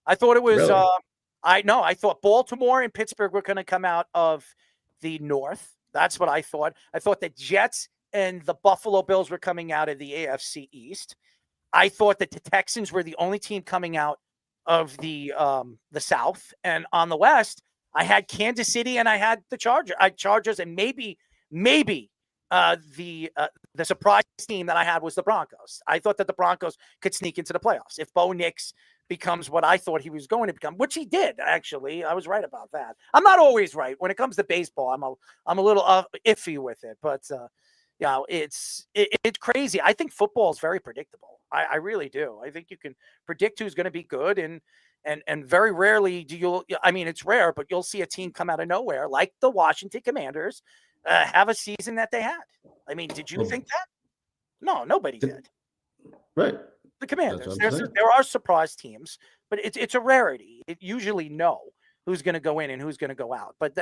I thought it was. Really? I thought Baltimore and Pittsburgh were going to come out of the North. That's what I thought. I thought the Jets and the Buffalo Bills were coming out of the AFC East. I thought that the Texans were the only team coming out of the South. And on the West, I had Kansas City and I had the Chargers, and maybe the surprise team that I had was the Broncos. I thought that the Broncos could sneak into the playoffs if Bo Nix becomes what I thought he was going to become, which he did. Actually, I was right about that. I'm not always right when it comes to baseball. I'm a little iffy with it, but it's crazy. I think football is very predictable. I really do. I think you can predict who's going to be good, and very rarely it's rare, but you'll see a team come out of nowhere like the Washington Commanders have a season that they had. I mean, did you think that? No, nobody did. Right. The Commanders. There are surprise teams, but it's a rarity. It usually know who's going to go in and who's going to go out. But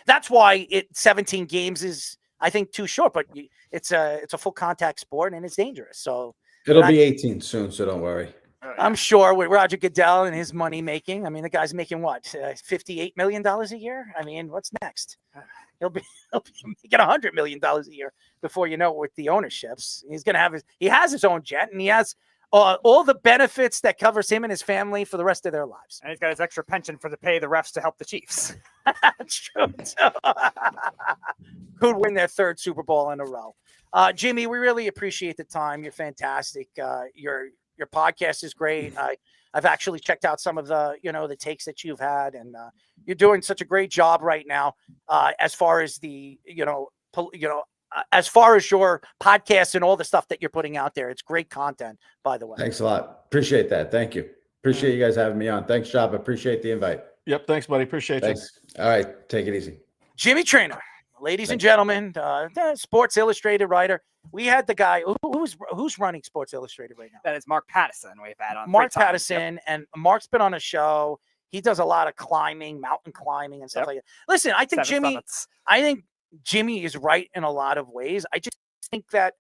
that's why 17 games is, I think, too short. But it's a full contact sport and it's dangerous. So it'll be 18 soon, so don't worry. I'm sure with Roger Goodell and his money making. I mean, the guy's making what, $58 million a year? I mean, what's next? He'll be making $100 million a year before you know it with the ownerships. He's going to have he has his own jet, and he has all the benefits that covers him and his family for the rest of their lives. And he's got his extra pension for the pay the refs to help the Chiefs. That's true. Who'd win their 3rd Super Bowl in a row? Jimmy, we really appreciate the time. You're fantastic. Your podcast is great. I've actually checked out some of the takes that you've had, and you're doing such a great job right now. As far as as far as your podcast and all the stuff that you're putting out there, it's great content, by the way. Thanks a lot. Appreciate that. Thank you. Appreciate you guys having me on. Thanks, Job. Appreciate the invite. Yep. Thanks, buddy. Appreciate you. All right. Take it easy. Jimmy Traina, ladies and gentlemen, Sports Illustrated writer. We had the guy who's running Sports Illustrated right now. That is Mark Pattison. We've had on Mark Pattison, and Mark's been on a show. He does a lot of climbing, mountain climbing, and stuff like that. Listen, I think Jimmy is right in a lot of ways. I just think that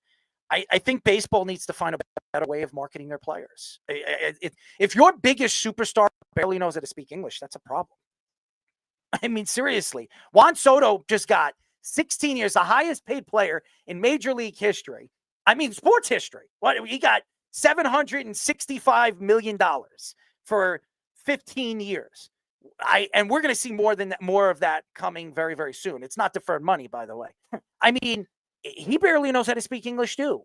I think baseball needs to find a better way of marketing their players. If your biggest superstar barely knows how to speak English, that's a problem. I mean, seriously, Juan Soto just got 16 years, the highest paid player in Major League history. I mean, sports history. He got $765 million for 15 years. And we're going to see more of that coming very, very soon. It's not deferred money, by the way. I mean, he barely knows how to speak English too.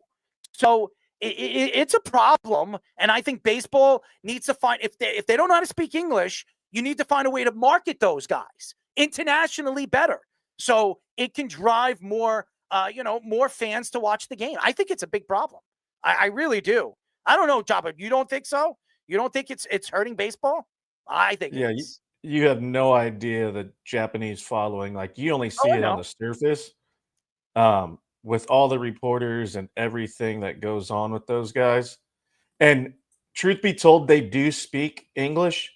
So it's a problem. And I think baseball needs to find, if they don't know how to speak English, you need to find a way to market those guys internationally better, so it can drive more fans to watch the game. I think it's a big problem. I really do. I don't know, Jabba. You don't think so? You don't think it's hurting baseball? I think it is. you have no idea the Japanese following. Like you only see I it on know. the surface. With all the reporters and everything that goes on with those guys. And truth be told, they do speak English.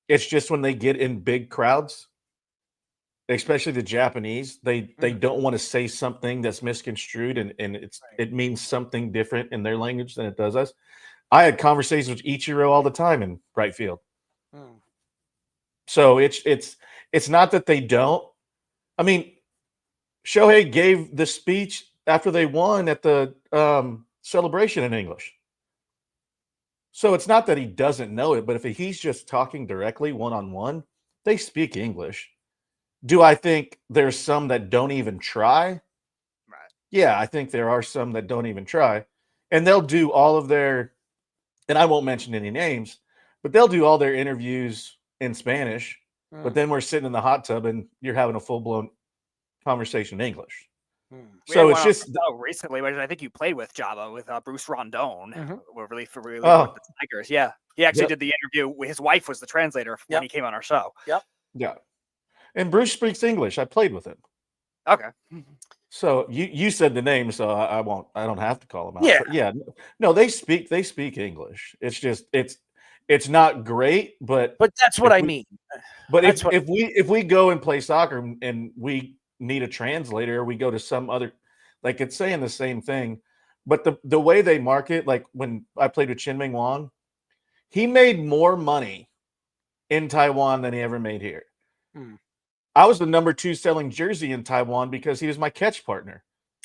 It's just when they get in big crowds, especially the Japanese, they don't want to say something that's misconstrued and it means something different in their language than it does us. I had conversations with Ichiro all the time in right field. So it's not that they don't. I mean, Shohei gave the speech after they won at the celebration in English. So it's not that he doesn't know it, but if he's just talking directly one-on-one, they speak English. Do I think there's some that don't even try? Right. Yeah, I think there are some that don't even try. And they'll do all of their, and I won't mention any names, but they'll do all their interviews in Spanish. But then we're sitting in the hot tub and you're having a full-blown conversation in English. So it's just recently, which I think you played with Java with Bruce Rondone. We're really with Oh. the Tigers. Yeah, he actually Yep. did the interview. His wife was the translator when he came on our show. Yep. Yeah. And Bruce speaks English. I played with him. Okay. So you said the name, so I won't. I don't have to call them out. Yeah. But yeah. No, they speak English. It's just it's not great, but that's what if I we- mean. But That's if we go and play soccer and we need a translator, we go to some other, like it's saying the same thing. But the way they market, like when I played with Chin-Ming Wong, he made more money in Taiwan than he ever made here. I was the number 2 selling jersey in Taiwan because he was my catch partner.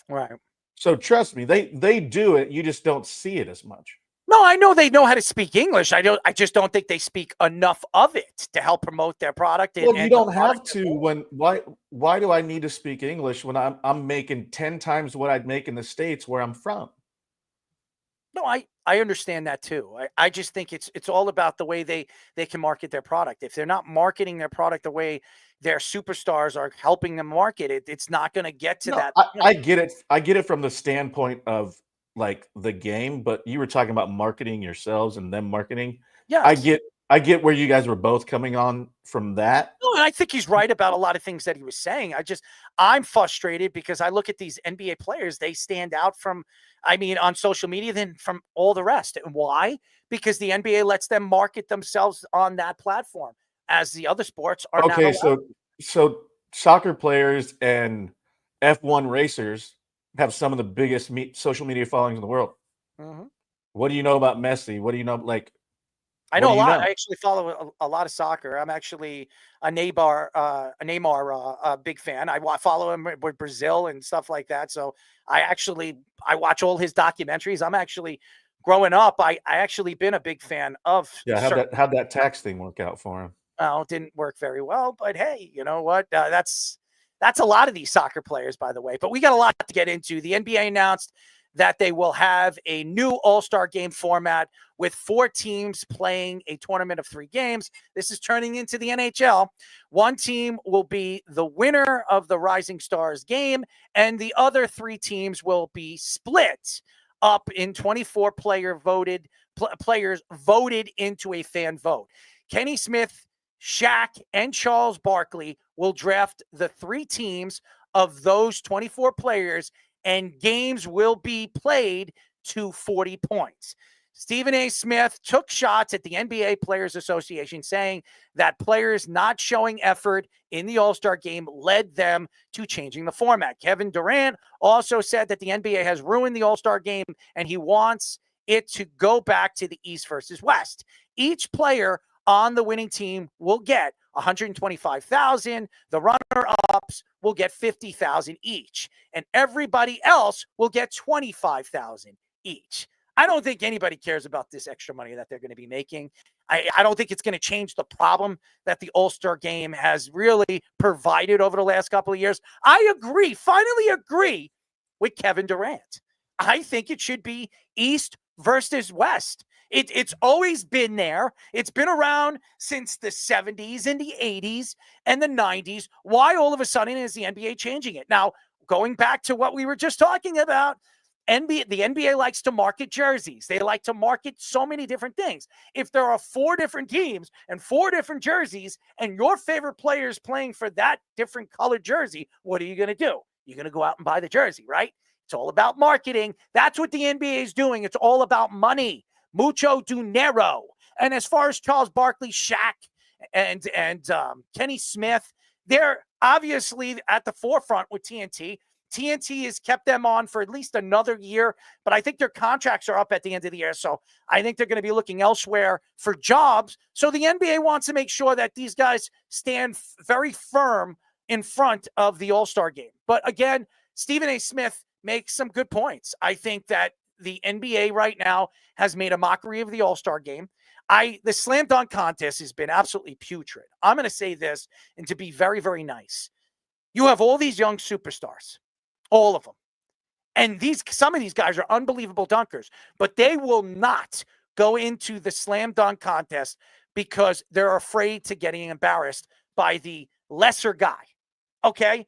Right. So trust me, they do it. You just don't see it as much. No, I know they know how to speak English. I just don't think they speak enough of it to help promote their product. Well, you don't have to. Why do I need to speak English when I'm making 10 times what I'd make in the States where I'm from? No, I understand that too. I just think it's all about the way they can market their product. If they're not marketing their product the way their superstars are helping them market it, it's not going to get to No, that. I get it. I get it from the standpoint of like the game, but you were talking about marketing yourselves and them marketing. Yes. I get where you guys were both coming on from that. No, and I think he's right about a lot of things that he was saying. I'm frustrated because I look at these NBA players, they stand out from, on social media than from all the rest. And why? Because the NBA lets them market themselves on that platform, as the other sports are not allowed. So soccer players and F1 racers have some of the biggest social media followings in the world. Mhm. What do you know about Messi? What do you know? Like, I know what a do you lot. know? I actually follow a lot of soccer. I'm actually a Neymar big fan. I follow him with Brazil and stuff like that. So I watch all his documentaries. I'm actually growing up. I actually been a big fan of. Yeah, how'd that tax thing work out for him? Well, it didn't work very well, but hey, you know what? That's a lot of these soccer players, by the way. But we got a lot to get into. The NBA announced that they will have a new All-Star game format with 4 teams playing a tournament of 3 games. This is turning into the NHL. One team will be the winner of the Rising Stars game, and the other 3 teams will be split up in 24 players voted into a fan vote. Kenny Smith, Shaq, and Charles Barkley will draft the 3 teams of those 24 players, and games will be played to 40 points. Stephen A. Smith took shots at the NBA Players Association, saying that players not showing effort in the All-Star game led them to changing the format. Kevin Durant also said that the NBA has ruined the All-Star game, and he wants it to go back to the East versus West. Each player on the winning team will get $125,000. The runner-ups will get $50,000 each, and everybody else will get $25,000 each. I don't think anybody cares about this extra money that they're going to be making. I don't think it's going to change the problem that the All-Star game has really provided over the last couple of years. I finally agree with Kevin Durant. I think it should be East versus West. It's always been there. It's been around since the 70s and the 80s and the 90s. Why all of a sudden is the NBA changing it? Now, going back to what we were just talking about, The NBA likes to market jerseys. They like to market so many different things. If there are 4 different teams and 4 different jerseys and your favorite player is playing for that different colored jersey, what are you going to do? You're going to go out and buy the jersey, right? It's all about marketing. That's what the NBA is doing. It's all about money. Mucho dinero. And as far as Charles Barkley, Shaq, and Kenny Smith, they're obviously at the forefront with TNT. TNT has kept them on for at least another year, but I think their contracts are up at the end of the year. So I think they're going to be looking elsewhere for jobs. So the NBA wants to make sure that these guys stand very firm in front of the All-Star game. But again, Stephen A. Smith makes some good points. I think that the NBA right now has made a mockery of the All-Star game. The slam dunk contest has been absolutely putrid. I'm going to say this, and to be very, very nice. You have all these young superstars. All of them. And some of these guys are unbelievable dunkers, but they will not go into the slam dunk contest because they're afraid to getting embarrassed by the lesser guy. Okay?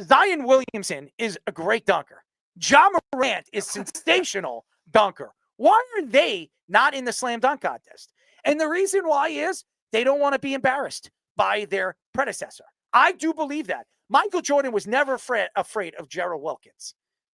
Zion Williamson is a great dunker. Ja Morant is sensational dunker. Why are they not in the slam dunk contest? And the reason why is they don't want to be embarrassed by their predecessor. I do believe that. Michael Jordan was never afraid of Gerald Wilkins.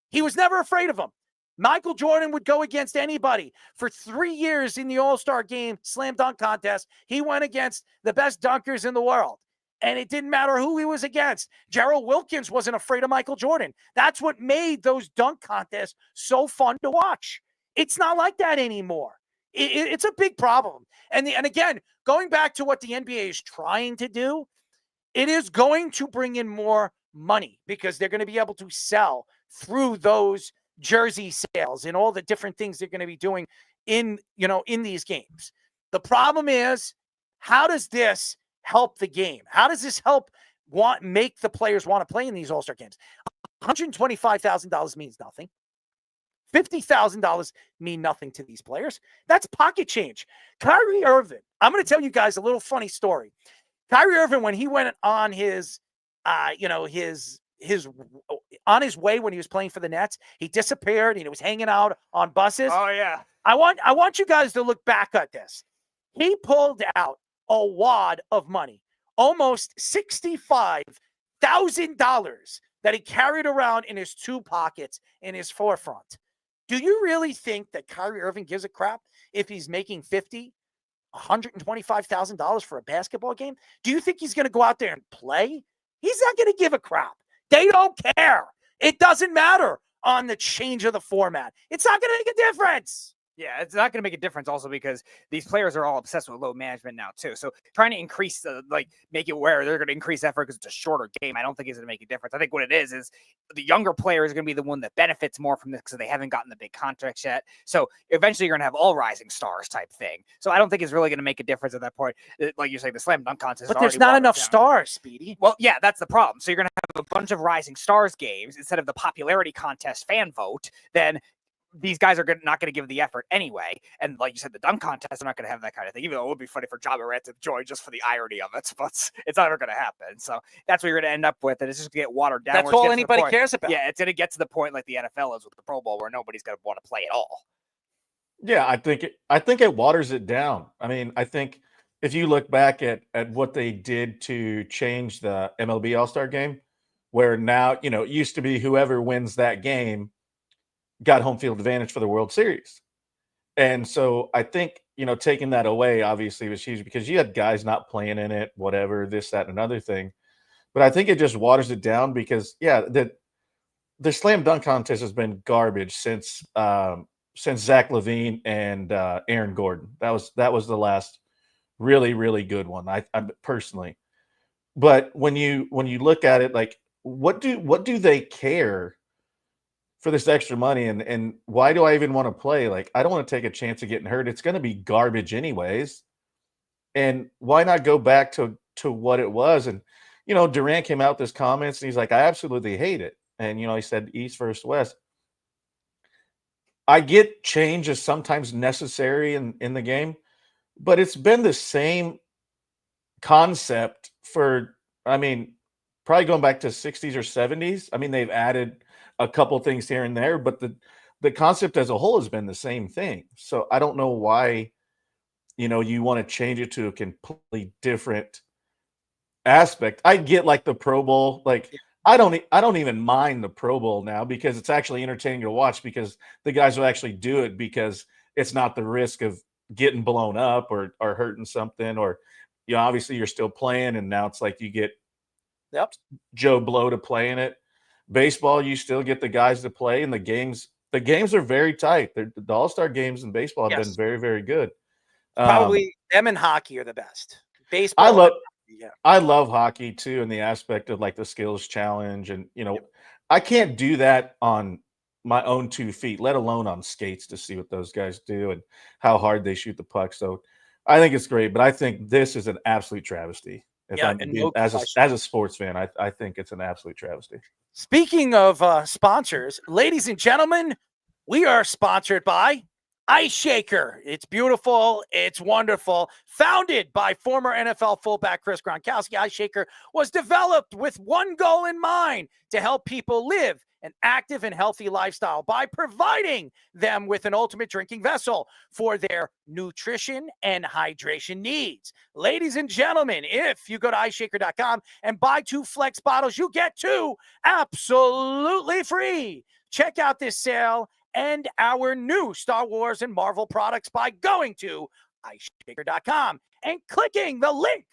He was never afraid of him. Michael Jordan would go against anybody. For 3 years in the All-Star game slam dunk contest, he went against the best dunkers in the world. And it didn't matter who he was against. Gerald Wilkins wasn't afraid of Michael Jordan. That's what made those dunk contests so fun to watch. It's not like that anymore. It's a big problem. And again, going back to what the NBA is trying to do, it is going to bring in more money because they're going to be able to sell through those jersey sales and all the different things they're going to be doing in these games. The problem is, how does this help the game? How does this help make the players want to play in these All-Star games? $125,000 means nothing. $50,000 mean nothing to these players. That's pocket change. Kyrie Irving, I'm going to tell you guys a little funny story. Kyrie Irving, when he went on his on his way when he was playing for the Nets, he disappeared and he was hanging out on buses. Oh yeah. I want you guys to look back at this. He pulled out a wad of money, almost $65,000 that he carried around in his 2 pockets in his forefront. Do you really think that Kyrie Irving gives a crap if he's making $125,000 for a basketball game? Do you think he's going to go out there and play? He's not going to give a crap. They don't care. It doesn't matter on the change of the format. It's not going to make a difference. Yeah, it's not going to make a difference also because these players are all obsessed with load management now too. So trying to increase make it where they're going to increase effort because it's a shorter game, I don't think is going to make a difference. I think what it is the younger player is going to be the one that benefits more from this because they haven't gotten the big contracts yet. So eventually you're going to have all rising stars type thing. So I don't think it's really going to make a difference at that point. Like you're saying, the slam dunk contest. But there's not enough stars, Speedy. Well, yeah, that's the problem. So you're going to have a bunch of rising stars games instead of the popularity contest fan vote. Then these guys are not going to give the effort anyway. And like you said, the dunk contest, are not going to have that kind of thing, even though it would be funny for Ja Morant to join just for the irony of it, but it's never going to happen. So that's what you're going to end up with. And it's just going to get watered down. That's all anybody cares about. Yeah, it's going to get to the point like the NFL is with the Pro Bowl where nobody's going to want to play at all. Yeah, I think it waters it down. I mean, I think if you look back at what they did to change the MLB All-Star game, where now, it used to be whoever wins that game got home field advantage for the World Series. And so I think, taking that away obviously was huge because you had guys not playing in it, whatever, this, that, and another thing. But I think it just waters it down because, the slam dunk contest has been garbage since Zach LaVine and Aaron Gordon. That was the last really, really good one, I personally. But when you look at it, like, what do they care for this extra money, and why do I even want to play? Like, I don't want to take a chance of getting hurt. It's going to be garbage anyways. And why not go back to what it was? And, Durant came out with his comments and he's like, I absolutely hate it. And, he said East versus West. I get change is sometimes necessary in the game, but it's been the same concept for, probably going back to 60s or 70s. They've added a couple things here and there, but the concept as a whole has been the same thing. So I don't know why, you want to change it to a completely different aspect. I get like the Pro Bowl, like I don't even mind the Pro Bowl now because it's actually entertaining to watch because the guys will actually do it because it's not the risk of getting blown up or hurting something, or obviously you're still playing, and now it's like you get Joe Blow to play in it. Baseball, you still get the guys to play, and the games are very tight. The All-Star games in baseball have been very, very good. Probably them and hockey are the best. Baseball. I love hockey too, in the aspect of like the skills challenge, and I can't do that on my own 2 feet, let alone on skates, to see what those guys do and how hard they shoot the puck. So I think it's great, but I think this is an absolute travesty. As a sports fan, I think it's an absolute travesty. Speaking of sponsors, ladies and gentlemen, we are sponsored by Ice Shaker. It's beautiful. It's wonderful. Founded by former NFL fullback Chris Gronkowski, Ice Shaker was developed with one goal in mind: to help people live an active and healthy lifestyle by providing them with an ultimate drinking vessel for their nutrition and hydration needs. Ladies and gentlemen, if you go to iceshaker.com and buy 2 Flex bottles, you get 2 absolutely free. Check out this sale and our new Star Wars and Marvel products by going to iceshaker.com and clicking the link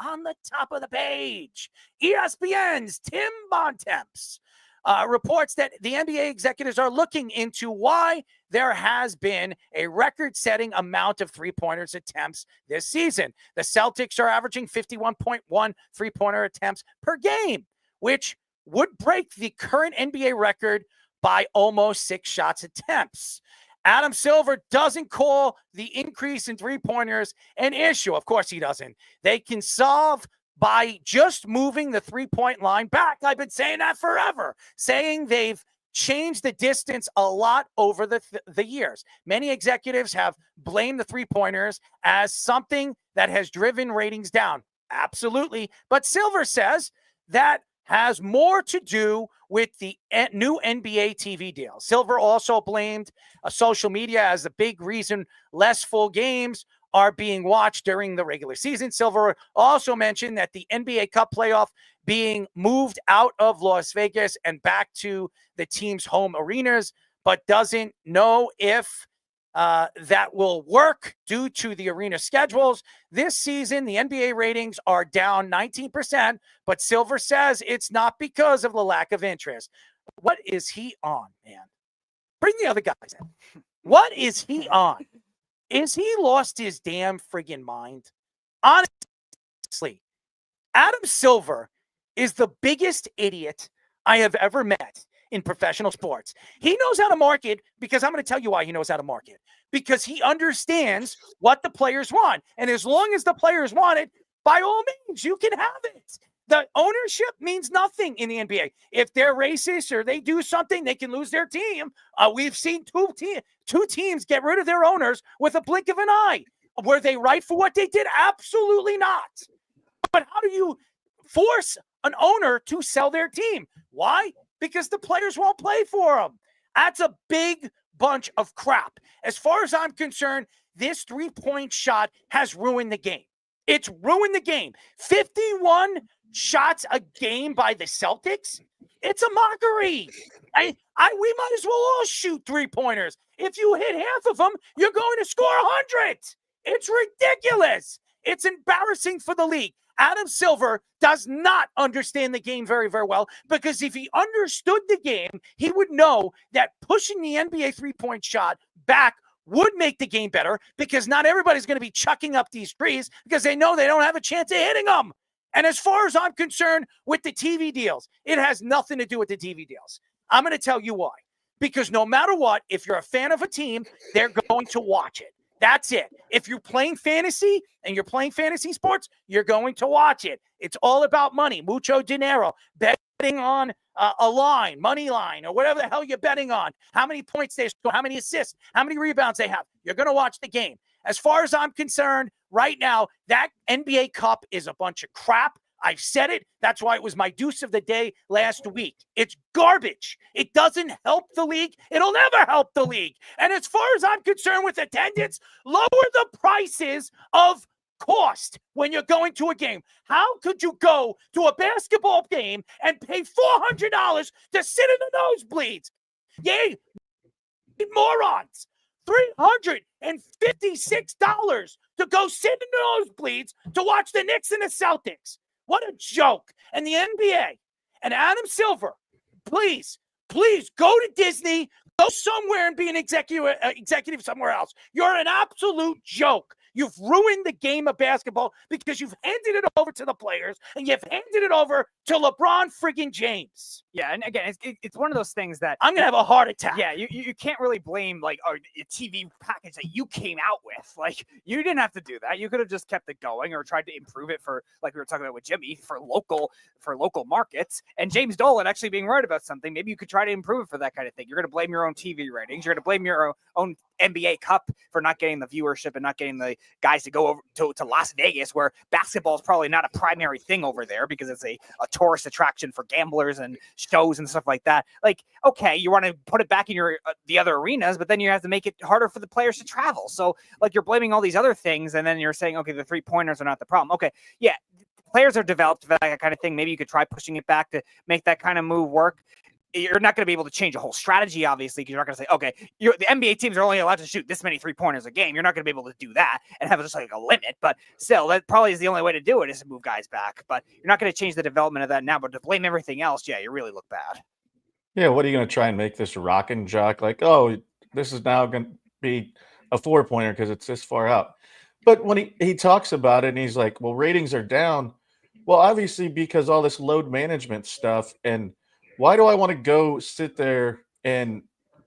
on the top of the page. ESPN's Tim Bontemps reports that the NBA executives are looking into why there has been a record-setting amount of three-pointers attempts this season. The Celtics are averaging 51.1 three-pointer attempts per game, which would break the current NBA record by almost 6 shots attempts. Adam Silver doesn't call the increase in three-pointers an issue. Of course he doesn't. They can solve by just moving the three-point line back. I've been saying that forever, saying they've changed the distance a lot over the years. Many executives have blamed the three-pointers as something that has driven ratings down. Absolutely. But Silver says that has more to do with the new NBA TV deal. Silver also blamed social media as the big reason less full games are being watched during the regular season. Silver also mentioned that the NBA Cup playoff being moved out of Las Vegas and back to the team's home arenas, but doesn't know if that will work due to the arena schedules. This season, the NBA ratings are down 19%, but Silver says it's not because of the lack of interest. What is he on, man? Bring the other guys in. What is he on? Is he lost his damn friggin' mind? Honestly, Adam Silver is the biggest idiot I have ever met in professional sports. He knows how to market, because I'm going to tell you why he knows how to market. Because he understands what the players want. And as long as the players want it, by all means, you can have it. The ownership means nothing in the NBA. If they're racist or they do something, they can lose their team. We've seen two teams get rid of their owners with a blink of an eye. Were they right for what they did? Absolutely not. But how do you force an owner to sell their team? Why? Because the players won't play for them. That's a big bunch of crap. As far as I'm concerned, this three-point shot has ruined the game. It's ruined the game. 51 shots a game by the Celtics. It's a mockery. We might as well all shoot three-pointers. If you hit half of them, you're going to score 100. It's ridiculous. It's embarrassing for the league. Adam Silver does not understand the game very, very well, because if he understood the game, he would know that pushing the NBA three-point shot back would make the game better, because not everybody's going to be chucking up these threes because they know they don't have a chance of hitting them. And as far as I'm concerned with the TV deals, it has nothing to do with the TV deals. I'm going to tell you why. Because no matter what, if you're a fan of a team, they're going to watch it. That's it. If you're playing fantasy and you're playing fantasy sports, you're going to watch it. It's all about money. Mucho dinero. Betting on a line, money line, or whatever the hell you're betting on. How many points they score, how many assists, how many rebounds they have. You're going to watch the game. As far as I'm concerned, right now, that NBA Cup is a bunch of crap. I've said it. That's why it was my deuce of the day last week. It's garbage. It doesn't help the league. It'll never help the league. And as far as I'm concerned with attendance, lower the prices of cost when you're going to a game. How could you go to a basketball game and pay $400 to sit in the nosebleeds? Yay, morons. $356 to go sit in the nosebleeds to watch the Knicks and the Celtics. What a joke. And the NBA and Adam Silver, please go to Disney, go somewhere and be an executive somewhere else. You're an absolute joke. You've ruined the game of basketball because you've handed it over to the players and you've handed it over to LeBron friggin' James. Yeah, and again, it's one of those things that I'm gonna have a heart attack. Yeah, you can't really blame like a TV package that you came out with. Like you didn't have to do that. You could have just kept it going or tried to improve it for, like we were talking about with Jimmy, for local markets. And James Dolan actually being right about something. Maybe you could try to improve it for that kind of thing. You're gonna blame your own TV ratings. You're gonna blame your own NBA Cup for not getting the viewership and not getting the guys to go over to Las Vegas, where basketball is probably not a primary thing over there because it's a tourist attraction for gamblers and shows and stuff like that. Like, okay, you want to put it back in your the other arenas, but then you have to make it harder for the players to travel. So like you're blaming all these other things, and then you're saying, okay, the 3-pointers are not the problem. Okay, yeah, players are developed for that kind of thing. Maybe you could try pushing it back to make that kind of move work. You're not going to be able to change a whole strategy, obviously, because you're not going to say, okay, the NBA teams are only allowed to shoot this many 3-pointers a game. You're not going to be able to do that and have just like a limit. But still, that probably is the only way to do it, is to move guys back. But you're not going to change the development of that now. But to blame everything else, yeah, you really look bad. Yeah, what are you going to try and make this rock and jock? Like, oh, this is now going to be a 4-pointer because it's this far out. But when he talks about it and he's like, well, ratings are down. Well, obviously, because all this load management stuff. And why do I want to go sit there and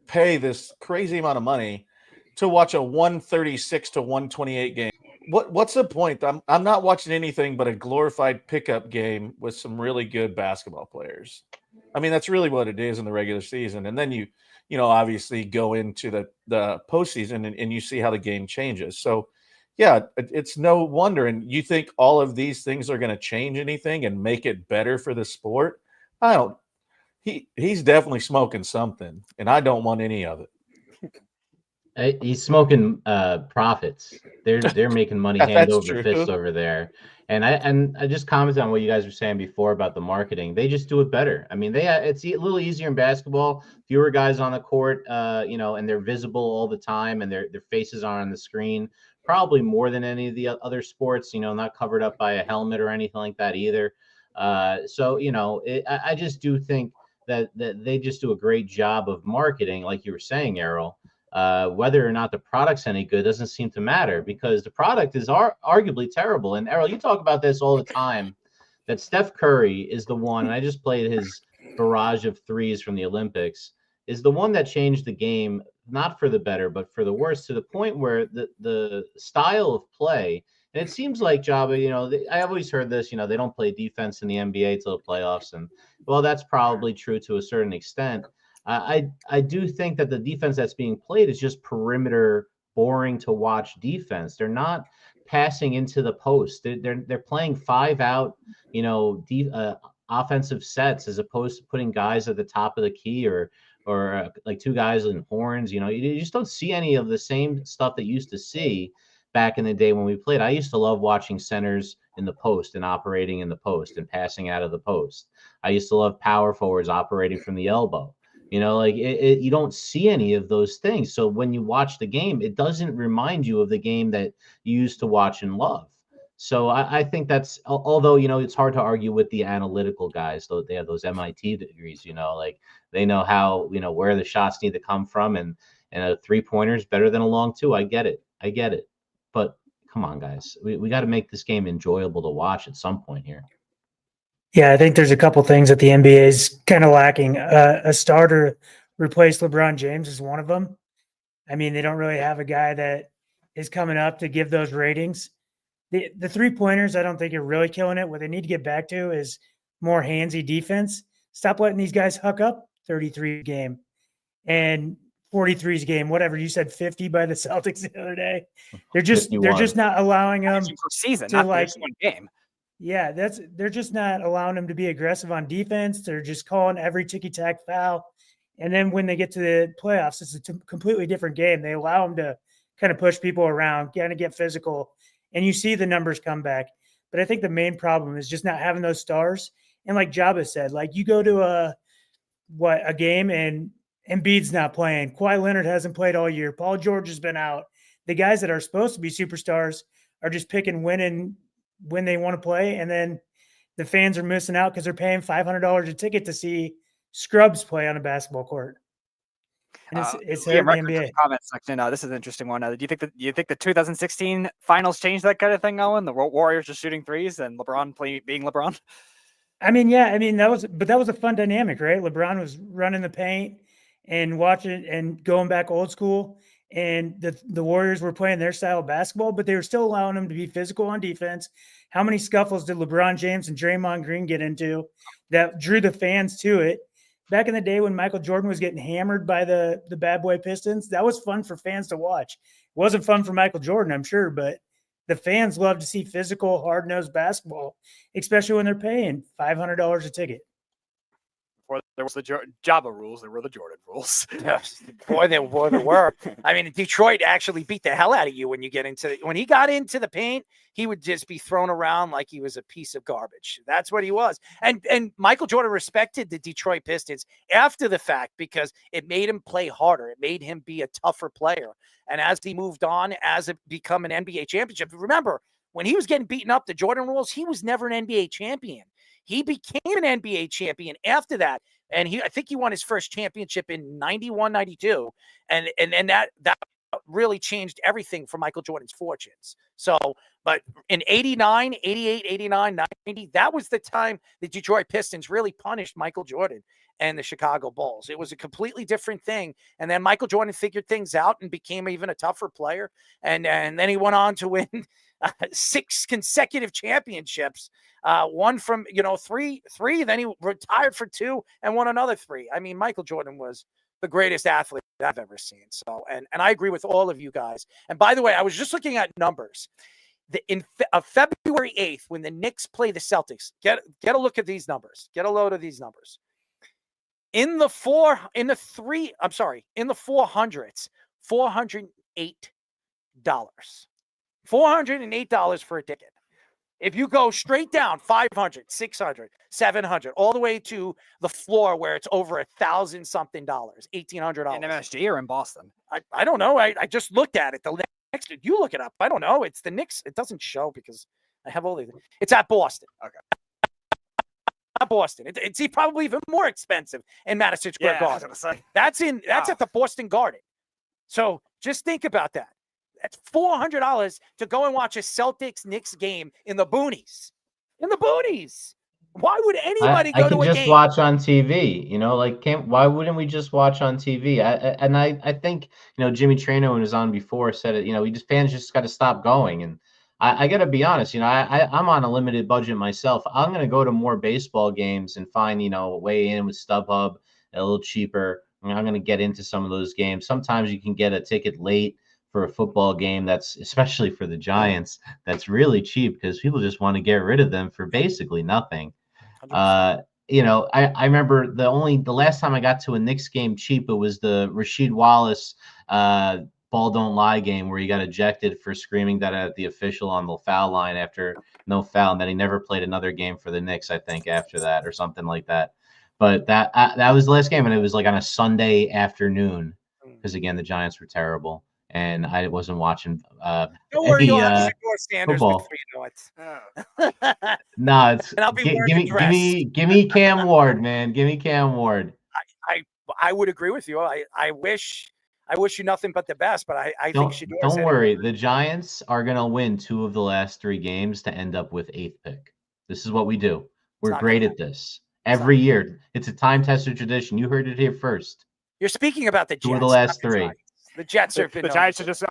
pay this crazy amount of money to watch a 136 to 128 game? What's the point? I'm not watching anything but a glorified pickup game with some really good basketball players. I mean, that's really what it is in the regular season. And then you obviously go into the postseason and you see how the game changes. So, yeah, it's no wonder. And you think all of these things are going to change anything and make it better for the sport? I don't. He's definitely smoking something, and I don't want any of it. He's smoking profits. They're making money hand over fist over there. And I just commented on what you guys were saying before about the marketing. They just do it better. I mean, it's a little easier in basketball. Fewer guys on the court, and they're visible all the time, and their faces are on the screen. Probably more than any of the other sports. Not covered up by a helmet or anything like that either. I just do think that they just do a great job of marketing, like you were saying, Errol. Whether or not the product's any good doesn't seem to matter, because the product is arguably terrible. And Errol, you talk about this all the time, that Steph Curry is the one, and I just played his barrage of threes from the Olympics, is the one that changed the game, not for the better, but for the worse, to the point where the style of play, and it seems like Jabba, I've always heard this, they don't play defense in the NBA till the playoffs. And well, that's probably true to a certain extent. I do think that the defense that's being played is just perimeter, boring to watch defense. They're not passing into the post. They're playing 5-out, offensive sets, as opposed to putting guys at the top of the key or like two guys in horns. You just don't see any of the same stuff that you used to see back in the day when we played. I used to love watching centers in the post and operating in the post and passing out of the post. I used to love power forwards operating from the elbow. You don't see any of those things. So when you watch the game, it doesn't remind you of the game that you used to watch and love. So I think that's, although, it's hard to argue with the analytical guys, though they have those MIT degrees, they know how, where the shots need to come from, and a 3-pointer is better than a long 2. I get it. But come on, guys, we got to make this game enjoyable to watch at some point here. Yeah, I think there's a couple things that the NBA is kind of lacking. A starter replace LeBron James is one of them. I mean, they don't really have a guy that is coming up to give those ratings. The 3-pointers, I don't think are really killing it. What they need to get back to is more handsy defense. Stop letting these guys huck up 33 a game and 43's a game. Whatever you said, 50 by the Celtics the other day. They're just not allowing them for season, to not like one game. Yeah, they're just not allowing them to be aggressive on defense. They're just calling every ticky-tack foul. And then when they get to the playoffs, it's a completely different game. They allow them to kind of push people around, kind of get physical, and you see the numbers come back. But I think the main problem is just not having those stars. And like Jabba said, like you go to a game and Embiid's not playing. Kawhi Leonard hasn't played all year. Paul George has been out. The guys that are supposed to be superstars are just picking winning when they want to play, and then the fans are missing out because they're paying $500 a ticket to see scrubs play on a basketball court. And it's yeah, hurting the NBA. section. This is an interesting one. Do you think the 2016 finals changed that kind of thing, Owen? The Warriors just shooting threes and LeBron being LeBron. I mean, yeah, that was a fun dynamic, right? LeBron was running the paint and watching and going back old school, and the Warriors were playing their style of basketball, but they were still allowing them to be physical on defense. How many scuffles did LeBron James and Draymond Green get into that drew the fans to it? Back in the day when Michael Jordan was getting hammered by the bad boy Pistons, that was fun for fans to watch. It wasn't fun for Michael Jordan, I'm sure, but the fans love to see physical, hard-nosed basketball, especially when they're paying $500 a ticket. Before there was the Jabba rules, there were the Jordan rules. Boy, there were. I mean, Detroit actually beat the hell out of you when he got into the paint, he would just be thrown around like he was a piece of garbage. That's what he was. And Michael Jordan respected the Detroit Pistons after the fact because it made him play harder. It made him be a tougher player. And as he moved on, as it become an NBA championship, remember, when he was getting beaten up, the Jordan rules, he was never an NBA champion. He became an NBA champion after that. And I think he won his first championship in 91, 92. And that really changed everything for Michael Jordan's fortunes. So, but in 89, 88, 89, 90, that was the time the Detroit Pistons really punished Michael Jordan and the Chicago Bulls. It was a completely different thing. And then Michael Jordan figured things out and became even a tougher player. And then he went on to win 6 consecutive championships. One from, three, then he retired for 2 and won another 3. I mean, Michael Jordan was the greatest athlete I've ever seen. So, and I agree with all of you guys. And by the way, I was just looking at numbers. February 8th, when the Knicks play the Celtics, get a look at these numbers. Get a load of these numbers. In the 400s, $408. $408 for a ticket. If you go straight down, 500, 600, 700, all the way to the floor where it's over $1,000-something, $1,800. In MSG or in Boston? I don't know. I just looked at it. The next, you look it up. I don't know. It's the Knicks. It doesn't show because I have all these. It's at Boston. Okay. At Boston. It's probably even more expensive in Madison Square Garden. That's at the Boston Garden. So just think about that. That's $400 to go and watch a Celtics-Knicks game in the boonies. In the boonies. Why would anybody go to a game? I can just watch on TV, why wouldn't we just watch on TV? I think, Jimmy Traina, when he was on before, said it, fans just got to stop going. And I got to be honest, I'm on a limited budget myself. I'm going to go to more baseball games and find, way in with StubHub a little cheaper. I'm going to get into some of those games. Sometimes you can get a ticket late for a football game that's, especially for the Giants, that's really cheap because people just want to get rid of them for basically nothing. I remember the last time I got to a Knicks game cheap, it was the Rasheed Wallace Ball Don't Lie game where he got ejected for screaming that at the official on the foul line after no foul, and then he never played another game for the Knicks, I think, after that or something like that. But that was the last game, and it was like on a Sunday afternoon because, again, the Giants were terrible. And I wasn't watching don't worry, you'll have your standards football. No, it's give me Cam Ward, man. Give me Cam Ward. I would agree with you. I wish you nothing but the best, but I think Shedeur. Don't worry. The Giants are gonna win 2 of the last 3 games to end up with 8th pick. This is what we do. We're great at this. Every year. It's a time-tested tradition. You heard it here first. You're speaking about the Jets. 2 of the last 3. The Jets are the Giants should just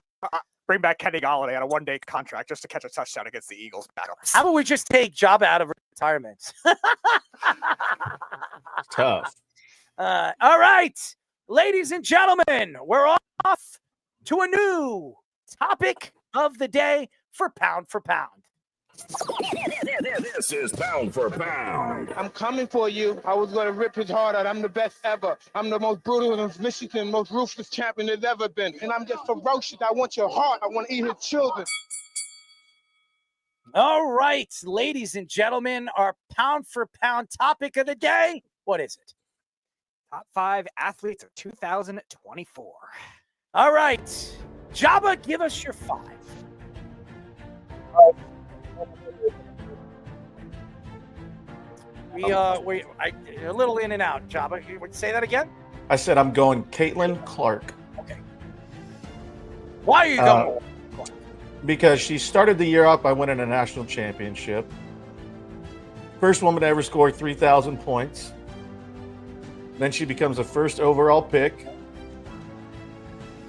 bring back Kenny Golladay on a 1-day contract just to catch a touchdown against the Eagles. How about we just take Job out of retirement? Tough. All right, ladies and gentlemen, we're off to a new topic of the day for Pound for Pound. This is Pound for Pound. I'm coming for you. I was going to rip his heart out. I'm the best ever. I'm the most brutal of Michigan, most ruthless champion there's ever been. And I'm just ferocious. I want your heart. I want to eat his children. All right, ladies and gentlemen, our pound for pound topic of the day. What is it? Top 5 athletes of 2024. All right, Jabba, give us your 5. We're a little in and out, Jabba. You would say that again? I said I'm going Caitlin Clark. Okay. Why are you going? Because she started the year off by winning a national championship. First woman to ever score 3,000 points. Then she becomes the first overall pick.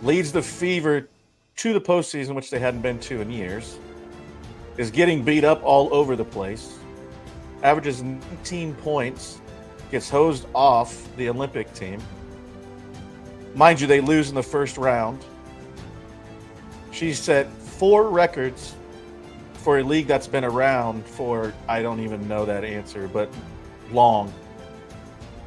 Leads the Fever to the postseason, which they hadn't been to in years. Is getting beat up all over the place. Averages 19 points. Gets hosed off the Olympic team. Mind you, they lose in the first round. She set 4 records for a league that's been around for, I don't even know that answer, but long.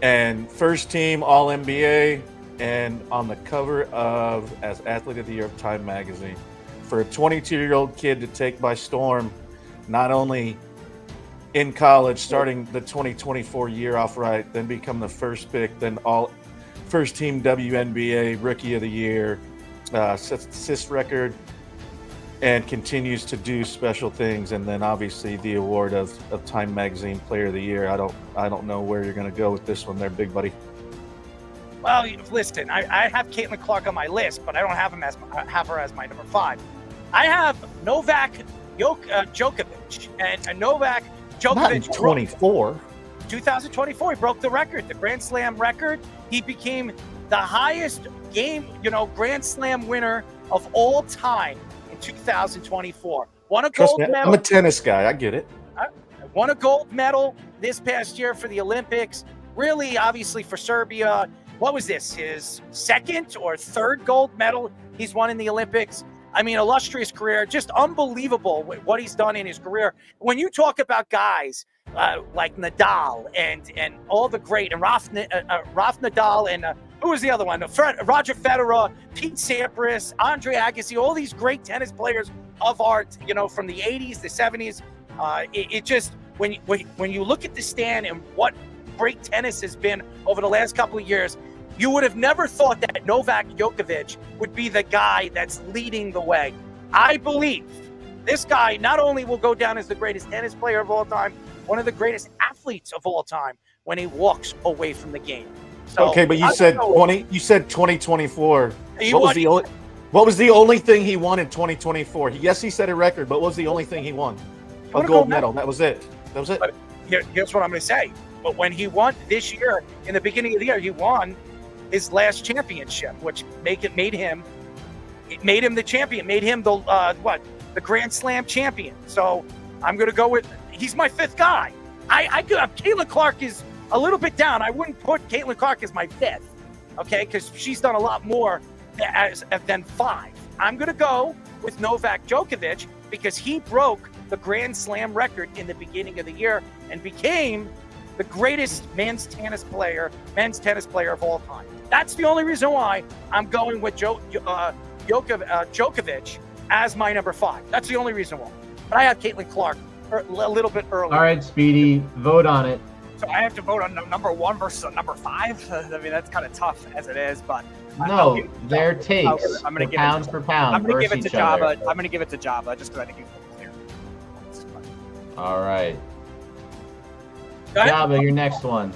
And first team All-NBA and on the cover of as Athlete of the Year of Time magazine. For a 22-year-old kid to take by storm, not only in college, starting the 2024 year off right, then become the first pick, then all first team WNBA Rookie of the Year, sets the assist record, and continues to do special things, and then obviously the award of Time Magazine Player of the Year. I don't know where you're going to go with this one there, big buddy. Well, listen, I have Caitlin Clark on my list, but I don't have her as my number 5. I have Novak Djokovic, and Novak Djokovic. Not in 24. 2024, he broke the record, the Grand Slam record. He became the highest Grand Slam winner of all time. 2024. Won a gold medal. I'm a tennis guy. I get it. Won a gold medal this past year for the Olympics. Really, obviously, for Serbia. What was this? His second or third gold medal he's won in the Olympics. I mean, illustrious career. Just unbelievable what he's done in his career. When you talk about guys like Nadal and all the great, and Rafa Nadal and who was the other one? Roger Federer, Pete Sampras, Andre Agassi, all these great tennis players of art, from the 80s, the 70s. It just, when you look at the stand and what great tennis has been over the last couple of years, you would have never thought that Novak Djokovic would be the guy that's leading the way. I believe this guy not only will go down as the greatest tennis player of all time, one of the greatest athletes of all time when he walks away from the game. So, okay, but you said 2024. What was the only thing he won in 2024? Yes, he set a record, but what was the only thing he won? A gold medal. That was it. But here's what I'm going to say. But when he won this year, in the beginning of the year, he won his last championship, which made him the champion, made him the Grand Slam champion. So I'm going to go with, he's my 5th guy. Caitlin Clark is a little bit down. I wouldn't put Caitlin Clark as my 5th, okay, because she's done a lot more than 5. I'm going to go with Novak Djokovic because he broke the Grand Slam record in the beginning of the year and became the greatest men's tennis player of all time. That's the only reason why I'm going with Djokovic as my number 5. That's the only reason why. But I have Caitlin Clark a little bit early. All right, Speedy, vote on it. So I have to vote on number 1 versus number 5. I mean, that's kind of tough as it is, but no, their takes. I'm going to give pound for pound. I'm going to give it to Jabba. Other. I'm going to give it to Jabba just because I think he's clear. All right. Jabba, your next one.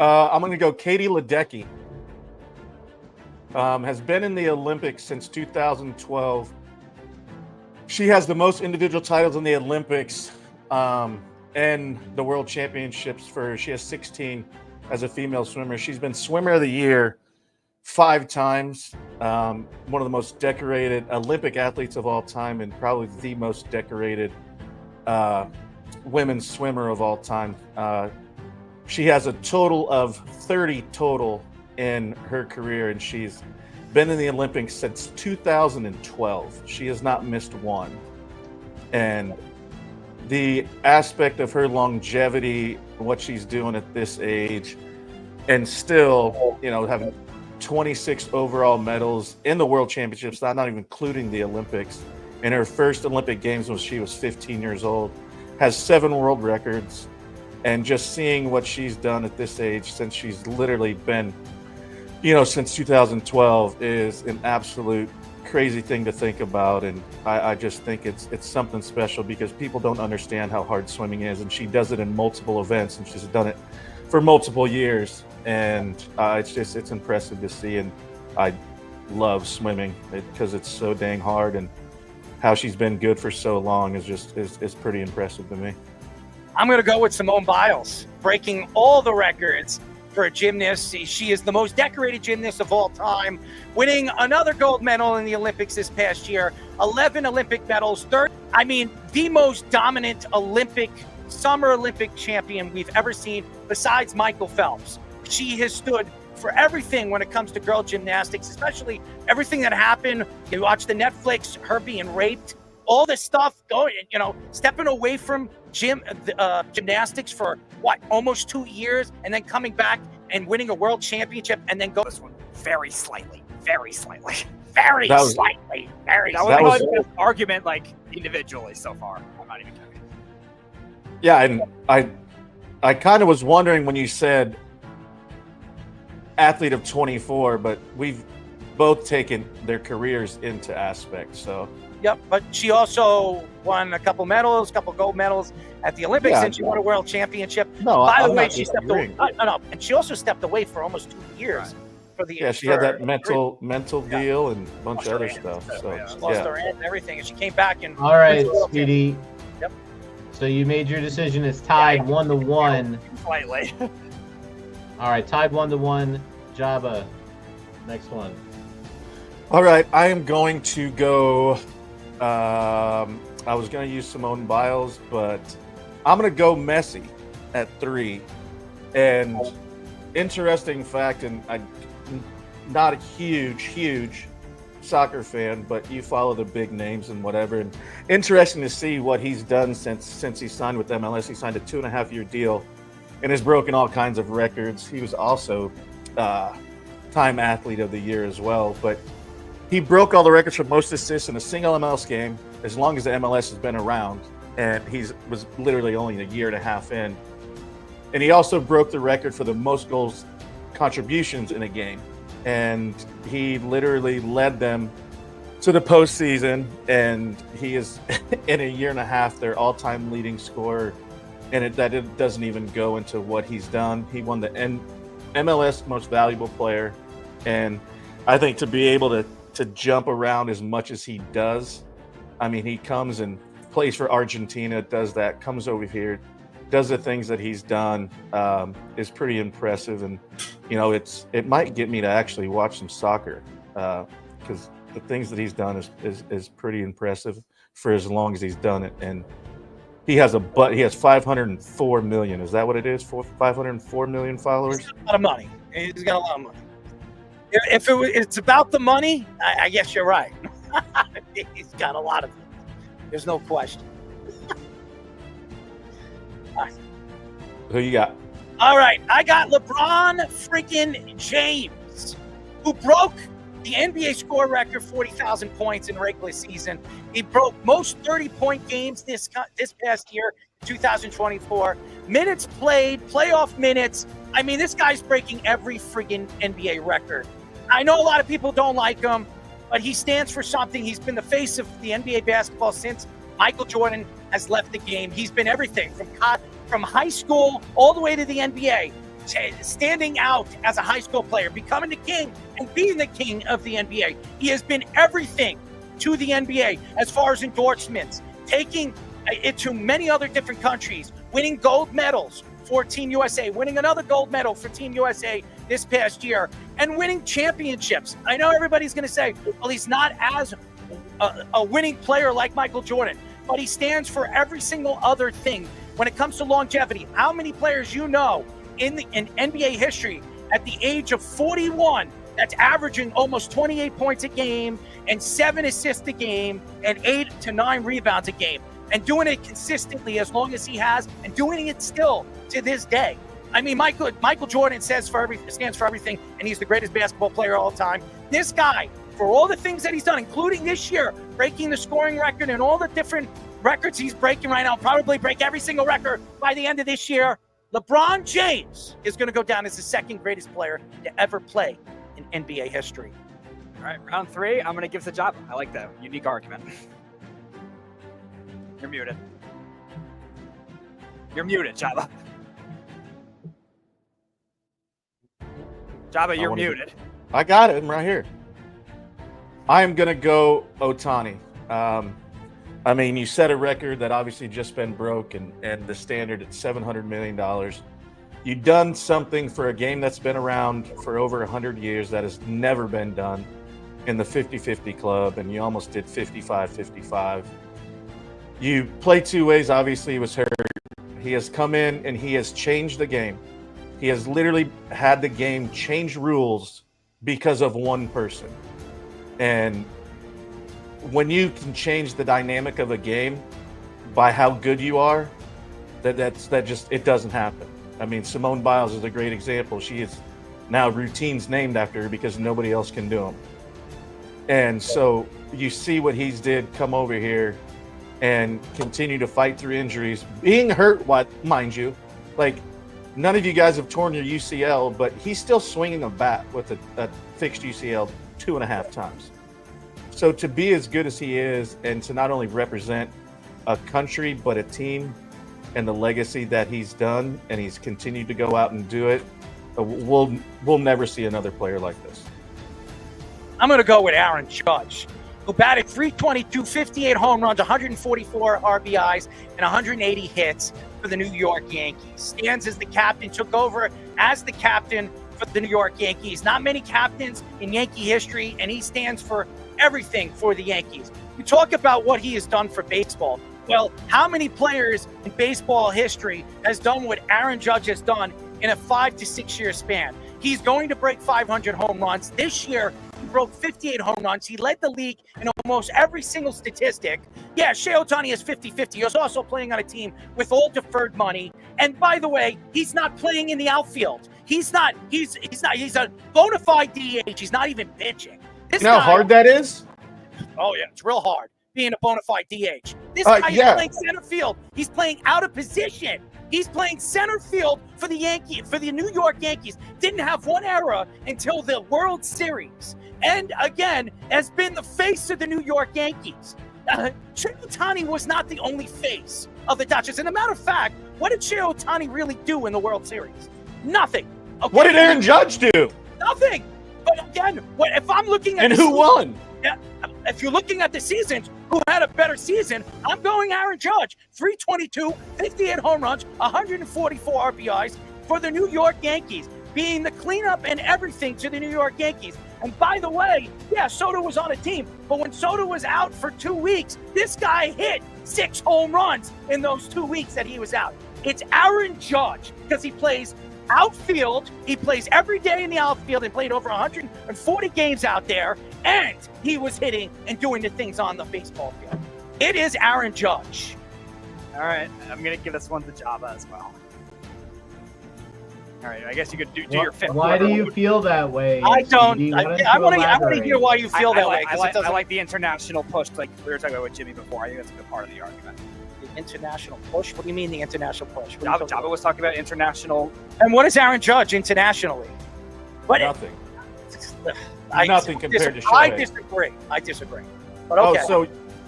I'm going to go Katie Ledecky. Has been in the Olympics since 2012. She has the most individual titles in the Olympics and the World Championships. She has 16 as a female swimmer. She's been Swimmer of the Year 5 times. One of the most decorated Olympic athletes of all time, and probably the most decorated women's swimmer of all time. She has a total of 30 total in her career, and she's been in the Olympics since 2012. She has not missed one. And the aspect of her longevity, what she's doing at this age, and still, having 26 overall medals in the World Championships, not even including the Olympics. In her first Olympic Games when she was 15 years old, has 7 world records, and just seeing what she's done at this age since she's literally been, since 2012 is an absolute crazy thing to think about. And I just think it's something special because people don't understand how hard swimming is, and she does it in multiple events, and she's done it for multiple years. And it's impressive to see, and I love swimming because it's so dang hard, and how she's been good for so long is pretty impressive to me. I'm going to go with Simone Biles, breaking all the records for a gymnast. She is the most decorated gymnast of all time, winning another gold medal in the Olympics this past year, 11 Olympic medals, the most dominant summer Olympic champion we've ever seen besides Michael Phelps. She has stood for everything when it comes to girl gymnastics, especially everything that happened. You watch the Netflix, her being raped, all this stuff going, stepping away from gymnastics for almost 2 years, and then coming back and winning a world championship, and then go this one very slightly. That was the best argument, individually so far. I'm not even joking. Yeah, and I kind of was wondering when you said athlete of 24, but we've both taken their careers into aspects. So yep, but she also won a couple gold medals at the Olympics, and she won a world championship. By the way, she stepped away. And she also stepped away for almost 2 years for the. Yeah, she had that mental deal and a bunch of other stuff. So she lost her aunt and everything, and she came back and. All right, Speedy. Yep. So you made your decision. It's tied 1-1. Slightly. All right, tied 1-1. Jabba, next one. All right, I am going to go. I was going to use Simone Biles, but I'm going to go Messi at 3. And interesting fact, and I'm not a huge soccer fan, but you follow the big names and whatever. And interesting to see what he's done since he signed with MLS. He signed a 2.5-year deal and has broken all kinds of records. He was also Time Athlete of the Year as well, but he broke all the records for most assists in a single MLS game as long as the MLS has been around, and was literally only a year and a half in. And he also broke the record for the most goals contributions in a game, and he literally led them to the postseason, and he is in a year and a half their all-time leading scorer, and it doesn't even go into what he's done. He won the MLS Most Valuable Player, and I think to be able to jump around as much as he does, I mean, he comes and plays for Argentina, does that, comes over here, does the things that he's done, is pretty impressive. And it might get me to actually watch some soccer, because the things that he's done is pretty impressive for as long as he's done it. And he has 504 million. Is that what it is? 504 million followers? He's got a lot of money. He's got a lot of money. If it's about the money, I guess you're right. He's got a lot of it. There's no question. Who you got? All right, I got LeBron freaking James, who broke the NBA score record, 40,000 points in regular season. He broke most 30-point games this past year, 2024. Minutes played, playoff minutes. I mean, this guy's breaking every freaking NBA record. I know a lot of people don't like him, but he stands for something. He's been the face of the NBA basketball since Michael Jordan has left the game. He's been everything from high school all the way to the NBA, standing out as a high school player, becoming the king and being the king of the NBA. He has been everything to the NBA as far as endorsements, taking it to many other different countries, winning gold medals for Team USA, winning another gold medal for Team USA this past year, and winning championships. I know everybody's going to say, well, he's not as a winning player like Michael Jordan, but he stands for every single other thing. When it comes to longevity, how many players in NBA history at the age of 41 that's averaging almost 28 points a game and 7 assists a game and 8 to 9 rebounds a game? and doing it consistently as long as he has, and doing it still to this day. I mean, Michael Jordan stands for everything, and he's the greatest basketball player of all time. This guy, for all the things that he's done, including this year, breaking the scoring record and all the different records he's breaking right now, probably break every single record by the end of this year, LeBron James is going to go down as the second greatest player to ever play in NBA history. All right, round 3, I'm going to give the job. I like that unique argument. You're muted. You're muted, Jabba. Jabba, you're muted. I got it. I'm right here. I am going to go Ohtani. I mean, you set a record that obviously just been broke, and the standard at $700 million. You've done something for a game that's been around for over 100 years that has never been done in the 50-50 club, and you almost did 55-55. You play two ways. Obviously, he was hurt. He has come in and he has changed the game. He has literally had the game change rules because of one person. And when you can change the dynamic of a game by how good you are, it doesn't happen. I mean, Simone Biles is a great example. She is now routines named after her because nobody else can do them. And so you see what he's did come over here and continue to fight through injuries, being hurt, mind you, like none of you guys have torn your UCL, but he's still swinging a bat with a fixed UCL 2.5 times. So to be as good as he is, and to not only represent a country, but a team, and the legacy that he's done, and he's continued to go out and do it, we'll never see another player like this. I'm going to go with Aaron Judge, who batted .322, 58 home runs, 144 RBIs, and 180 hits for the New York Yankees. Stands as the captain, took over as the captain for the New York Yankees. Not many captains in Yankee history, and he stands for everything for the Yankees. We talk about what he has done for baseball. Well, how many players in baseball history has done what Aaron Judge has done in a 5 to 6 year span? He's going to break 500 home runs. This year, he broke 58 home runs. He led the league in almost every single statistic. Yeah, Shohei Ohtani is 50-50. He's also playing on a team with all deferred money. And by the way, he's not playing in the outfield. He's a bona fide DH. He's not even pitching. You know how hard that is? Oh, yeah, it's real hard being a bona fide DH. This guy is playing center field. He's playing out of position. He's playing center field for the New York Yankees. Didn't have one error until the World Series. And again, has been the face of the New York Yankees. Shohei Ohtani was not the only face of the Dodgers. And a matter of fact, what did Shohei Ohtani really do in the World Series? Nothing. Okay? What did Aaron Judge do? Nothing. But again, if I'm looking at and who won? If you're looking at the seasons, who had a better season, I'm going Aaron Judge. 322, 58 home runs, 144 RBIs for the New York Yankees, being the cleanup and everything to the New York Yankees. And by the way, yeah, Soto was on a team, but when Soto was out for 2 weeks, this guy hit 6 home runs in those 2 weeks that he was out. It's Aaron Judge, because he plays outfield. He plays every day in the outfield and played over 140 games out there, and he was hitting and doing the things on the baseball field. It is Aaron Judge. All right, I'm going to give this one to Jabba as well. All right, I guess you could do your fifth. Why do you feel that way? I don't. I want to hear why you feel that way. I like the international push, like we were talking about with Jimmy before. I think that's a good part of the argument. The international push? What do you mean the international push? Jabba was talking about international. And what is Aaron Judge internationally? Nothing. Nothing compared to Shohei. I disagree. But okay. Oh, so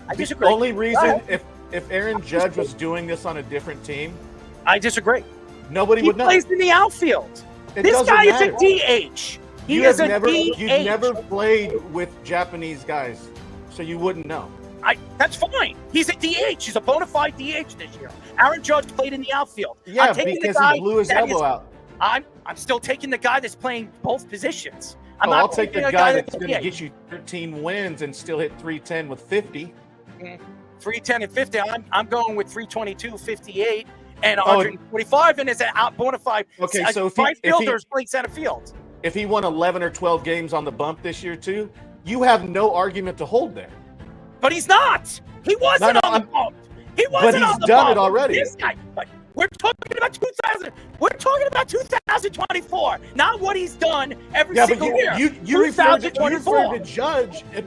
I disagree. The only reason if Aaron Judge was doing this on a different team, I disagree. Nobody would know. He plays in the outfield. This guy is a DH. You've never played with Japanese guys, so you wouldn't know. That's fine. He's a DH. He's a bona fide DH this year. Aaron Judge played in the outfield. Yeah, because he blew his elbow out. I'm still taking the guy that's playing both positions. I'll take the guy that's going to get you 13 wins and still hit 310 with 50. 310 and 50. I'm going with 322, 58. And 145, and it's a bona fide. Okay, so if fielders playing center field. If he won 11 or 12 games on the bump this year too, you have no argument to hold there. But he's not. He wasn't on the bump. He wasn't he's on the done it bubble. already. This guy, but we're talking about 2000. We're talking about 2024, not what he's done every single year. You referred to Judge and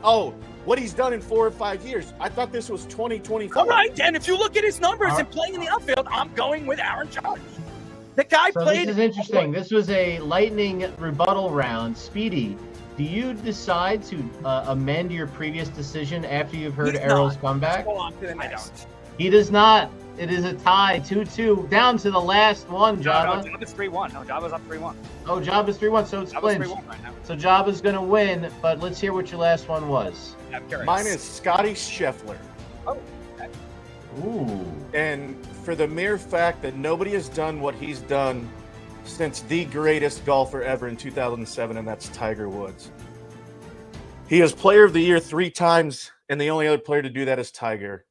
what he's done in 4 or 5 years. I thought this was 2024. All right, and if you look at his numbers and playing in the outfield, I'm going with Aaron Judge. The guy played. This is interesting. This was a lightning rebuttal round. Speedy, do you decide to amend your previous decision after you've heard Errol's comeback? Go on to the next. I don't. He does not. It is a tie, 2-2, down to the last one, Jabba. No, Jabba's 3-1. No, Jabba's up 3-1. Oh, Jabba's 3-1, so it's clinched. Right now. So Jabba's going to win, but let's hear what your last one was. I'm curious. Mine is Scotty Scheffler. Oh, okay. Ooh. And for the mere fact that nobody has done what he's done since the greatest golfer ever in 2007, and that's Tiger Woods. He is Player of the Year 3 times, and the only other player to do that is Tiger.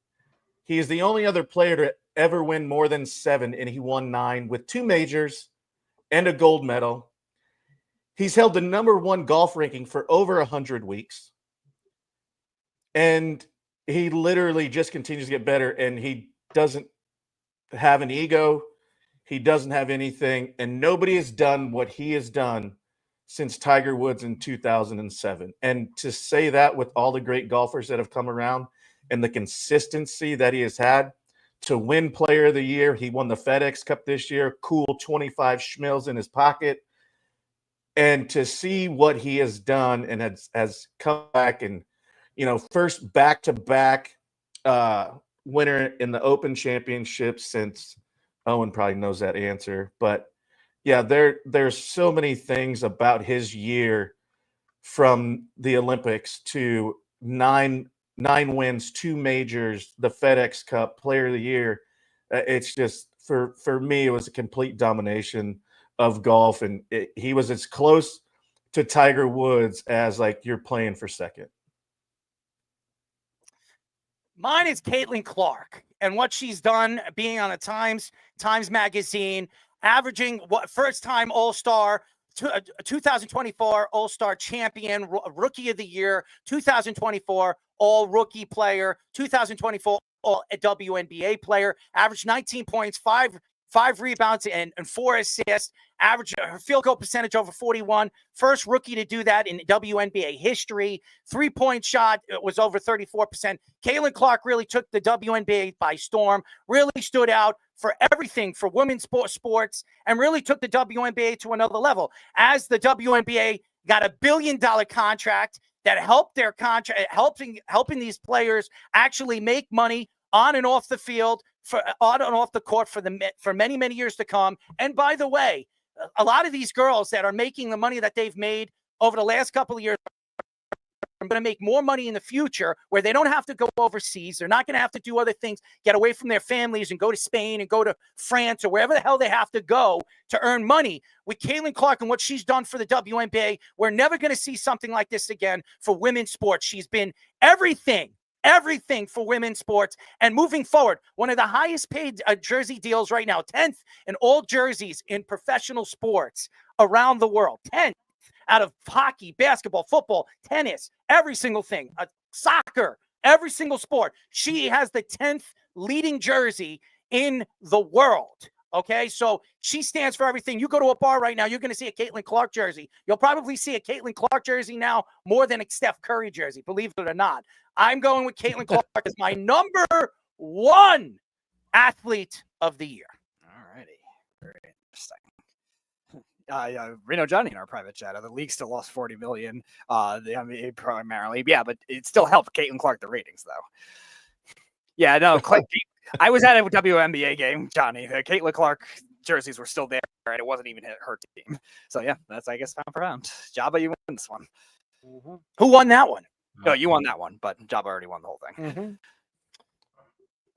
He is the only other player to ever win more than 7, and he won 9 with 2 majors and a gold medal. He's held the #1 golf ranking for over 100 weeks. And he literally just continues to get better, and he doesn't have an ego. He doesn't have anything, and nobody has done what he has done since Tiger Woods in 2007. And to say that with all the great golfers that have come around and the consistency that he has had to win Player of the Year. He won the FedEx Cup this year, cool 25 schmills in his pocket. And to see what he has done and has come back and, first back-to-back winner in the Open Championship since Owen probably knows that answer. But, yeah, there's so many things about his year from the Olympics to 9 wins, 2 majors, the FedEx Cup, Player of the Year. It's just, for me, it was a complete domination of golf, and he was as close to Tiger Woods as, you're playing for second. Mine is Caitlin Clark and what she's done being on the Times Magazine, averaging first-time All-Star, 2024 All-Star champion, Rookie of the Year, 2024 All-Rookie player, 2024 All-WNBA player, averaged 19 points, 5 rebounds, and 4 assists, average her field goal percentage over 41, first rookie to do that in WNBA history, 3-point shot was over 34%. Caitlin Clark really took the WNBA by storm, really stood out for everything for women's sports, and really took the WNBA to another level. As the WNBA got $1 billion contract that helped their contract, helping these players actually make money on and off the field, on and off the court for many, many years to come. And by the way, a lot of these girls that are making the money that they've made over the last couple of years are going to make more money in the future, where they don't have to go overseas. They're not going to have to do other things, get away from their families and go to Spain and go to France or wherever the hell they have to go to earn money. With Caitlin Clark and what she's done for the WNBA, we're never going to see something like this again for women's sports. She's been everything for women's sports. And moving forward, one of the highest paid jersey deals right now, 10th in all jerseys in professional sports around the world, 10th out of hockey, basketball, football, tennis, every single thing, soccer, every single sport. She has the 10th leading jersey in the world. Okay, so she stands for everything. You go to a bar right now, you're going to see a Caitlin Clark jersey. You'll probably see a Caitlin Clark jersey now more than a Steph Curry jersey, believe it or not. I'm going with Caitlin Clark as my #1 athlete of the year. All righty. Very interesting. Reno Johnny in our private chat. The league still lost $40 million. Primarily, yeah, but it still helped Caitlin Clark the ratings, though. Yeah, no, I was at a WNBA game, Johnny. The Caitlin Clark jerseys were still there, and it wasn't even her team. So, yeah, that's, I guess, pound for pound. Jabba, you win this one. Mm-hmm. Who won that one? No, you won that one, but Jabba already won the whole thing. Mm-hmm.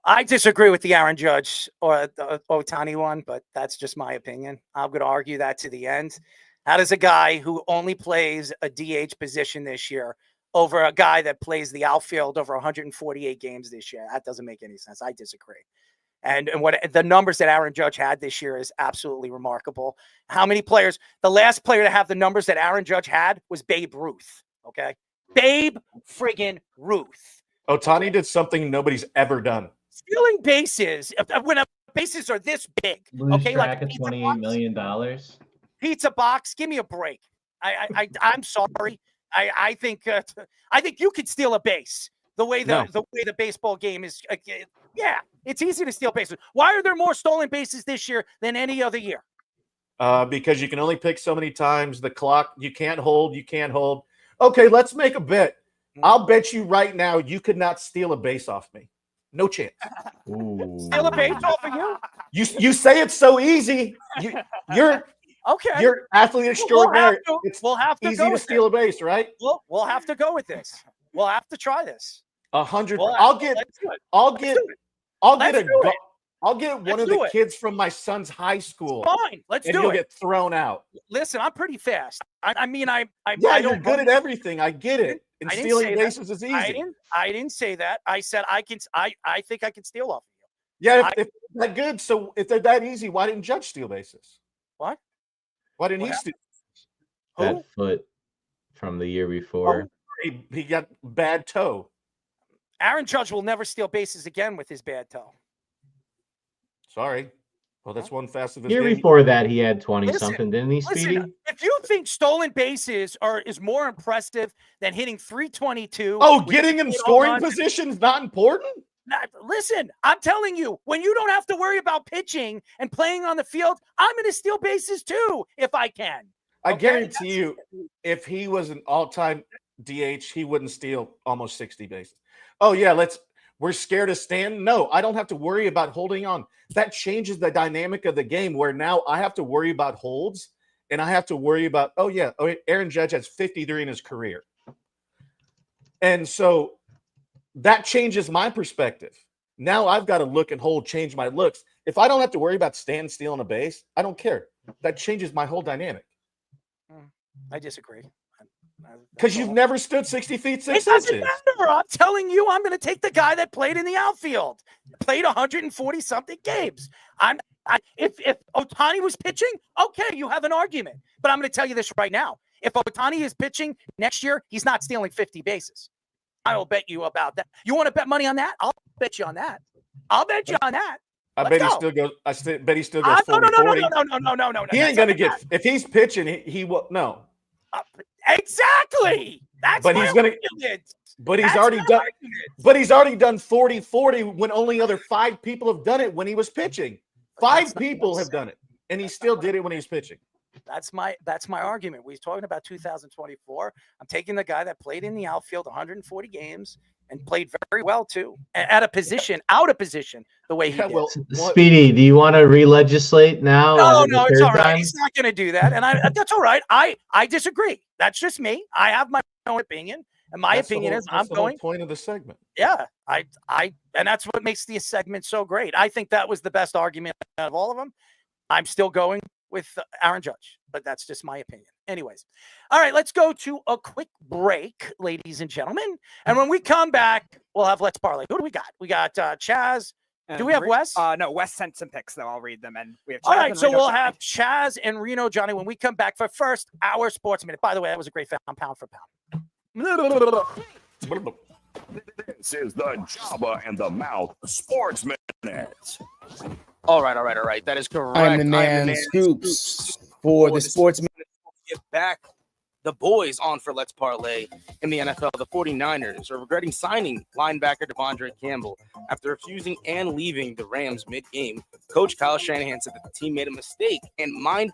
I disagree with the Aaron Judge or the Ohtani one, but that's just my opinion. I'm going to argue that to the end. How does a guy who only plays a DH position this year over a guy that plays the outfield over 148 games this year? That doesn't make any sense. I disagree. And what the numbers that Aaron Judge had this year is absolutely remarkable. How many players? The last player to have the numbers that Aaron Judge had was Babe Ruth. Okay, Babe friggin' Ruth. Ohtani did something nobody's ever done. stealing bases, when bases are this big, Lose okay, track like of $28 million. pizza box, give me a break. I'm sorry. I think you could steal a base the way the baseball game is. Yeah, it's easy to steal bases. Why are there more stolen bases this year than any other year? Because you can only pick so many times. The clock, you can't hold. Okay, let's make a bet. I'll bet you right now you could not steal a base off me. No chance. Steal a base off of you? You say it's so easy. You're okay. You're athlete extraordinary. We'll have to easy go to with steal this. a base, right? We'll have to go with this. We'll have to try this. 100. Well, I'll get one of the it. kids from my son's high school. Fine, let's and do he'll it. get thrown out. Listen, I'm pretty fast. I mean, you're good at everything. I get it. And stealing bases is easy. I didn't say that. I said I can. I think I can steal off of you. Yeah, if they're that good, so if they're that easy, why didn't Judge steal bases? What? Why didn't he steal? That foot from the year before. He got bad toe. Aaron Judge will never steal bases again with his bad toe. Sorry. Well, that's one facet of his Year game. before that, he had 20-something, didn't he, Speedy? If you think stolen bases is more impressive than hitting 322. Oh, getting in scoring position is not important? Listen, I'm telling you, when you don't have to worry about pitching and playing on the field, I'm going to steal bases too if I can. I guarantee you, if he was an all-time DH, he wouldn't steal almost 60 bases. Oh, yeah, we're scared to stand. No, I don't have to worry about holding on. That changes the dynamic of the game where now I have to worry about holds and I have to worry about, Aaron Judge has 53 in his career. And so that changes my perspective. Now I've got to look and hold, change my looks. If I don't have to worry about Stan stealing a base, I don't care. That changes my whole dynamic. I disagree. Because you've never stood 60 feet 6 It doesn't inches. matter. I'm telling you, I'm going to take the guy that played in the outfield, played 140 something games. If Ohtani was pitching, okay, you have an argument. But I'm going to tell you this right now: if Ohtani is pitching next year, he's not stealing 50 bases. I will bet you about that. You want to bet money on that? I'll bet you on that. I'll bet you on that. I bet he still goes 40. No. He ain't going to get – if he's pitching, he will – no. Exactly. That's but he's going to – but he's already done – but he's already done 40-40 when only other 5 people have done it when he was pitching. 5 people have done it, and he still did it when he was pitching. That's my argument. We're talking about 2024. I'm taking the guy that played in the outfield 140 games and played very well too, out of position, the way he did. Well, Speedy, do you want to re-legislate now? No, it's all right. He's not going to do that, and that's all right. I disagree. That's just me. I have my own opinion, and my opinion is I'm going. The point of the segment. Yeah, and that's what makes the segment so great. I think that was the best argument out of all of them. I'm still going with Aaron Judge, but that's just my opinion. Anyways, all right, let's go to a quick break, ladies and gentlemen. And when we come back, we'll have Let's Parlay. Who do we got? We got Chaz. Do we have Wes? No, Wes sent some picks, though. I'll read them. And we have Chaz all right, and so Reno we'll Johnny. have Chaz and Reno Johnny when we come back for first our Sports Minute. By the way, that was a great pound for pound. This is the Jabba and the Mouth Sports Minute. All right. That is correct. I'm the Nan Scoops for the Sports Minute. Get back the boys on for Let's Parlay in the NFL. The 49ers are regretting signing linebacker Devondre Campbell after refusing and leaving the Rams mid-game. Coach Kyle Shanahan said that the team made a mistake and NFL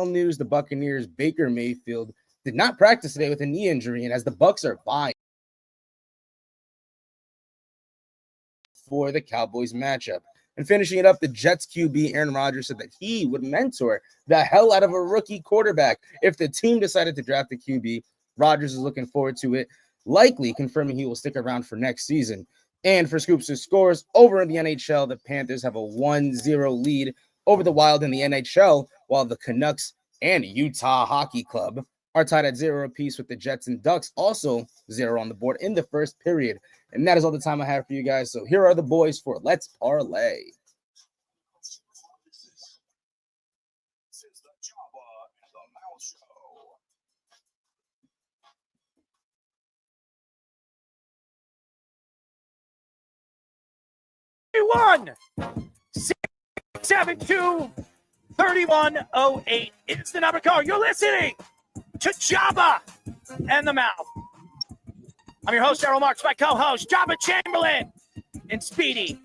news: the Buccaneers' Baker Mayfield did not practice today with a knee injury, and as the Bucs are buying for the Cowboys matchup. And finishing it up, the Jets QB Aaron Rodgers said that he would mentor the hell out of a rookie quarterback if the team decided to draft a QB. Rodgers is looking forward to it, likely confirming he will stick around for next season. And for Scoops' scores over in the NHL, the Panthers have a 1-0 lead over the Wild in the NHL, while the Canucks and Utah Hockey Club are tied at 0 apiece, with the Jets and Ducks also 0 on the board in the first period. And that is all the time I have for you guys. So here are the boys for Let's Parlay. 331-672-3108 is the number call. You're listening to Jabba and the Mouth. I'm your host, Errol Marks, my co-host, Jabba Chamberlain and Speedy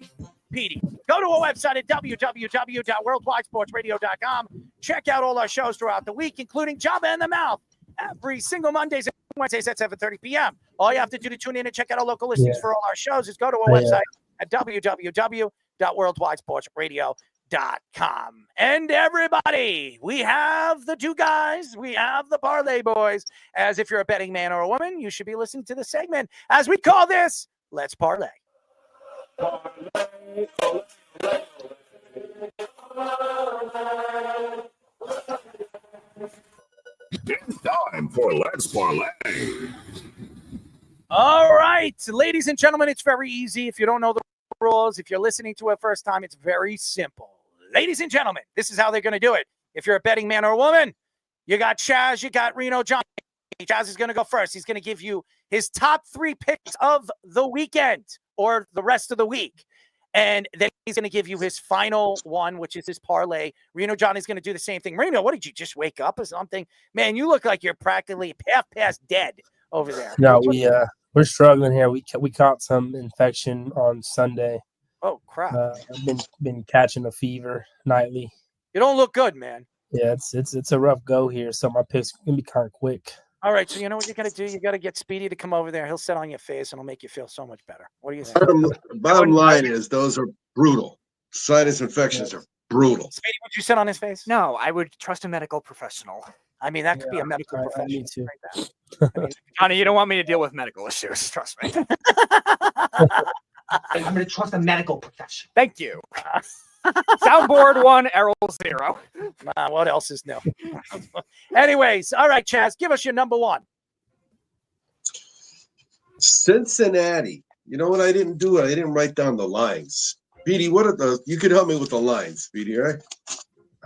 Petey. Go to our website at www.worldwidesportsradio.com. Check out all our shows throughout the week, including Jabba and the Mouth, every single Mondays and Wednesdays at 7:30 p.m. All you have to do to tune in and check out our local listings for all our shows is go to our website at www.worldwidesportsradio.com. And everybody, we have the two guys, we have the Parlay Boys. As if you're a betting man or a woman, you should be listening to the segment as we call this Let's Parlay. It's time for Let's Parlay. All right, ladies and gentlemen, it's very easy. If you don't know the rules, if you're listening to it first time, it's very simple. Ladies and gentlemen, this is how they're going to do it. If you're a betting man or a woman, you got Chaz, you got Reno Johnny. Chaz is going to go first. He's going to give you his top 3 picks of the weekend or the rest of the week. And then he's going to give you his final one, which is his parlay. Reno Johnny's going to do the same thing. Reno, what did you just wake up or something? Man, you look like you're practically half past dead over there. No, we're struggling here. We caught some infection on Sunday. Oh crap! I've been catching a fever nightly. You don't look good, man. Yeah, it's a rough go here. So my picks can be kind of quick. All right, so you know what you got to do? You got to get Speedy to come over there. He'll sit on your face and it'll make you feel so much better. What do you think? Bottom line is those are brutal. Sinus infections are brutal. Speedy, would you sit on his face? No, I would trust a medical professional. I mean, that could be a medical professional. Me too. Right I mean, Johnny, you don't want me to deal with medical issues. Trust me. I'm going to trust a medical professional. Thank you. Soundboard 1, Errol 0. What else is new? Anyways, all right, Chaz, give us your number 1. Cincinnati. You know what I didn't do? I didn't write down the lines. Speedy, what are the? You could help me with the lines, Speedy, right?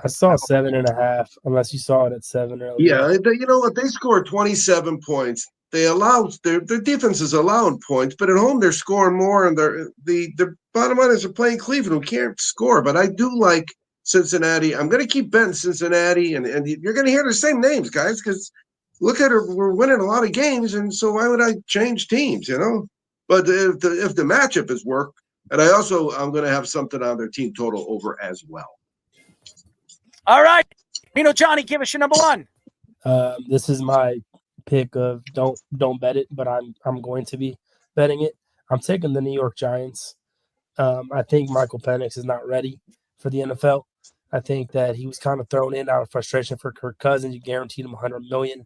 I saw 7.5, unless you saw it at 7 earlier. Yeah, you know what? They scored 27 points. They allowed their defense is allowing points, but at home they're scoring more. And the bottom line is they're playing Cleveland, who can't score. But I do like Cincinnati. I'm going to keep betting Cincinnati, and you're going to hear the same names, guys, because look at it, we're winning a lot of games, and so why would I change teams? You know, but if the matchup is work, and I'm going to have something on their team total over as well. All right, Johnny, give us your number 1. This is my pick of don't bet it, but I'm going to be betting it. I'm taking the New York Giants. I think Michael Penix is not ready for the NFL. I think that he was kind of thrown in out of frustration for Kirk Cousins. You guaranteed him $100 million.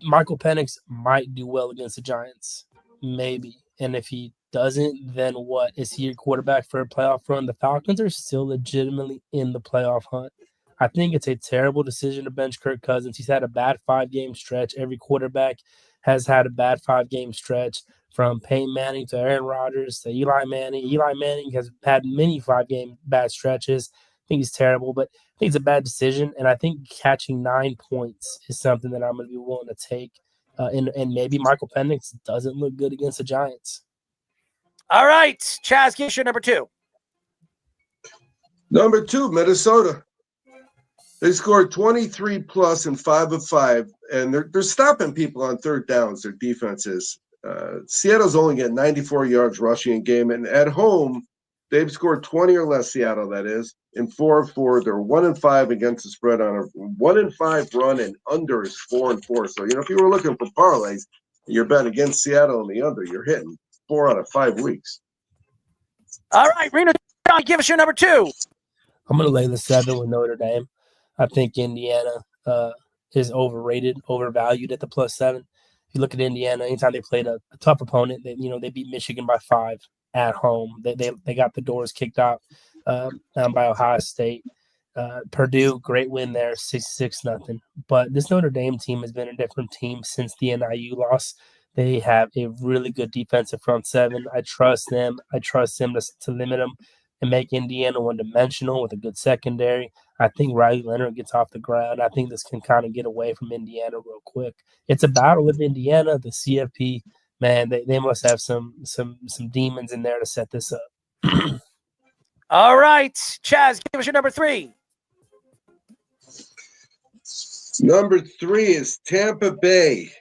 Michael Penix might do well against the Giants, maybe. And if he doesn't, then what? Is he a quarterback for a playoff run? The Falcons are still legitimately in the playoff hunt. I think it's a terrible decision to bench Kirk Cousins. He's had a bad 5-game stretch. Every quarterback has had a bad 5-game stretch, from Peyton Manning to Aaron Rodgers to Eli Manning. Eli Manning has had many 5-game bad stretches. I think he's terrible, but I think it's a bad decision. And I think catching 9 points is something that I'm going to be willing to take. And maybe Michael Penix doesn't look good against the Giants. All right, Chaz, give us your number 2. Number 2, Minnesota. They scored 23 plus in 5 of 5, and they're stopping people on third downs. Their defense is. Seattle's only getting 94 yards rushing a game, and at home they've scored 20 or less. Seattle, that is, in 4 of 4. They're 1-5 against the spread on a 1-5 run, and under is 4-4. So if you were looking for parlays, and you're betting against Seattle and the under, you're hitting 4 out of 5 weeks. All right, Reno, give us your number 2. I'm going to lay the 7 with Notre Dame. I think Indiana is overrated, overvalued at the +7. If you look at Indiana, anytime they played a tough opponent, they beat Michigan by 5 at home. They got the doors kicked out by Ohio State. Purdue, great win there, 6-0. But this Notre Dame team has been a different team since the NIU loss. They have a really good defensive front 7. I trust them. I trust them to limit them and make Indiana one-dimensional with a good secondary. I think Riley Leonard gets off the ground. I think this can kind of get away from Indiana real quick. It's a battle with Indiana. The CFP, man, they must have some demons in there to set this up. All right, Chaz, give us your number 3. Number 3 is Tampa Bay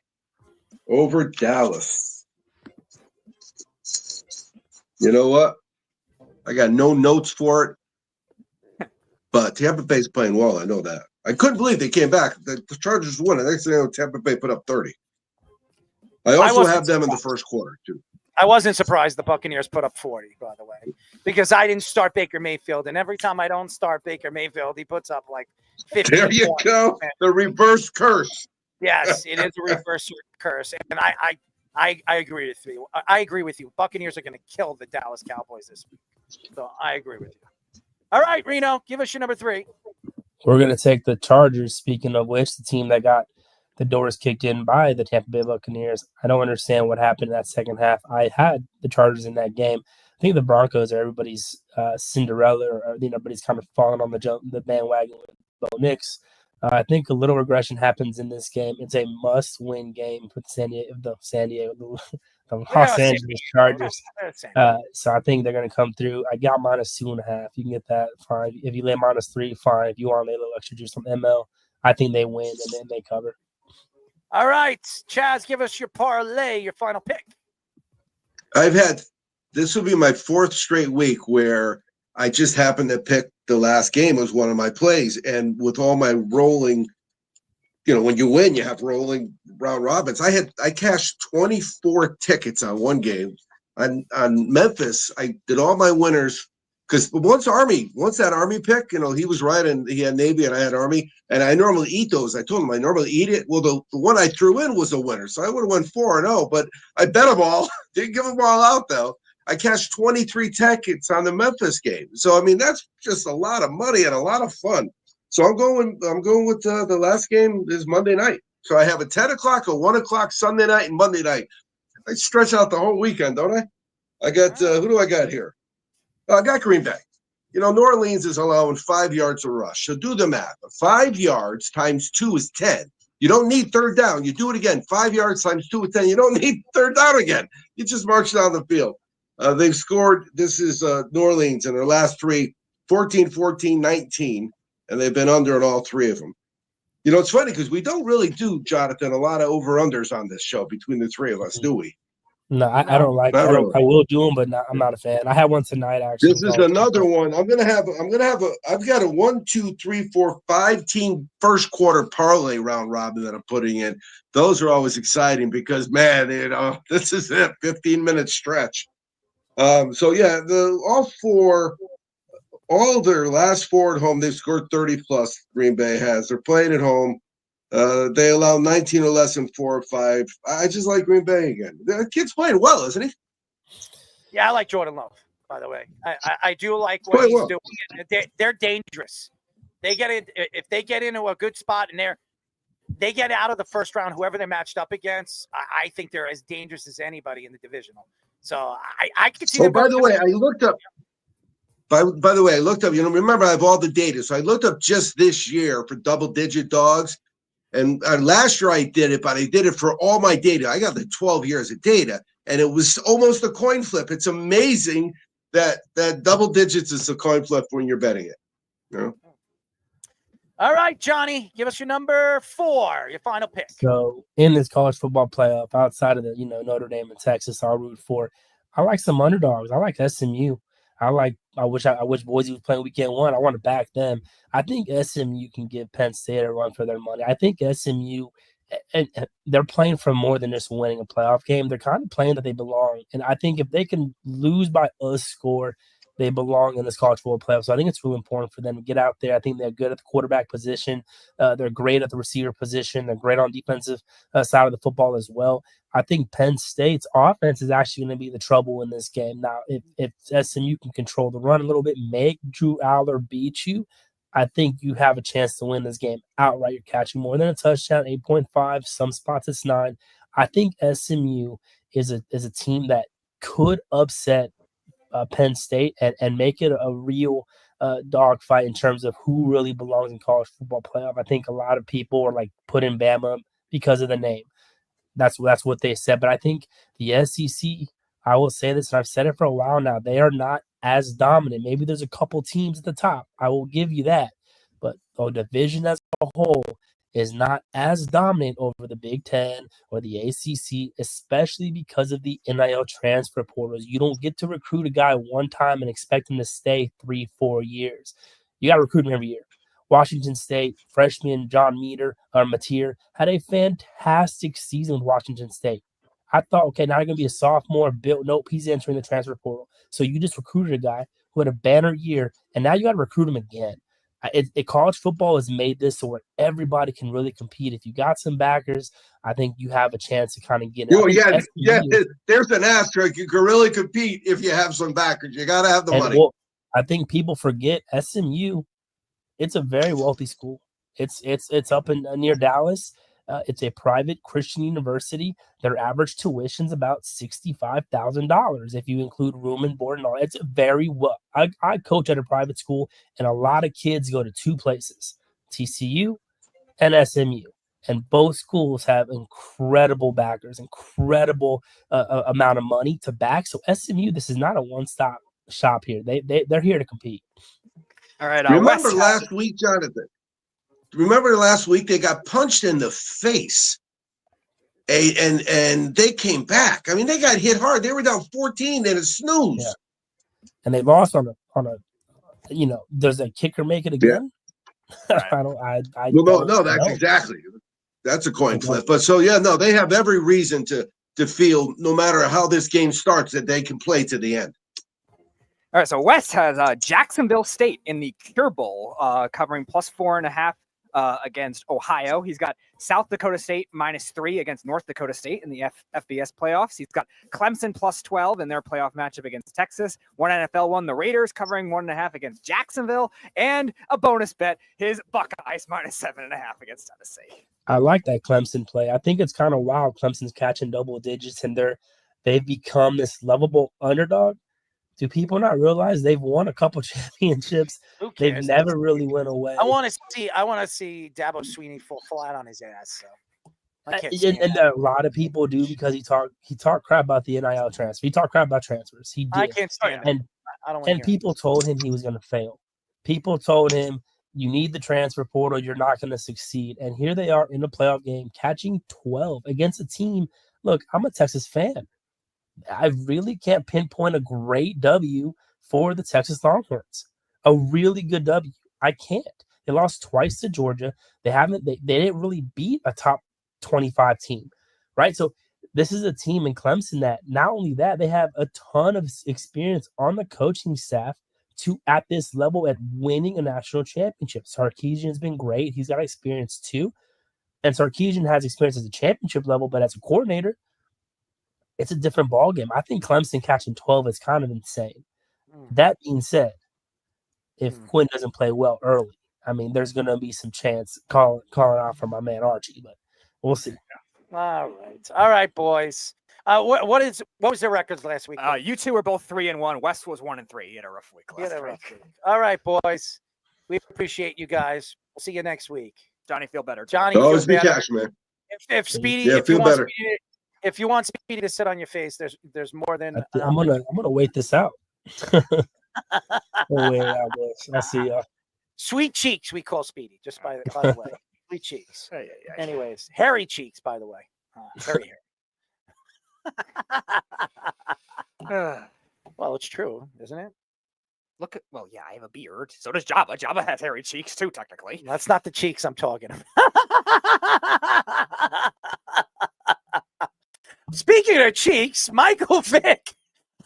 over Dallas. You know what? I got no notes for it, but Tampa Bay's playing well. I know that. I couldn't believe they came back. The Chargers won. The next thing I know, Tampa Bay put up 30. I also have them in the first quarter, too. I wasn't surprised the Buccaneers put up 40, by the way, because I didn't start Baker Mayfield. And every time I don't start Baker Mayfield, he puts up like 50. There you go. The reverse curse. Yes, it is a reverse curse. And I agree with you. I agree with you. Buccaneers are going to kill the Dallas Cowboys this week. So I agree with you. All right, Reno, give us your number 3. We're going to take the Chargers, speaking of which, the team that got the doors kicked in by the Tampa Bay Buccaneers. I don't understand what happened in that second half. I had the Chargers in that game. I think the Broncos are everybody's Cinderella, or everybody's kind of falling on the bandwagon with Bo Nix. I think a little regression happens in this game. It's a must-win game for the Los Angeles Chargers. So I think they're going to come through. I got -2.5. You can get that fine. If you lay -3, fine. If you want to lay a little extra juice from ML, I think they win and then they cover. All right, Chaz, give us your parlay, your final pick. This will be my 4th straight week where I just happened to pick the last game as one of my plays. And with all my rolling, when you win, you have rolling round robins. I cashed 24 tickets on one game. On Memphis, I did all my winners because once that Army pick, he was right and he had Navy and I had Army. And I normally eat those. I told him I normally eat it. Well, the one I threw in was a winner. So I would have won 4-0, but I bet them all. Didn't give them all out, though. I cashed 23 tickets on the Memphis game. So, that's just a lot of money and a lot of fun. So I'm going with the last game is Monday night. So I have a 10 o'clock, a 1 o'clock Sunday night, and Monday night. I stretch out the whole weekend, don't I? I got who do I got here? I got Green Bay. New Orleans is allowing 5 yards of rush. So do the math. 5 yards times 2 is 10. You don't need third down. You do it again. 5 yards times 2 is 10. You don't need third down again. You just march down the field. They've scored. This is New Orleans in their last 3, 14, 14, 19, and they've been under in all 3 of them. It's funny because we don't really do, Jonathan, a lot of over-unders on this show between the 3 of us, do we? No, I don't like. I will do them, but I'm not a fan. I had one tonight actually. This is another one. I've got a 1, 2, 3, 4, 5 team first quarter parlay round robin that I'm putting in. Those are always exciting because this is it, 15-minute stretch. So yeah, all their last 4 at home, they've scored 30 plus. Green Bay has. They're playing at home. They allow 19 or less in 4 or 5. I just like Green Bay again. The kid's playing well, isn't he? Yeah, I like Jordan Love, by the way. I do like what he's doing. They're dangerous. They get in if they get into a good spot and they get out of the first round, whoever they're matched up against, I think they're as dangerous as anybody in the divisional. So I could see. By the way, I looked up. By the way, I looked up. Remember, I have all the data. So I looked up just this year for double-digit dogs. And last year I did it, but I did it for all my data. I got 12 years of data, and it was almost a coin flip. It's amazing that double digits is a coin flip when you're betting it. All right, Johnny, give us your number 4, your final pick. So in this college football playoff, outside of the Notre Dame and Texas, I'll root for. I like some underdogs. I like SMU. I wish Boise was playing weekend 1. I want to back them. I think SMU can give Penn State a run for their money. I think SMU, and they're playing for more than just winning a playoff game. They're kind of playing that they belong. And I think if they can lose by a score, they belong in this college football playoff. So I think it's really important for them to get out there. I think they're good at the quarterback position. They're great at the receiver position. They're great on defensive side of the football as well. I think Penn State's offense is actually going to be the trouble in this game. Now, if SMU can control the run a little bit, make Drew Aller beat you, I think you have a chance to win this game outright. You're catching more than a touchdown, 8.5. Some spots it's 9. I think SMU is a team that could upset Penn State and make it a real dogfight in terms of who really belongs in college football playoff. I think a lot of people are putting Bama because of the name. That's what they said. But I think the SEC, I will say this, and I've said it for a while now, they are not as dominant. Maybe there's a couple teams at the top. I will give you that. But the division as a whole is not as dominant over the Big Ten or the ACC, especially because of the NIL transfer portals. You don't get to recruit a guy one time and expect him to stay 3-4 years. You got to recruit him every year. Washington State freshman John Mateer had a fantastic season with Washington State. I thought, okay, now you're going to be a sophomore. Nope, he's entering the transfer portal. So you just recruited a guy who had a banner year, and now you got to recruit him again. College football has made this so where everybody can really compete. If you got some backers, I think you have a chance to kind of get it. There's an asterisk. You can really compete if you have some backers. You got to have the money. Well, I think people forget SMU. It's a very wealthy school. It's up in near Dallas. It's a private Christian university. Their average tuition is about $65,000 if you include room and board and all. It's very well. I coach at a private school, and a lot of kids go to two places, TCU and SMU. And both schools have incredible backers, incredible amount of money to back. So SMU, this is not a one-stop shop here. They're here to compete. All right. Remember last week, Jonathan? Remember last week they got punched in the face, and they came back. I mean, they got hit hard. They were down 14 in a snooze, and they lost on a. Does a kicker make it again? Yeah. That's a coin flip. But they have every reason to feel, no matter how this game starts, that they can play to the end. All right, so West has Jacksonville State in the Cure Bowl, covering +4.5 against Ohio. He's got South Dakota State -3 against North Dakota State in the FBS playoffs. He's got Clemson +12 in their playoff matchup against Texas. One NFL one, the Raiders covering 1.5 against Jacksonville, and a bonus bet, his Buckeyes -7.5 against Tennessee. I like that Clemson play. I think it's kind of wild. Clemson's catching double digits, and they've become this lovable underdog. Do people not realize they've won a couple championships? They've never really went away. I want to see Dabo Sweeney fall flat on his ass. So and a lot of people do, because he talked crap about the NIL transfer. He talked crap about transfers. He did. I can't stand it. And people told him he was going to fail. People told him, you need the transfer portal. You're not going to succeed. And here they are in a playoff game, catching 12 against a team. Look, I'm a Texas fan. I really can't pinpoint a great W for the Texas Longhorns. A really good W. I can't. They lost twice to Georgia. They didn't really beat a top 25 team, right? So this is a team in Clemson that not only that, they have a ton of experience on the coaching staff at this level at winning a national championship. Sarkisian has been great. He's got experience too. And Sarkisian has experience at the championship level, but as a coordinator, it's a different ballgame. I think Clemson catching 12 is kind of insane. That being said, if Quinn doesn't play well early, I mean, there's going to be some chance calling out for my man Archie, but we'll see. All right, boys. What was their records last week? You two were both 3-1. West was 1-3. He had a rough week last week. All right, boys. We appreciate you guys. We'll see you next week. Johnny, feel better. Johnny, always be cash, man. If Speedy, if you want Speedy to sit on your face, there's more than. I'm gonna wait this out. I'll see y'all. Sweet cheeks, we call Speedy. Just by the way, sweet cheeks. Anyways, hairy cheeks, by the way. Hairy hair. Well, it's true, isn't it? Yeah, I have a beard. So does Jabba. Jabba has hairy cheeks too, technically. That's not the cheeks I'm talking about. Speaking of cheeks, Michael Vick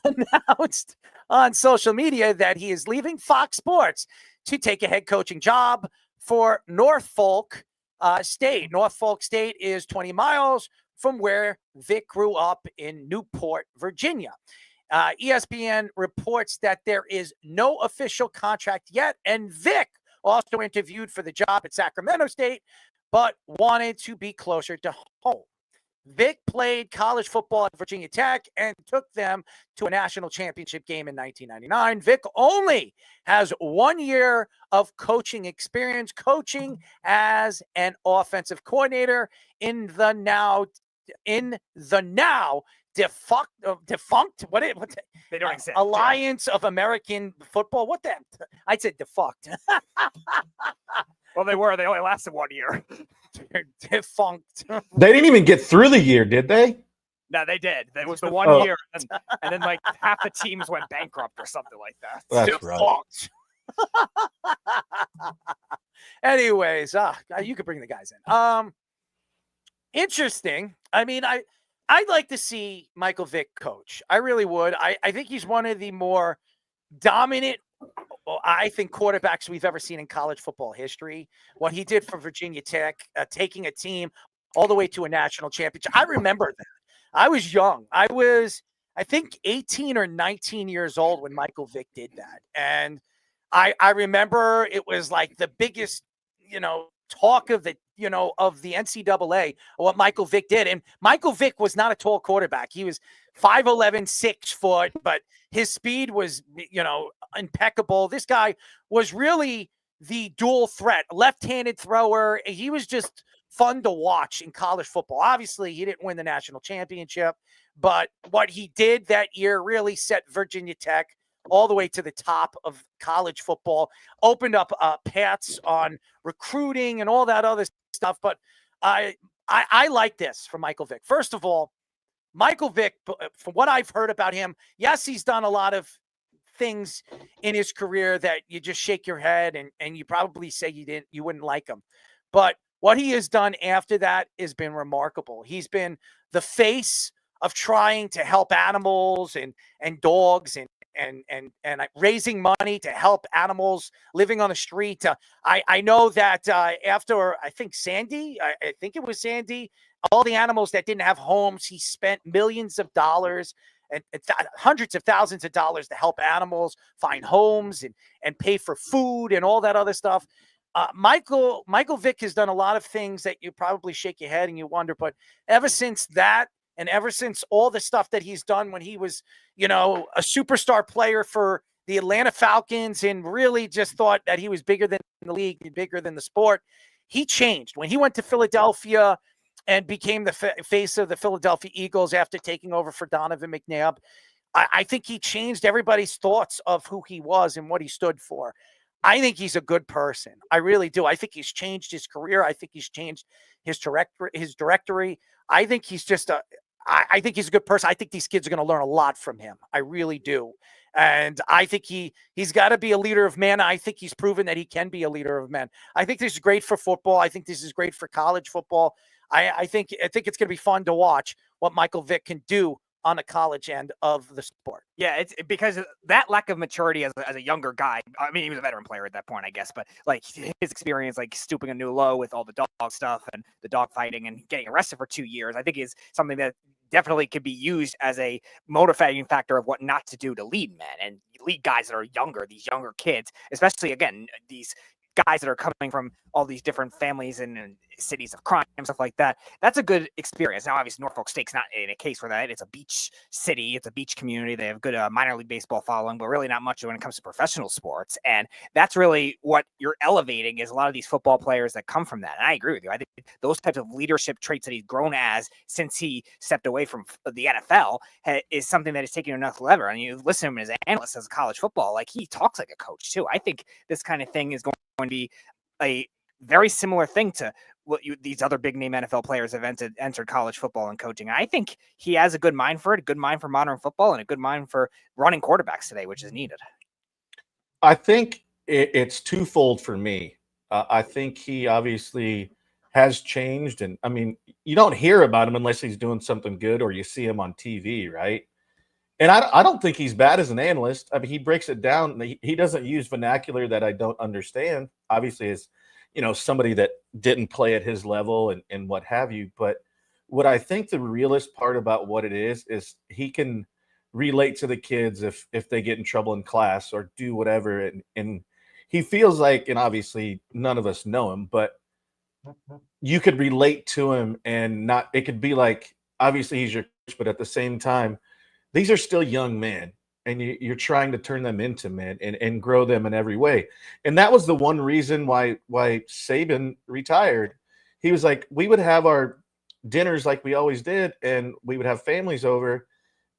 announced on social media that he is leaving Fox Sports to take a head coaching job for Norfolk State. Norfolk State is 20 miles from where Vick grew up in Newport, Virginia. ESPN reports that there is no official contract yet, and Vick also interviewed for the job at Sacramento State, but wanted to be closer to home. Vick played college football at Virginia Tech and took them to a national championship game in 1999. Vick only has 1 year of coaching experience, coaching as an offensive coordinator in the now defunct. What they don't exist. Alliance of American Football. What the? I said defunct. Well, they were. They only lasted 1 year. Defunct. They didn't even get through the year, did they? No, they did. It was the 1 year, and then like half the teams went bankrupt or something like that. That's right. Anyways, you could bring the guys in. Interesting. I mean, I'd like to see Michael Vick coach. I really would. I think he's one of the more dominant, I think, quarterbacks we've ever seen in college football history. What he did for Virginia Tech, taking a team all the way to a national championship. I remember that. I was young. I was, I think, 18 or 19 years old when Michael Vick did that. And I remember it was like the biggest, talk of the, of the NCAA, what Michael Vick did. And Michael Vick was not a tall quarterback. He was 5'11", 6 foot, but his speed was, impeccable. This guy was really the dual threat, left-handed thrower. He was just fun to watch in college football. Obviously, he didn't win the national championship, but what he did that year really set Virginia Tech all the way to the top of college football, opened up paths on recruiting and all that other stuff. But I like this from Michael Vick. First of all, Michael Vick, from what I've heard about him, yes, he's done a lot of things in his career that you just shake your head and you probably say you wouldn't like him. But what he has done after that has been remarkable. He's been the face of trying to help animals and dogs and raising money to help animals living on the street. I know that after, I think Sandy, I think it was Sandy, all the animals that didn't have homes, he spent millions of dollars and hundreds of thousands of dollars to help animals find homes and pay for food and all that other stuff. Michael Vick has done a lot of things that you probably shake your head and you wonder, but ever since that, and ever since all the stuff that he's done when he was, a superstar player for the Atlanta Falcons and really just thought that he was bigger than the league, bigger than the sport, he changed. When he went to Philadelphia and became the face of the Philadelphia Eagles after taking over for Donovan McNabb, I think he changed everybody's thoughts of who he was and what he stood for. I think he's a good person. I really do. I think he's changed his career. I think he's changed his directory. I think he's just I think he's a good person. I think these kids are going to learn a lot from him. I really do. And I think he's got to be a leader of men. I think he's proven that he can be a leader of men. I think this is great for football. I think this is great for college football. I think it's going to be fun to watch what Michael Vick can do on the college end of the sport. Yeah, it's because that lack of maturity as a younger guy. I mean, he was a veteran player at that point, I guess, but like his experience, like stooping a new low with all the dog stuff and the dog fighting and getting arrested for 2 years, I think is something that definitely could be used as a motivating factor of what not to do to lead men and lead guys that are younger, these younger kids, especially, again, these guys that are coming from all these different families and cities of crime and stuff like that. That's a good experience. Now, obviously, Norfolk State's not in a case where that. It's a beach city. It's a beach community. They have good minor league baseball following, but really not much when it comes to professional sports. And that's really what you're elevating is a lot of these football players that come from that. And I agree with you. I think those types of leadership traits that he's grown as since he stepped away from the NFL is something that is taking another level. And you listen to him as an analyst as a college football, like he talks like a coach too. I think this kind of thing is going to be a very similar thing to what these other big name NFL players have entered college football and coaching. I think he has a good mind for it, a good mind for modern football, and a good mind for running quarterbacks today, which is needed. I think it's twofold for me. I think he obviously has changed. And I mean, you don't hear about him unless he's doing something good or you see him on TV, right? And I don't think he's bad as an analyst. I mean, he breaks it down. He doesn't use vernacular that I don't understand, obviously, as somebody that didn't play at his level and what have you. But what I think the realest part about what it is he can relate to the kids if they get in trouble in class or do whatever. And he feels like, and obviously none of us know him, but you could relate to him and not, it could be like, obviously he's your coach, but at the same time, these are still young men, and you're trying to turn them into men and grow them in every way. And that was the one reason why Saban retired. He was like, we would have our dinners like we always did, and we would have families over,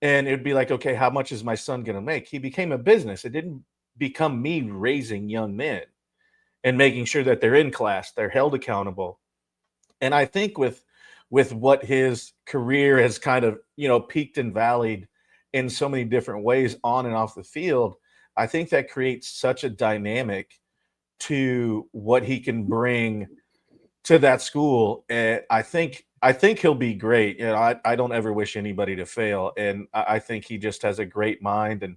and it'd be like, okay, how much is my son going to make? He became a business. It didn't become me raising young men and making sure that they're in class, they're held accountable. And I think with what his career has kind of, peaked and valleyed in so many different ways on and off the field, I think that creates such a dynamic to what he can bring to that school. And I think he'll be great. I don't ever wish anybody to fail. And I think he just has a great mind, and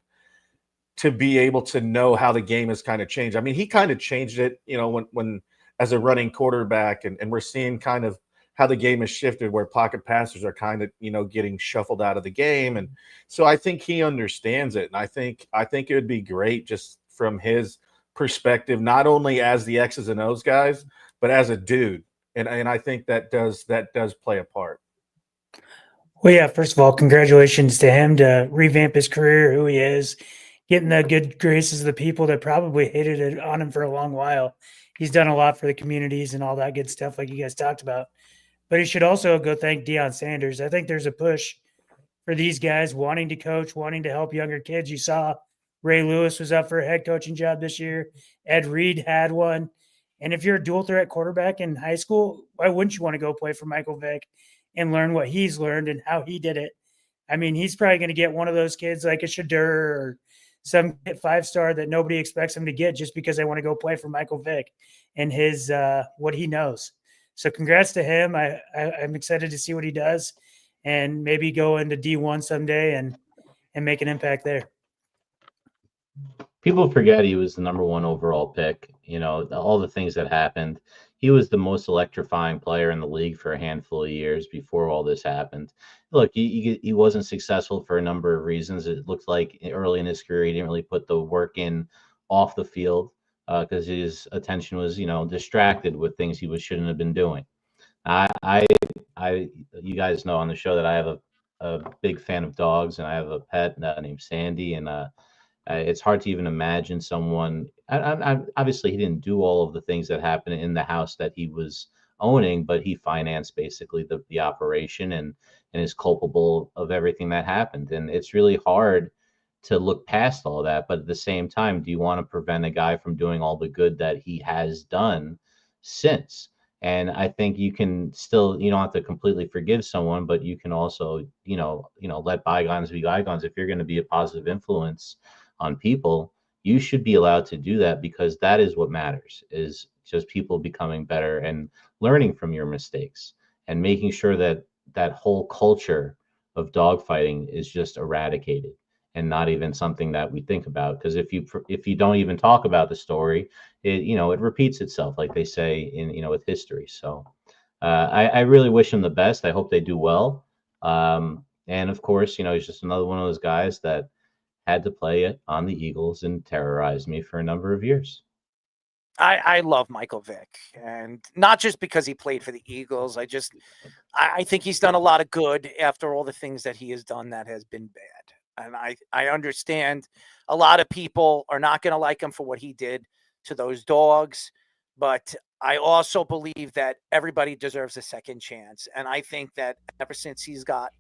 to be able to know how the game has kind of changed. I mean, he kind of changed it, when as a running quarterback, and we're seeing kind of how the game has shifted, where pocket passers are kind of, getting shuffled out of the game. And so I think he understands it. And I think it would be great just from his perspective, not only as the X's and O's guys, but as a dude. And I think that does play a part. Well, yeah, first of all, congratulations to him to revamp his career, who he is, getting the good graces of the people that probably hated it on him for a long while. He's done a lot for the communities and all that good stuff like you guys talked about. But he should also go thank Deion Sanders. I think there's a push for these guys wanting to coach, wanting to help younger kids. You saw Ray Lewis was up for a head coaching job this year. Ed Reed had one. And if you're a dual threat quarterback in high school, why wouldn't you want to go play for Michael Vick and learn what he's learned and how he did it? I mean, he's probably going to get one of those kids like a Shadur or some 5-star that nobody expects him to get just because they want to go play for Michael Vick and his what he knows. So congrats to him. I'm excited to see what he does and maybe go into D1 someday and make an impact there. People forget he was the number 1 overall pick. All the things that happened. He was the most electrifying player in the league for a handful of years before all this happened. Look, he wasn't successful for a number of reasons. It looked like early in his career, he didn't really put the work in off the field because his attention was, distracted with things he shouldn't have been doing. You guys know on the show that I have a big fan of dogs, and I have a pet named Sandy, and it's hard to even imagine someone. Obviously, he didn't do all of the things that happened in the house that he was owning, but he financed basically the operation and is culpable of everything that happened. And it's really hard to look past all that. But at the same time, do you want to prevent a guy from doing all the good that he has done since? And I think you can still, you don't have to completely forgive someone, but you can also, let bygones be bygones. If you're going to be a positive influence on people, you should be allowed to do that, because that is what matters, is just people becoming better and learning from your mistakes and making sure that that whole culture of dogfighting is just eradicated and not even something that we think about. Because if you don't even talk about the story, it repeats itself, like they say in with history. So I really wish him the best. I hope they do well. And of course, he's just another one of those guys that had to play it on the Eagles and terrorized me for a number of years. I love Michael Vick, and not just because he played for the Eagles. I think he's done a lot of good after all the things that he has done that has been bad. And I understand a lot of people are not going to like him for what he did to those dogs, but I also believe that everybody deserves a second chance. And I think that ever since he's got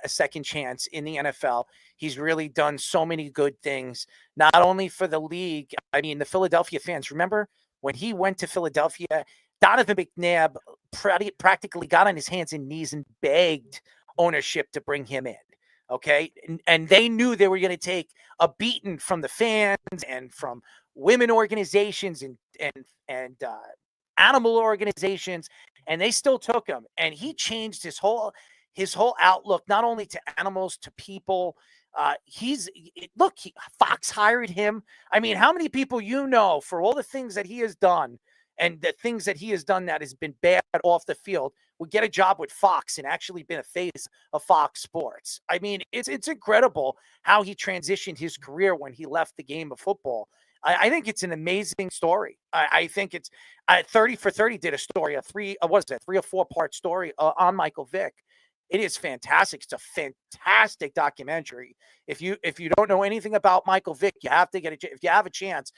a second chance in the NFL, he's really done so many good things, not only for the league. I mean, the Philadelphia fans, remember when he went to Philadelphia, Donovan McNabb practically got on his hands and knees and begged ownership to bring him in. Okay. And they knew they were going to take a beating from the fans and from women organizations and animal organizations. And they still took him, and he changed his whole outlook, not only to animals, to people. Fox hired him. I mean, how many people for all the things that he has done and the things that he has done that has been bad off the field would get a job with Fox and actually been a face of Fox Sports? I mean, it's incredible how he transitioned his career when he left the game of football. I think it's an amazing story. I think it's 30 for 30 did a story, a 3 or 4 part story on Michael Vick. It is fantastic. It's a fantastic documentary. If you don't know anything about Michael Vick, you have to if you have a chance,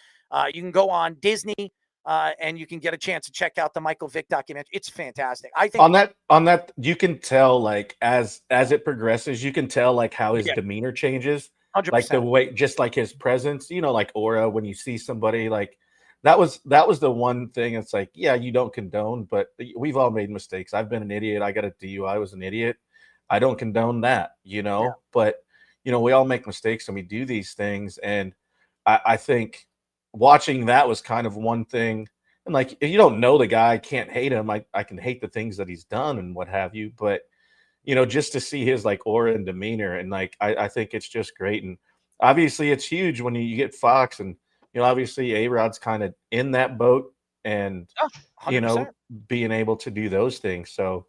you can go on Disney And you can get a chance to check out the Michael Vick documentary. It's fantastic. I think on that you can tell, like, as it progresses, you can tell like how his demeanor changes. 100%. Like the way, just like his presence, like aura, when you see somebody, like that was the one thing. It's like, yeah, you don't condone, but we've all made mistakes. I've been an idiot. I got a DUI. I was an idiot. I don't condone that, but we all make mistakes and we do these things. And I think watching that was kind of one thing. And like, if you don't know the guy, I can't hate him. I can hate the things that he's done and what have you, but just to see his like aura and demeanor, and like I think it's just great. And obviously it's huge when you get Fox, and obviously A-Rod's kind of in that boat, and being able to do those things. So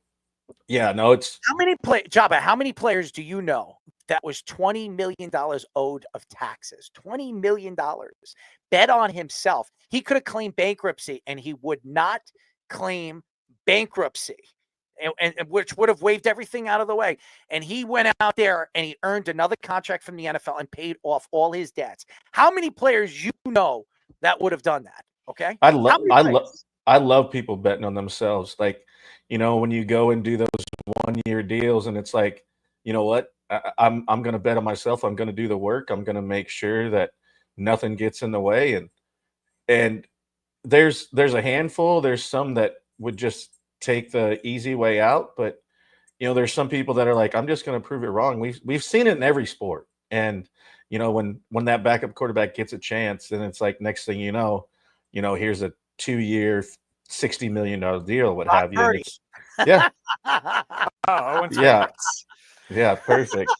yeah, no, it's how many players do you know that was $20 million owed of taxes? $20 million bet on himself. He could have claimed bankruptcy, and he would not claim bankruptcy. And which would have waived everything out of the way. And he went out there and he earned another contract from the NFL and paid off all his debts. How many players that would have done that? Okay. I love people betting on themselves. Like, when you go and do those 1-year deals, and it's like, you know what? I'm going to bet on myself. I'm going to do the work. I'm going to make sure that nothing gets in the way. And there's a handful. There's some that would just take the easy way out, but there's some people that are like, I'm just going to prove it wrong. We've seen it in every sport. And when that backup quarterback gets a chance, and it's like, next thing here's a 2-year $60 million deal, what have you. Yeah. Yeah, perfect.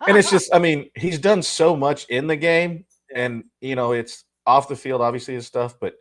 And it's just, he's done so much in the game, and it's off the field, obviously, his stuff, but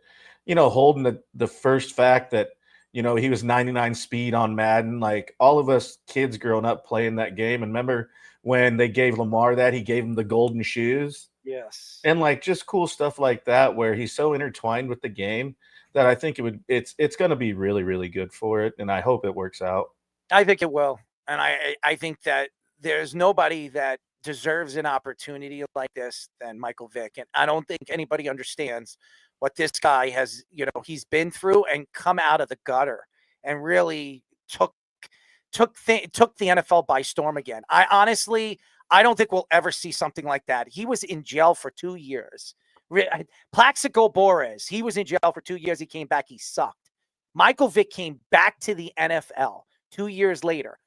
holding the first fact that he was 99 speed on Madden. Like, all of us kids growing up playing that game. And remember when they gave Lamar that, he gave him the golden shoes. Yes. And like, just cool stuff like that, where he's so intertwined with the game that I think it's going to be really, really good for it. And I hope it works out. I think it will. And I think that there's nobody that deserves an opportunity like this than Michael Vick. And I don't think anybody understands what this guy has, he's been through and come out of the gutter and really took the NFL by storm again. I don't think we'll ever see something like that. He was in jail for 2 years. Plaxico Borges, he was in jail for 2 years. He came back. He sucked. Michael Vick came back to the NFL 2 years later.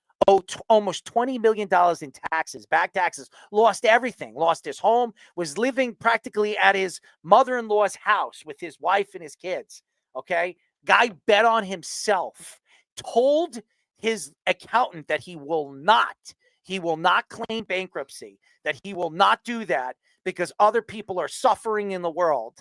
Almost $20 million in taxes, back taxes, lost everything, lost his home, was living practically at his mother-in-law's house with his wife and his kids. Okay. Guy bet on himself, told his accountant that he will not claim bankruptcy, that he will not do that because other people are suffering in the world.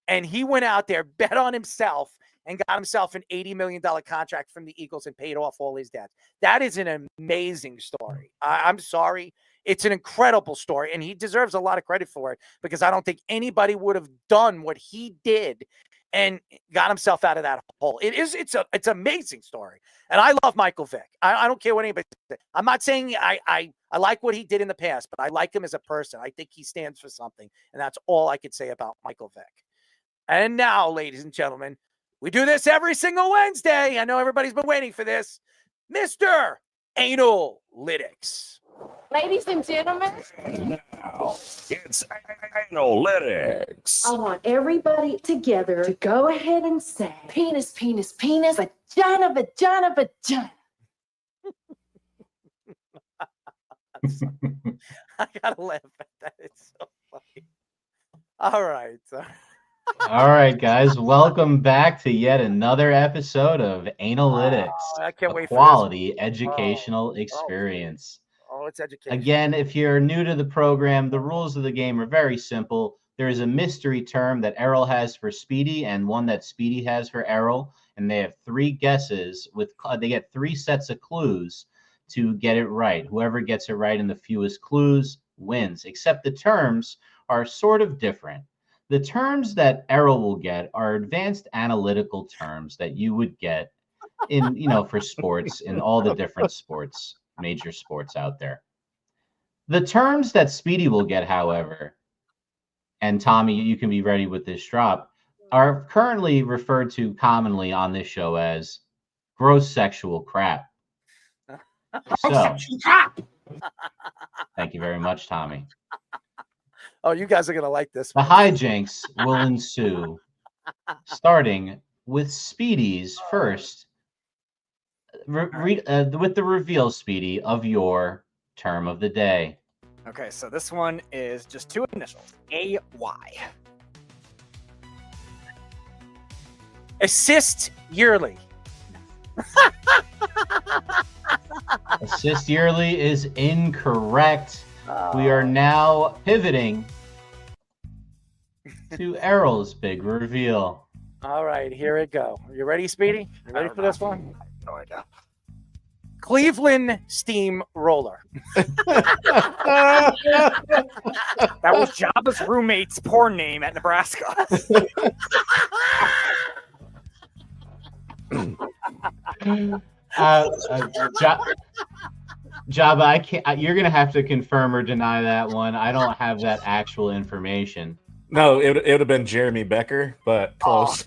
And he went out there, bet on himself, and got himself an $80 million contract from the Eagles and paid off all his debts. That is an amazing story. I'm sorry. It's an incredible story, and he deserves a lot of credit for it, because I don't think anybody would have done what he did and got himself out of that hole. It's an amazing story. And I love Michael Vick. I don't care what anybody says. I'm not saying I like what he did in the past, but I like him as a person. I think he stands for something, and that's all I could say about Michael Vick. And now, ladies and gentlemen, we do this every single Wednesday. I know everybody's been waiting for this. Mr. Analytics. Ladies and gentlemen, Now, it's analytics. I want everybody together to go ahead and say penis, penis, penis, vagina, vagina, vagina. I gotta laugh at that. It's so funny. All right. All right, guys. Welcome back to yet another episode of Analytics. I can't wait for this. Quality educational experience. Oh, it's education. Again, if you're new to the program, the rules of the game are very simple. There is a mystery term that Errol has for Speedy and one that Speedy has for Errol, and they have 3 guesses. They get 3 sets of clues to get it right. Whoever gets it right in the fewest clues wins, except the terms are sort of different. The terms that Errol will get are advanced analytical terms that you would get in, for sports, in all the different sports, major sports out there. The terms that Speedy will get, however, and Tommy, you can be ready with this drop. are currently referred to commonly on this show as gross sexual crap. So, thank you very much, Tommy. Oh, you guys are going to like this. The hijinks will ensue, starting with Speedy's first, with the reveal, Speedy, of your term of the day. Okay, so this one is just two initials, AY. Assist yearly. Assist yearly is incorrect. We are now pivoting to Errol's big reveal. All right, here it go. You ready, Speedy? You ready for this one? No idea. Cleveland Steamroller. That was Jabba's roommate's porn name at Nebraska. Jabba, I can't. You're gonna have to confirm or deny that one. I don't have that actual information. No, it would have been Jeremy Becker, but close.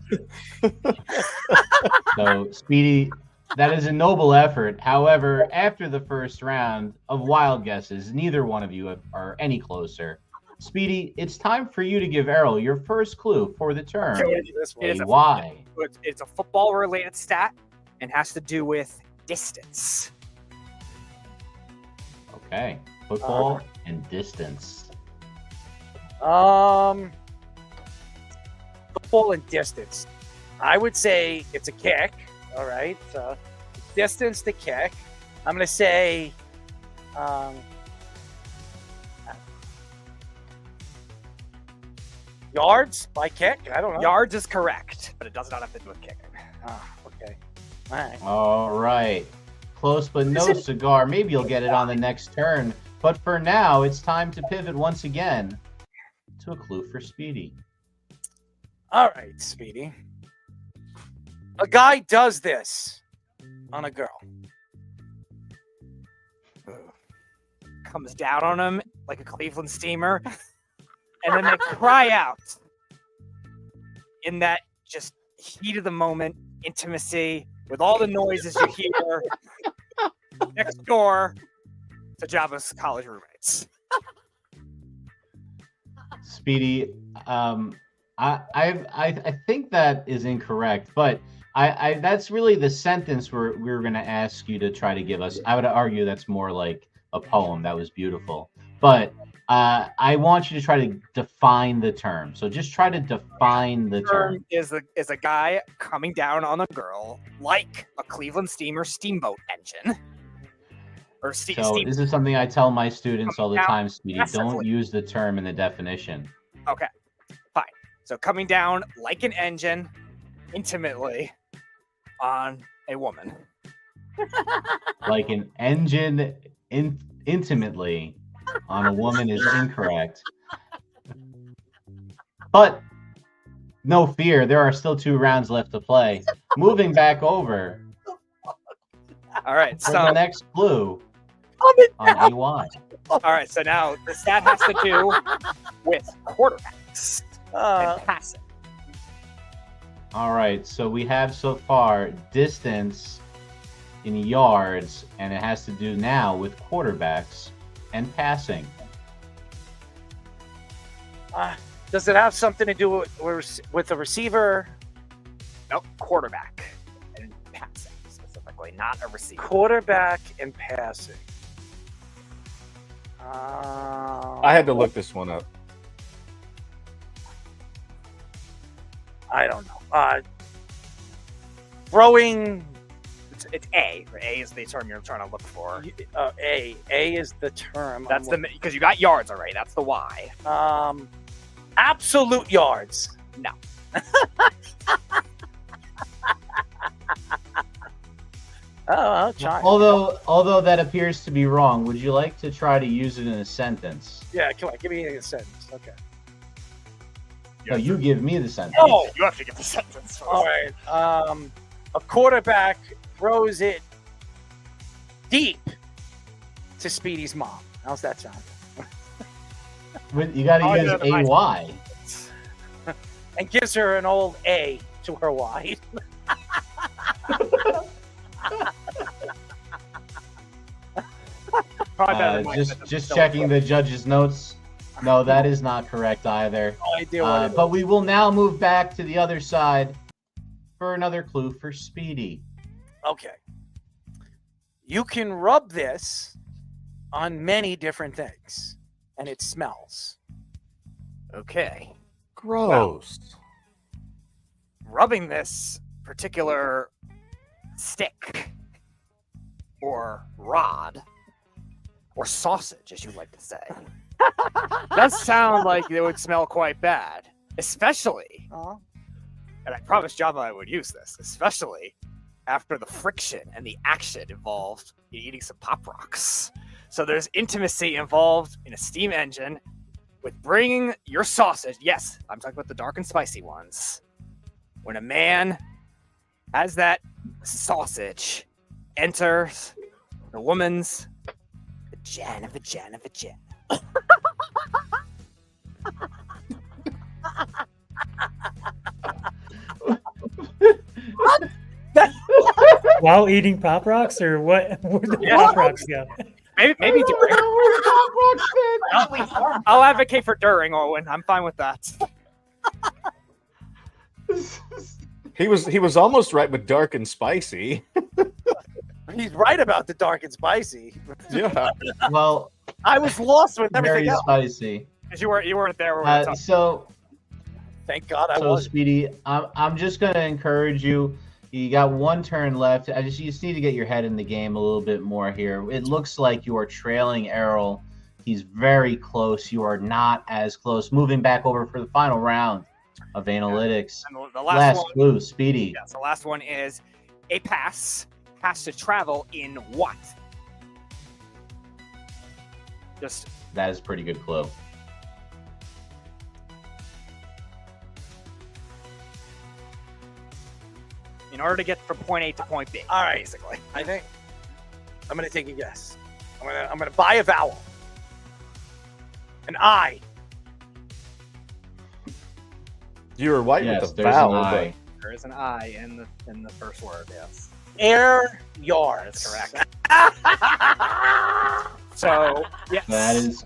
So, Speedy, that is a noble effort. However, after the first round of wild guesses, neither one of you are any closer. Speedy, it's time for you to give Errol your first clue for the term. Why? It's a football-related stat and has to do with distance. Okay, football and distance. Football and distance. I would say it's a kick. All right. So distance to kick. I'm going to say yards by kick. I don't know. Yards is correct, but it does not have to do with kicking. Okay. All right. All right. Close but no cigar. Maybe you'll get it on the next turn. But for now, it's time to pivot once again to a clue for Speedy. All right, Speedy. A guy does this on a girl. Comes down on him like a Cleveland steamer, and then they cry out in that just heat of the moment, intimacy, with all the noises you hear next door to Jabba's college roommates. Speedy, I think that is incorrect, but I that's really the sentence we're going to ask you to try to give us. I would argue that's more like a poem that was beautiful, but I want you to try to define the term. So just try to define the term. Is a guy coming down on a girl like a Cleveland steamer steamboat engine. Or So this is something I tell my students all the time, Speedy. Don't aggressively. use the term in the definition. Okay, fine. So coming down like an engine, intimately, on a woman. Like an engine intimately on a woman is incorrect. But no fear, there are still 2 rounds left to play. Moving back over All right, for so the next clue on AY. all right, so now the stat has to do with quarterbacks and passing. All right, so we have so far distance in yards, and it has to do now with quarterbacks and passing. Does it have something to do with the receiver? Nope, quarterback and passing specifically, not a receiver. Quarterback and passing. I had to look this one up. I don't know. Throwing. It's A. A is the term you're trying to look for. A is the term. That's because you got yards already. That's the Y. Absolute yards. No. I'll try. Although that appears to be wrong, would you like to try to use it in a sentence? Yeah, come on, give me a sentence. Okay. No, you give me the sentence. Oh, you have to get the sentence first. All right. A quarterback throws it deep to Speedy's mom. How's that sound? You got to use AY. and gives her an old A to her Y. Just checking the judge's notes. No, that is not correct either. No idea what it but we will now move back to the other side for another clue for Speedy. Okay. You can rub this on many different things, and it smells. Okay. Gross. Rubbing this particular stick or rod or sausage, as you like to say, does sound like it would smell quite bad, especially, and I promised Java I would use this, especially after the friction and the action involved in eating some Pop Rocks. So there's intimacy involved in a steam engine with bringing your sausage. Yes, I'm talking about the dark and spicy ones. When a man has that sausage enters the woman's vagina. While eating Pop Rocks, or what? Where'd the Pop Rocks go? Maybe during. I'll advocate for during, Owen. I'm fine with that. He was almost right with dark and spicy. He's right about the dark and spicy. Yeah. Well, I was lost with everything very else. spicy. Because you weren't there when we were talking. So thank God I So was. Speedy, I'm just gonna encourage you. You got one turn left. You just need to get your head in the game a little bit more here. It looks like you are trailing Errol. He's very close. You are not as close. Moving back over for the final round of analytics. And the last one, clue, Speedy. Yes, the last one is a pass has to travel in what? Just That is a pretty good clue. in order to get from point A to point B. All right, basically. I think I'm gonna take a guess. I'm gonna buy a vowel. An I. You were white Yes, with the there's vowel, an but I. There is an I in the first word. Yes, Air yards. that's correct. So yes, That is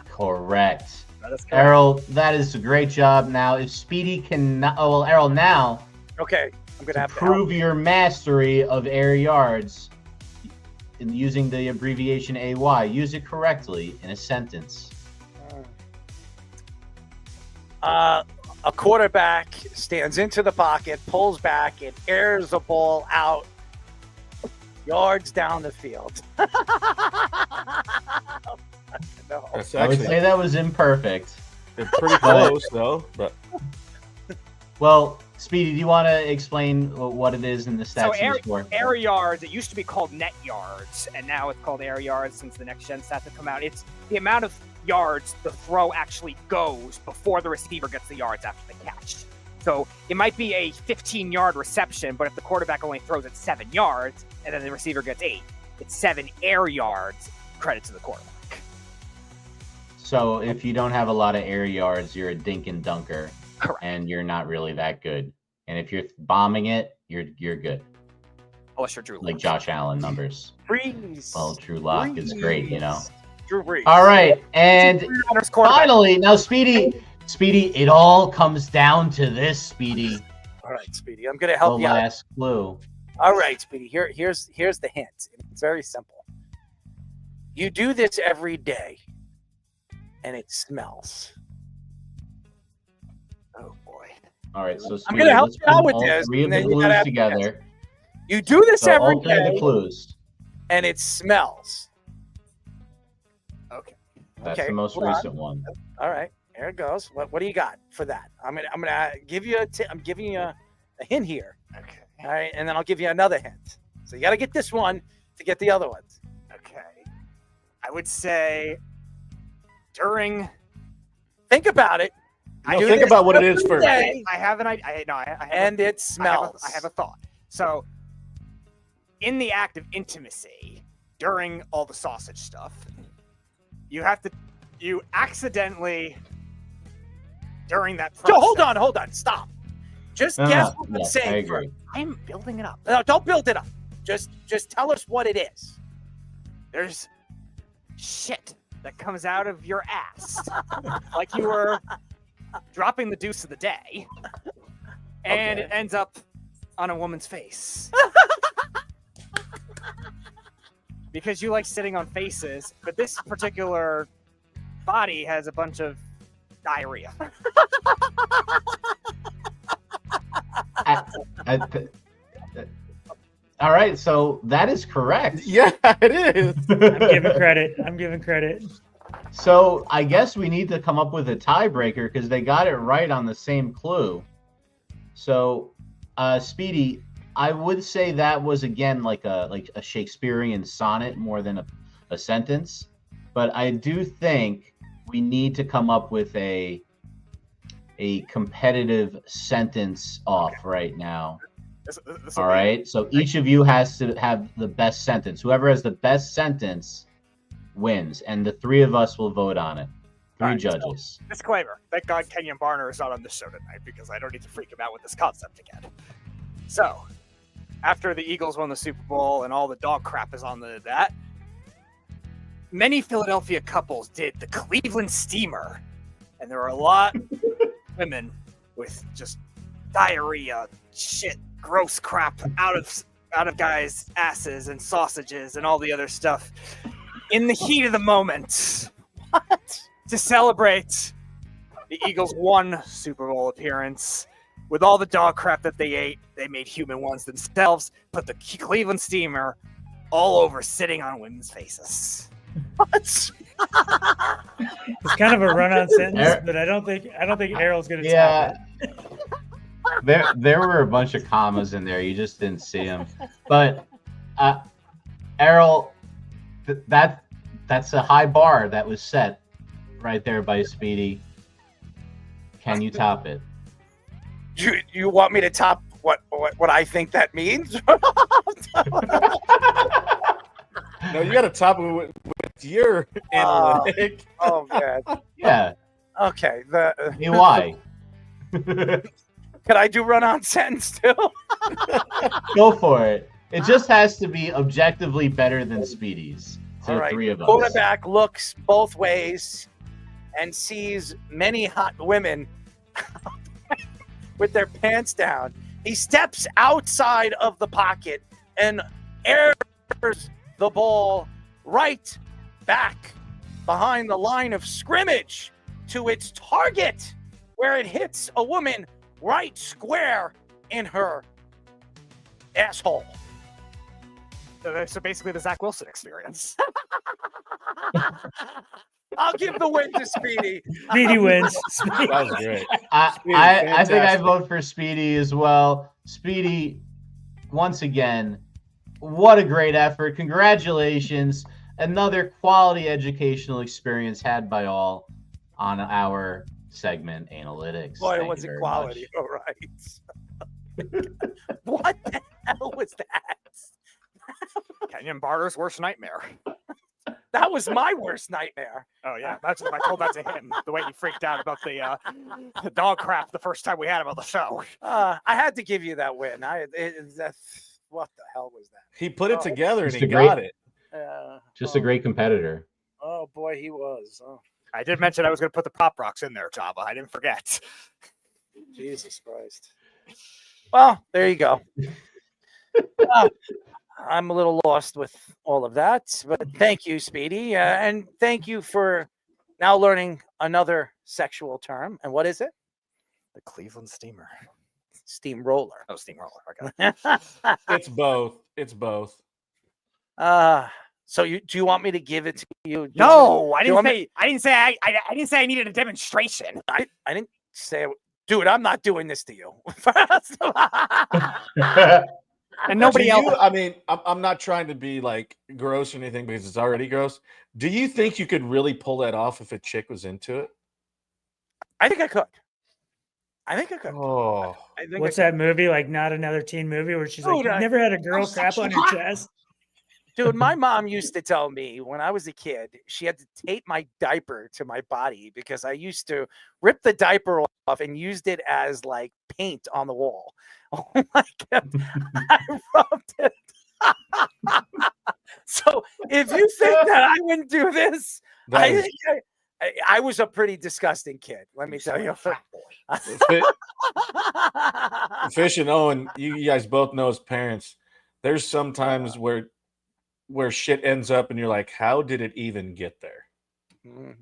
correct. That is correct. Errol, that is a great job. Now, if Speedy can, Errol, now Okay, I'm gonna have to prove your mastery of air yards in using the abbreviation AY. Use it correctly in a sentence. A quarterback stands into the pocket, pulls back, and airs the ball out yards down the field. No. that's I would actually say that was imperfect. pretty close though. But Well, Speedy, do you want to explain what it is in the So stats for? air yards, it used to be called net yards, and now it's called air yards since the next gen stats have come out. It's the amount of yards the throw actually goes before the receiver gets the yards after the catch. So it might be a 15-yard reception, but if the quarterback only throws it 7 yards and then the receiver gets 8, it's 7 air yards, credit to the quarterback. So if you don't have a lot of air yards, you're a dink and dunker. Correct. And you're not really that good. And if you're bombing it, you're good. Unless you're Drew Like Lock. Josh Allen numbers. Breeze. Well, Drew Lock is great, you know. Drew Brees. All right, and Niners quarterback. finally, now Speedy, it all comes down to this, Speedy. All right, Speedy, I'm gonna The help you out. last clue. All right, Speedy. Here's the hint. It's very simple. You do this every day, and it smells. Oh boy. All right, so I'm Speedy, gonna help let's you out put with all this, three of and the then you gotta clues have to together. You do this So every all three of day, the clues. and it smells. Okay. That's Okay, the most hold on. recent one. All right, here it goes. What do you got for that? I'm gonna give you I'm giving you a hint here. Okay. All right, and then I'll give you another hint. So you got to get this one to get the other ones. Okay. I would say during. Think about it. no, think about what it is every first. day. I have an idea. I have And it I smells. have a thought. So, in the act of intimacy, during all the sausage stuff, you accidentally during that process. Hold on. Stop. Just guess what I'm yes, I saying. agree. I'm building it up. No, don't build it up. Just tell us what it is. There's shit that comes out of your ass. Like you were dropping the deuce of the day. And it ends up on a woman's face. Because you like sitting on faces, but this particular body has a bunch of diarrhea. All right, so that is correct. Yeah, it is. I'm giving credit. So I guess we need to come up with a tiebreaker because they got it right on the same clue. So, Speedy, I would say that was again like a Shakespearean sonnet more than a sentence, but I do think we need to come up with a competitive sentence off right now. All right. So each of you has to have the best sentence. Whoever has the best sentence wins, and the three of us will vote on it. Three judges. So, disclaimer. Thank God Kenyon Barner is not on the show tonight because I don't need to freak him out with this concept again. So, after the Eagles won the Super Bowl and all the dog crap is on that, many Philadelphia couples did the Cleveland Steamer. And there were a lot of women with just diarrhea, shit, gross crap out of guys' asses and sausages and all the other stuff in the heat of the moment. What? To celebrate the Eagles' one Super Bowl appearance. With all the dog crap that they ate, they made human ones themselves, put the Cleveland Steamer all over sitting on women's faces. What? It's kind of a run-on sentence, but I don't think Errol's going to top it. There were a bunch of commas in there. You just didn't see them. But Errol, that's a high bar that was set right there by Speedy. Can you top it? You want me to top what I think that means? No, you got to top it with your analytic. Oh man. Yeah. Okay. Why? Could I do run-on sentence too? Go for it. It just has to be objectively better than Speedy's. To All the right. three of us. Quarterback looks both ways and sees many hot women with their pants down. He steps outside of the pocket and airs the ball right back behind the line of scrimmage to its target, where it hits a woman right square in her asshole. So basically the Zach Wilson experience. I'll give the win to Speedy. Speedy wins. That was great. I think I vote for Speedy as well. Speedy, once again, what a great effort. Congratulations. Another quality educational experience had by all on our segment, Analytics. Boy, Thank was you it very quality. much. All right. What the hell was that? Kenyon Barter's worst nightmare. That was my worst nightmare. Oh yeah, that's what I told that to him. The way he freaked out about the dog crap the first time we had him on the show. I had to give you that win. What the hell was that? He put it together and Just he a great- got it. Just a great competitor. Oh boy, he was. Oh, I did mention I was going to put the Pop Rocks in there, Java. I didn't forget. Jesus Christ. Well, there you go. I'm a little lost with all of that, but thank you, Speedy. And thank you for now learning another sexual term. And what is it? The Cleveland Steamer. Steamroller. Oh, steamroller. Okay. It's both. It's both. So do you want me to give it to you? No, I didn't say I didn't say I needed a demonstration. I didn't say, dude, I'm not doing this to you. And nobody else. I mean, I'm not trying to be like gross or anything because it's already gross. Do you think you could really pull that off if a chick was into it? I think I could. Oh, What's that movie? Like Not Another Teen Movie, where she's like, "You've never had a girl crap on your chest." Dude, my mom used to tell me when I was a kid, she had to tape my diaper to my body because I used to rip the diaper off and used it as like paint on the wall. Oh my God. I rubbed it. So if you think that I wouldn't do this, I was a pretty disgusting kid. Let me tell you. Fish and Owen, you guys both know as parents, there's sometimes where shit ends up and you're like, how did it even get there?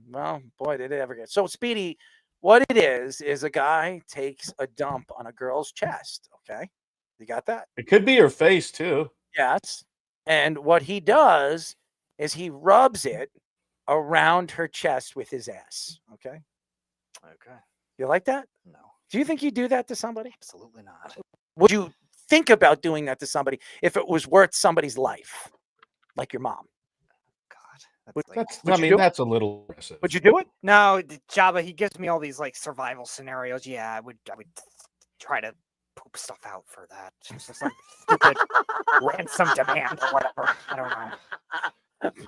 Well, boy, did it ever get. So, Speedy, what it is a guy takes a dump on a girl's chest. Okay. You got that? It could be your face too. Yes. And what he does is he rubs it around her chest with his ass. Okay. Okay. You like that? No. Do you think you do that to somebody? Absolutely not. Would you think about doing that to somebody if it was worth somebody's life? Like your mom. That's a little aggressive. Would you do it? No, Jabba, he gives me all these like survival scenarios. Yeah, I would try to poop stuff out for that. It's just like stupid ransom demand or whatever. I don't know.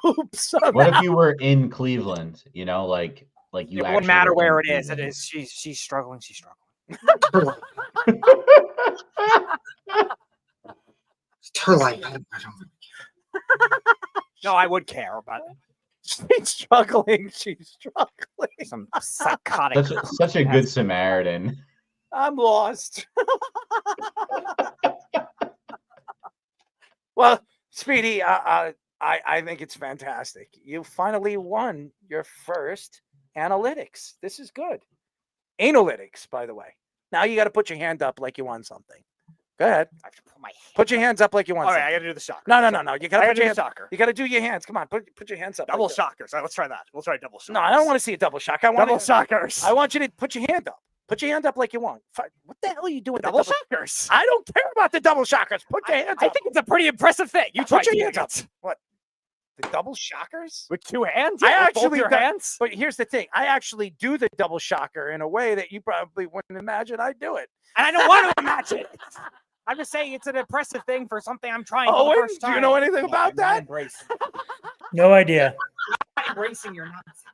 Poop stuff. What if you were in Cleveland? You know, like you. It actually wouldn't matter were in where it is. It Cleveland. is. She's struggling. She's struggling. It's her life. No, I would care, but she's struggling. She's struggling. Some psychotic. Such a good Samaritan. I'm lost. Well, Speedy, I think it's fantastic. You finally won your first analytics. This is good. Analytics, by the way. Now you got to put your hand up like you won something. Go ahead. I have to put my Put your hands up like you want. All right, something. I got to do the shocker. No. You got to I put gotta do your the hands. shocker. You got to do your hands. Come on, put your hands up. Double like that. shockers. All right, let's try that. We'll try double shockers. No, I don't want to see a double shock. I want double shockers. I want you to put your hand up. Put your hand up like you want. What the hell are you doing? Double shockers. I don't care about the double shockers. Put your hands up. I think it's a pretty impressive thing. You try put your hands up. it. What? The double shockers? With two hands? I Yeah, with actually both your hands. But here's the thing. I actually do the double shocker in a way that you probably wouldn't imagine I do it. And I don't want to imagine it. I'm just saying it's an impressive thing for something I'm trying for the Owen, first time. do you know anything about that? No idea. I'm not embracing your nonsense.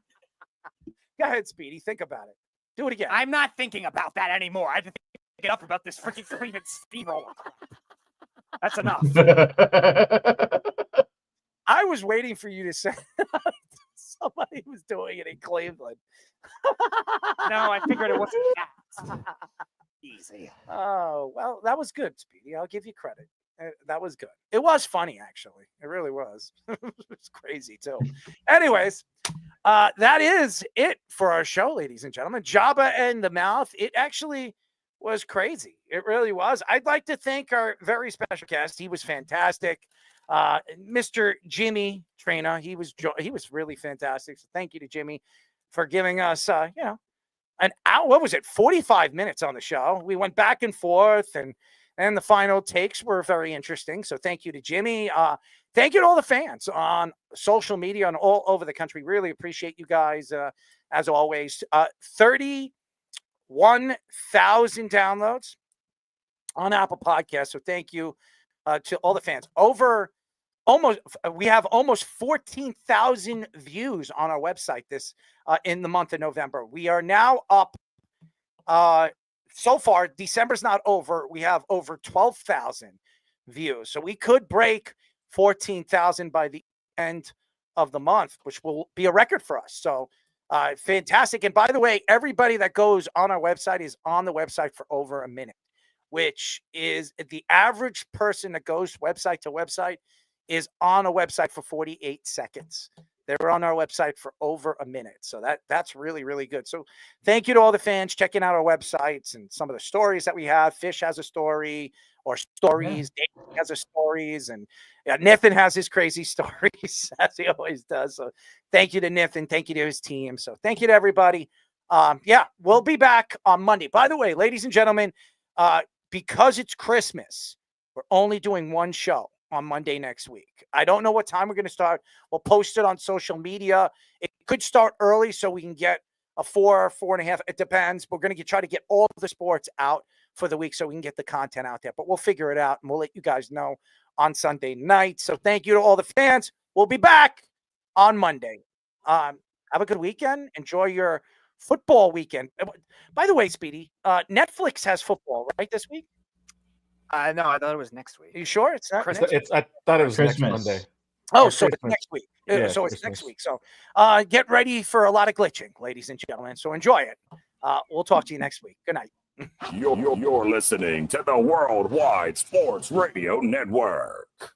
Go ahead, Speedy. Think about it. Do it again. I'm not thinking about that anymore. I have to think up about this freaking Cleveland steamroller. That's enough. I was waiting for you to say somebody was doing it in Cleveland. No, I figured it wasn't that. Easy. Oh, well, that was good, Speedy. I'll give you credit. That was good. It was funny, actually. It really was. It was crazy, too. Anyways, that is it for our show, ladies and gentlemen. Jabba and the Mouth. It actually was crazy. It really was. I'd like to thank our very special guest. He was fantastic. Mr. Jimmy Traina. He was really fantastic. So thank you to Jimmy for giving us, an hour. What was it? 45 minutes on the show. We went back and forth, and the final takes were very interesting. So thank you to Jimmy. Thank you to all the fans on social media and all over the country. Really appreciate you guys, as always. 31,000 downloads on Apple Podcasts. So thank you to all the fans. We have almost 14,000 views on our website in the month of November. We are now up. So far, December's not over. We have over 12,000 views. So we could break 14,000 by the end of the month, which will be a record for us. So fantastic. And by the way, everybody that goes on our website is on the website for over a minute, which is the average person that goes website to website is on a website for 48 seconds. They were on our website for over a minute. So that's really, really good. So thank you to all the fans checking out our websites and some of the stories that we have. Fish has a story or stories. Dave has a stories. And Nathan has his crazy stories as he always does. So thank you to Nathan. Thank you to his team. So thank you to everybody. We'll be back on Monday. By the way, ladies and gentlemen, because it's Christmas, we're only doing one show on Monday next week. I don't know what time we're going to start. We'll post it on social media. It could start early so we can get a 4 or 4.5. It depends. We're going to try to get all of the sports out for the week so we can get the content out there. But we'll figure it out, and we'll let you guys know on Sunday night. So thank you to all the fans. We'll be back on Monday. Have a good weekend. Enjoy your football weekend. By the way, Speedy, Netflix has football, right, this week? No, I thought it was next week. Are you sure it's not? I thought it was Christmas. next Monday. Oh, Or so it's Christmas. next week. Yeah, So it's Christmas. next week. So get ready for a lot of glitching, ladies and gentlemen. So enjoy it. We'll talk to you next week. Good night. You're listening to the Worldwide Sports Radio Network.